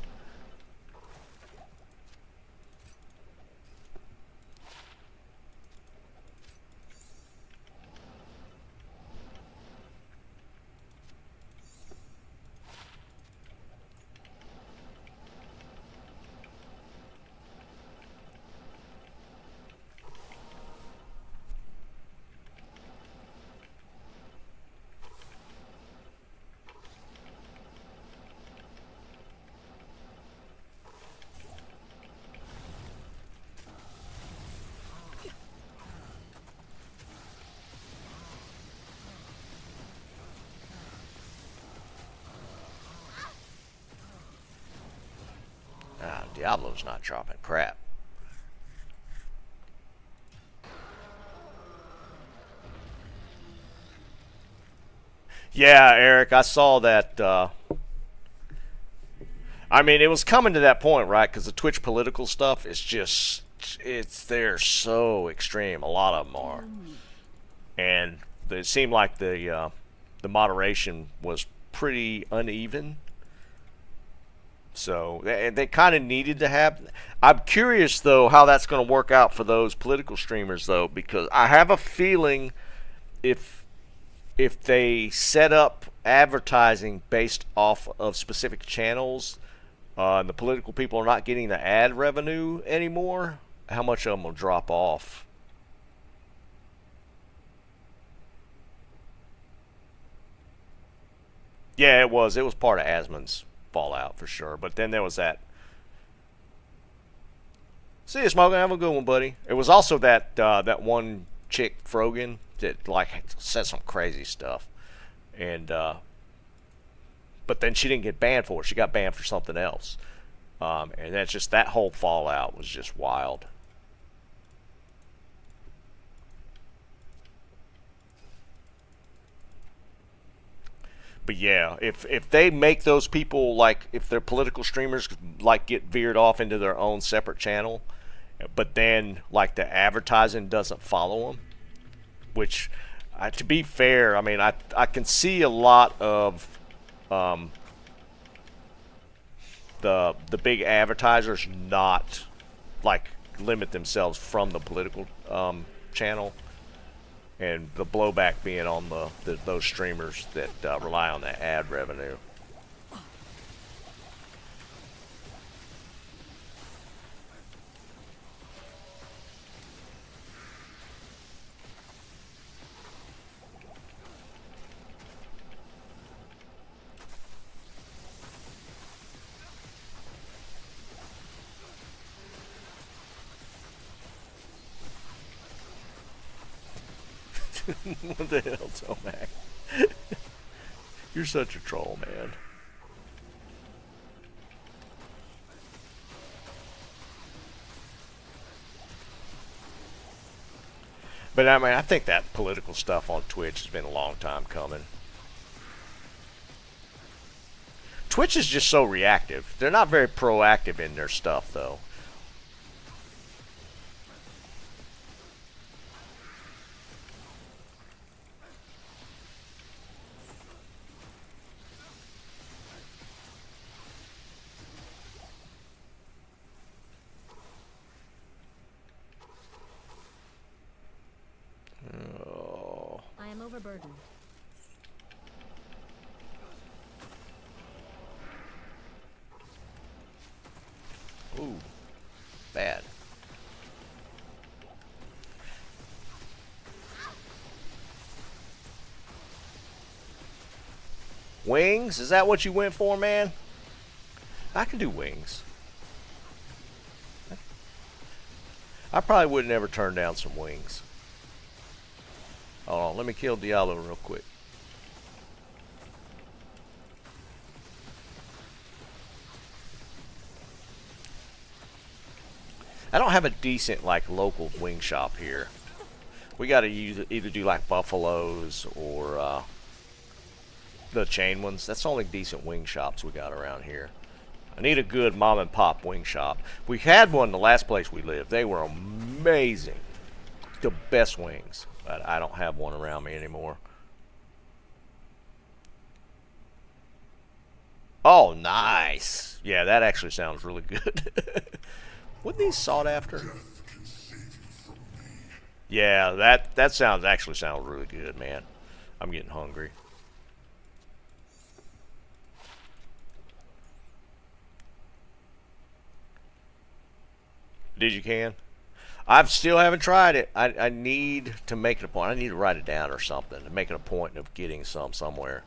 Ah, Diablo's not dropping crap. Yeah, Eric, I saw that. I mean, it was coming to that point, right? Because the Twitch political stuff is just, they're so extreme. A lot of them are. And it seemed like the moderation was pretty uneven. So they kind of needed to have. I'm curious though how that's going to work out for those political streamers though, because I have a feeling if they set up advertising based off of specific channels, and the political people are not getting the ad revenue anymore, how much of them will drop off. Yeah, it was part of Asmon's fallout for sure. But then there was that. See you, Smoking. Have a good one, buddy. It was also that that one chick, Frogan, that like said some crazy stuff, and but then she didn't get banned for it. She got banned for something else. And that's just, that whole fallout was just wild. But yeah, if they make those people, like, if their political streamers like get veered off into their own separate channel, but then like the advertising doesn't follow them, which, to be fair, I mean, I can see a lot of the big advertisers not like limit themselves from the political channel. And the blowback being on those streamers that rely on that ad revenue. What the hell, Tomac? You're such a troll, man. But I mean, I think that political stuff on Twitch has been a long time coming. Twitch is just so reactive. They're not very proactive in their stuff, though. I am overburdened. Ooh, bad. Wings? Is that what you went for, man? I can do wings. I probably would never turn down some wings. Hold on, let me kill Diallo real quick. I don't have a decent, like, local wing shop here. We gotta either do like Buffalo's or the chain ones. That's the only decent wing shops we got around here. I need a good mom and pop wing shop. We had one the last place we lived. They were amazing. The best wings. But I don't have one around me anymore. Oh, nice. Yeah, that actually sounds really good. What these sought after? Yeah, that actually sounds really good, man. I'm getting hungry. Did you can? I still haven't tried it. I need to make it a point. I need to write it down or something to make it a point of getting some somewhere.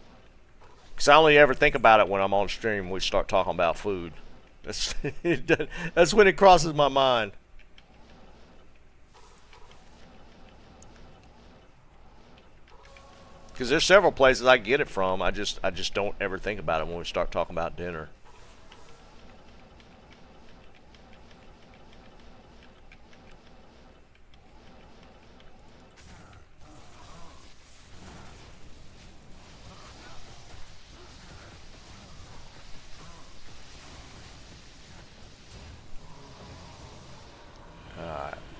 Because I only ever think about it when I'm on stream. We start talking about food. That's when it crosses my mind. Because there's several places I get it from. I just don't ever think about it when we start talking about dinner.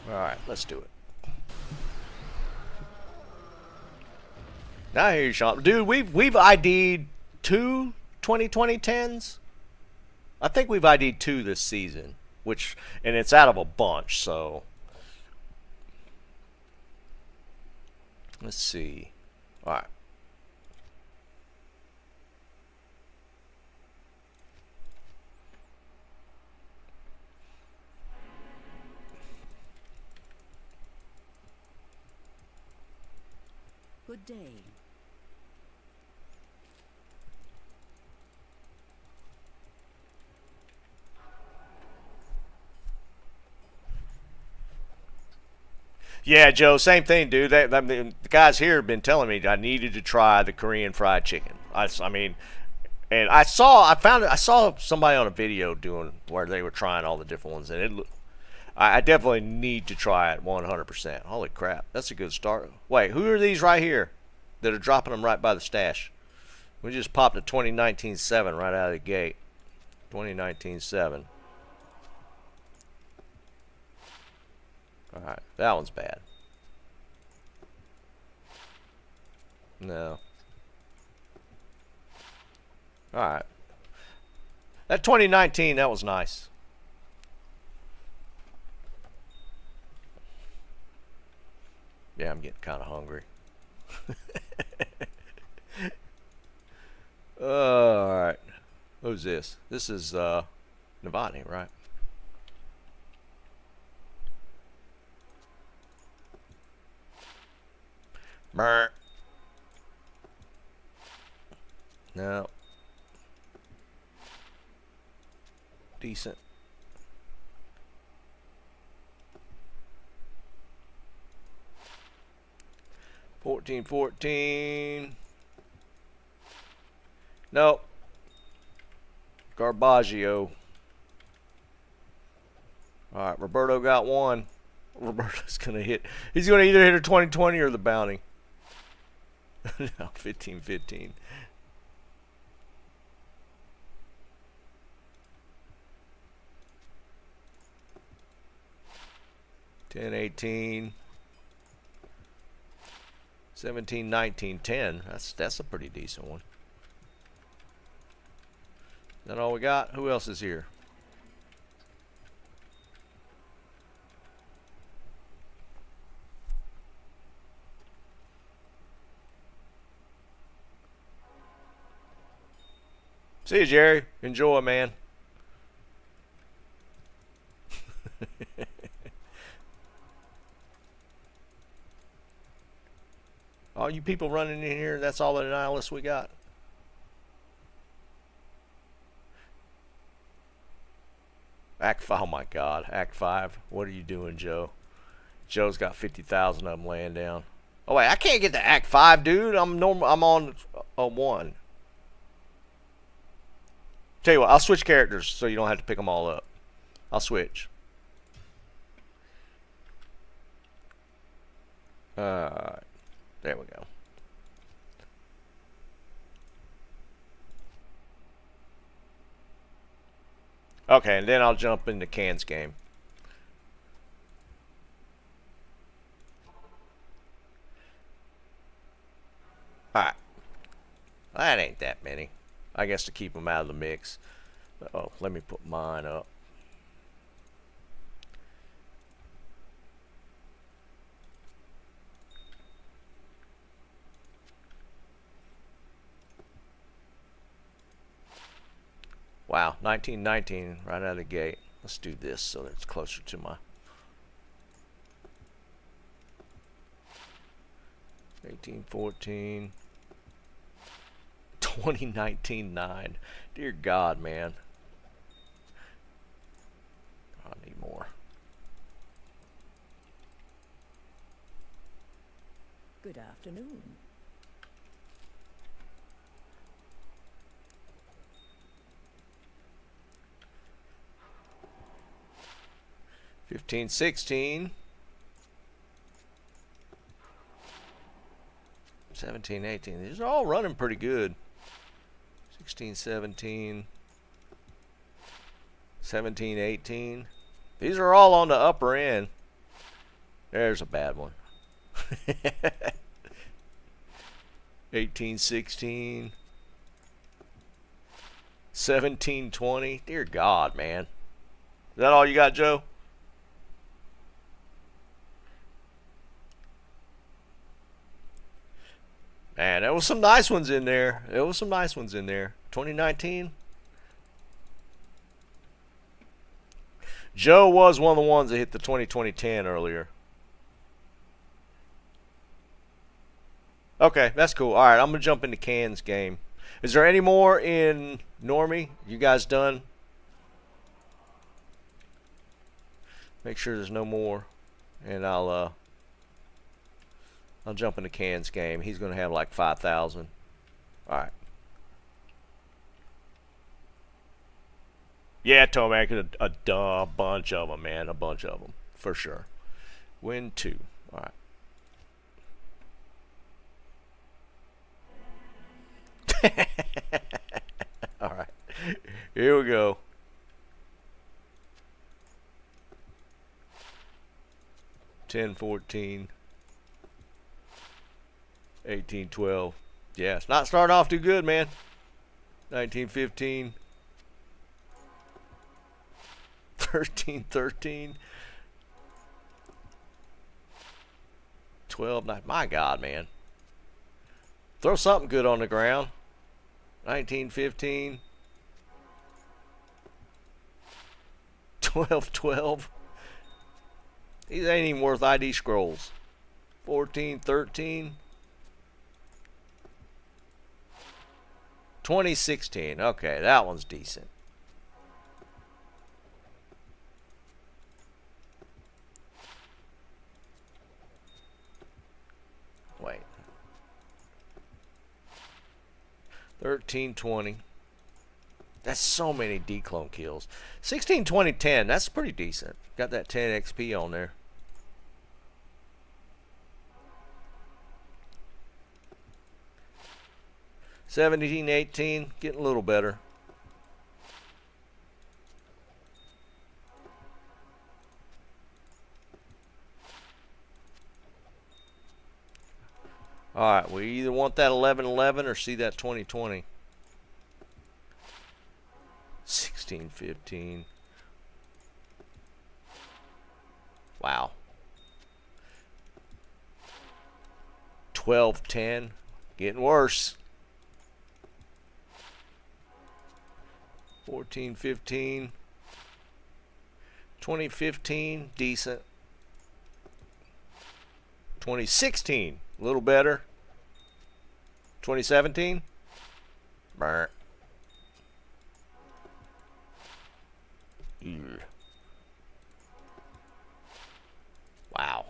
Alright, let's do it. Now I hear you, Sean. Dude, we've ID'd 2 2020 10s. I think we've ID'd 2 this season, and it's out of a bunch, so let's see. Alright. Good day. Yeah, Joe, same thing, dude. The guys here have been telling me I needed to try the Korean fried chicken. I mean, And I saw somebody on a video doing where they were trying all the different ones, and I definitely need to try it 100%. Holy crap, that's a good start. Wait, who are these right here that are dropping them right by the stash? We just popped a 2019-7 right out of the gate. 2019-7. Alright, that one's bad. No. Alright. That 2019, that was nice. Yeah, I'm getting kind of hungry. Alright. Who's this? This is Novotny, right? Brr. No. Decent. $14. Nope. Garbaggio. Alright, Roberto got one. Roberto's gonna hit. He's gonna either hit a 2020 or the bounty. No, 15-15. $10-18. 17-19-10. That's a pretty decent one. Is that all we got? Who else is here? See you, Jerry. Enjoy, man. All you people running in here, that's all the nihilists we got. Oh my God, Act 5. What are you doing, Joe? Joe's got 50,000 of them laying down. Oh wait, I can't get to Act 5, dude. I'm on a 1. Tell you what, I'll switch characters so you don't have to pick them all up. I'll switch. There we go. Okay, and then I'll jump into Can's game. Alright. That ain't that many. I guess to keep them out of the mix. Oh, let me put mine up. Wow, 1919 right out of the gate. Let's do this so that it's closer to my 1814. 2019-9. Dear God, man. I need more. Good afternoon. $15, $16. 17, 18. These are all running pretty good. 16, 17. 17, 18. These are all on the upper end. There's a bad one. 18, 16. 17, 20. Dear God, man. Is that all you got, Joe? Man, there was some nice ones in there. There was some nice ones in there. 2019. Joe was one of the ones that hit the 2020-10 earlier. Okay, that's cool. All right, I'm going to jump into Can's game. Is there any more in Normie? You guys done? Make sure there's no more. And I'll jump into Can's game. He's going to have like 5,000. All right. Yeah, Tomac, a bunch of them, man. A bunch of them. For sure. Win 2. Alright. Alright. Here we go. $10, $14, $18, $12. Yeah, it's not starting off too good, man. $19, $15, $13, $13, $12. My God, man. Throw something good on the ground. $19, $15, $12, $12. These ain't even worth ID scrolls. $14, $13, $20, $16. Okay, that one's decent. Wait. $13, $20. That's so many declone kills. $16, $20, $10. That's pretty decent. Got that 10 XP on there. $17, $18. Getting a little better. Alright, we either want that 11-11 or see that 20-20. 16, 15. Wow. 12, 10. Getting worse. 14, 15. 20, 15. Decent. 2016. A little better. 2017. Burr. Wow.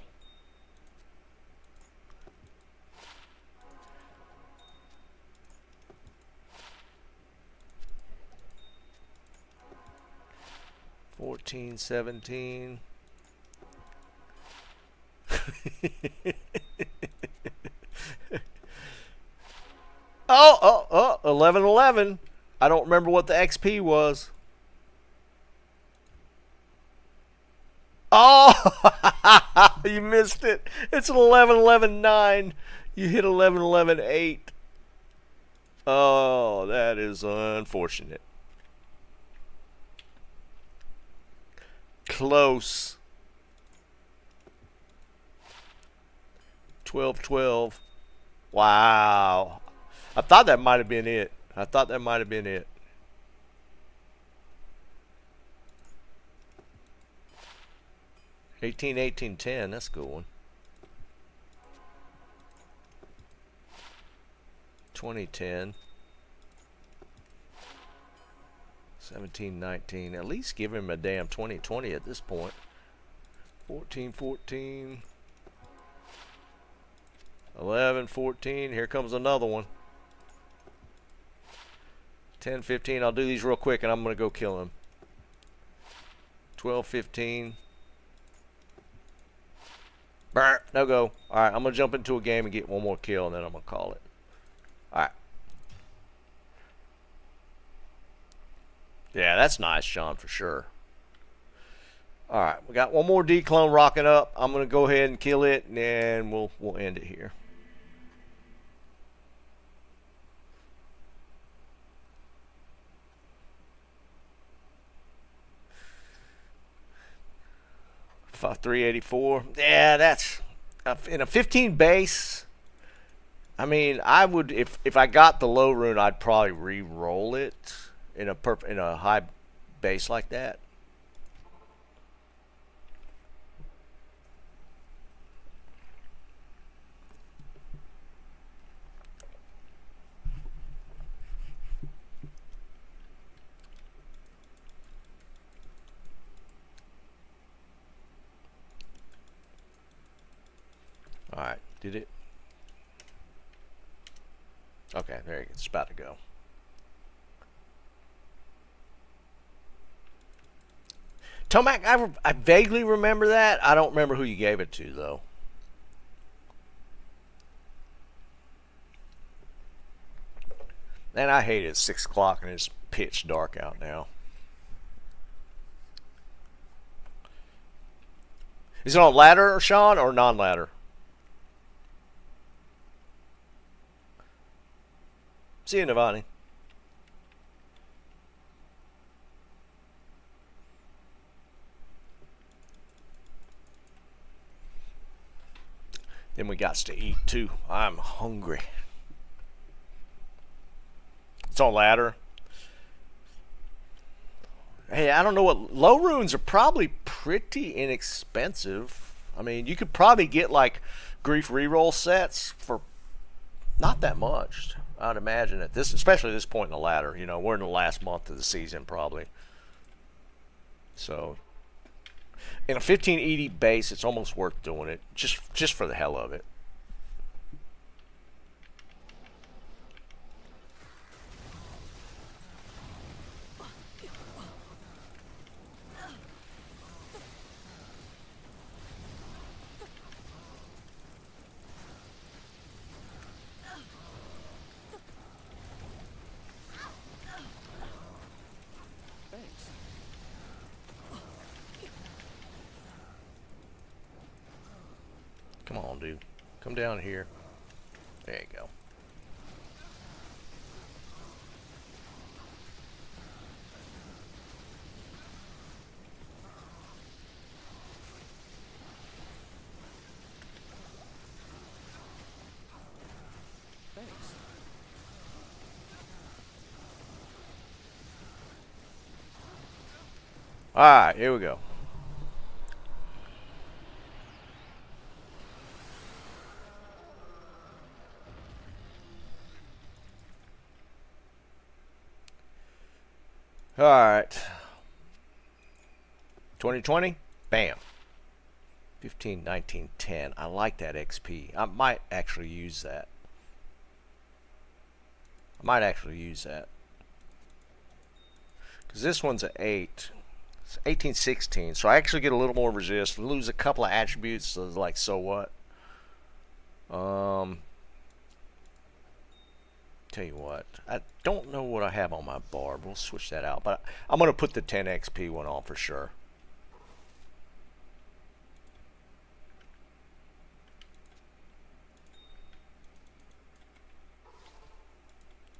$14, $17. Oh, 11-11. I don't remember what the XP was. Oh, you missed it. It's an 11-11-9. You hit 11-11-8. Oh, that is unfortunate. Close. 12-12. Wow. I thought that might have been it. I thought that might have been it. $18, $18, $10. That's a good one. 20-10. 17-19. At least give him a damn 20-20 at this point. 14-14. 11-14. Here comes another one. 10-15. I'll do these real quick and I'm going to go kill him. 12-15. Burr, no go. Alright, I'm going to jump into a game and get one more kill and then I'm going to call it. Alright. Yeah, that's nice, Sean, for sure. Alright, we got one more D-clone rocking up. I'm going to go ahead and kill it and then we'll end it here. $384. Yeah, that's in a 15 base. I mean, I would if I got the low rune, I'd probably re-roll it in a high base like that. Alright, did it? Okay, there you go. It's about to go. Tomac, I vaguely remember that. I don't remember who you gave it to, though. And I hate it. It's 6 o'clock and it's pitch dark out now. Is it on ladder, Sean, or non-ladder? See you, Navani. Then we got to eat too. I'm hungry. It's on ladder. Hey, I don't know what low runes are probably pretty inexpensive. I mean, you could probably get like grief reroll sets for not that much. I'd imagine at this, especially at this point in the ladder. You know, we're in the last month of the season probably. So, in a 1580 base, it's almost worth doing it just for the hell of it. Come on, dude. Come down here. There you go. Alright, here we go. Alright. 2020? Bam. 15, 19, 10. I like that XP. I might actually use that. Because this one's an 8. It's 18, 16. So I actually get a little more resist. Lose a couple of attributes. So like, so what? Tell you what, I don't know what I have on my barb. We'll switch that out, but I'm going to put the 10 XP one on for sure.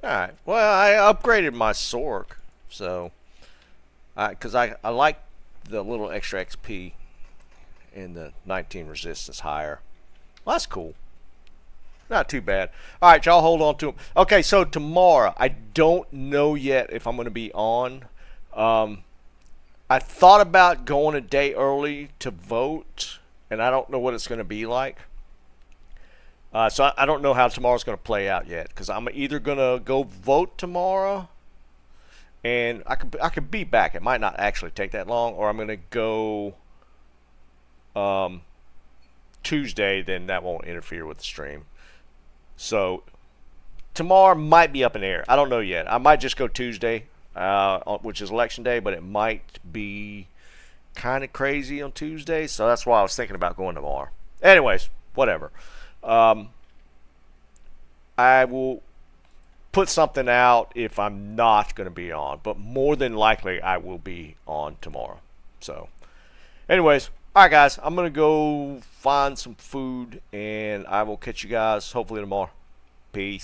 Alright, well, I upgraded my Sork, so, because I like the little extra XP and the 19 resistance higher. Well, that's cool. Not too bad. All right, y'all hold on to them. Okay, so tomorrow, I don't know yet if I'm going to be on. I thought about going a day early to vote, and I don't know what it's going to be like. So I don't know how tomorrow's going to play out yet, because I'm either going to go vote tomorrow, and I could be back. It might not actually take that long, or I'm going to go Tuesday. Then that won't interfere with the stream. So tomorrow might be up in the air. I don't know yet. I might just go Tuesday, which is election day, but it might be kind of crazy on Tuesday. So that's why I was thinking about going tomorrow. Anyways, whatever. I will put something out if I'm not going to be on, but more than likely I will be on tomorrow. So anyways, all right, guys, I'm going to go find some food, and I will catch you guys hopefully tomorrow. Peace.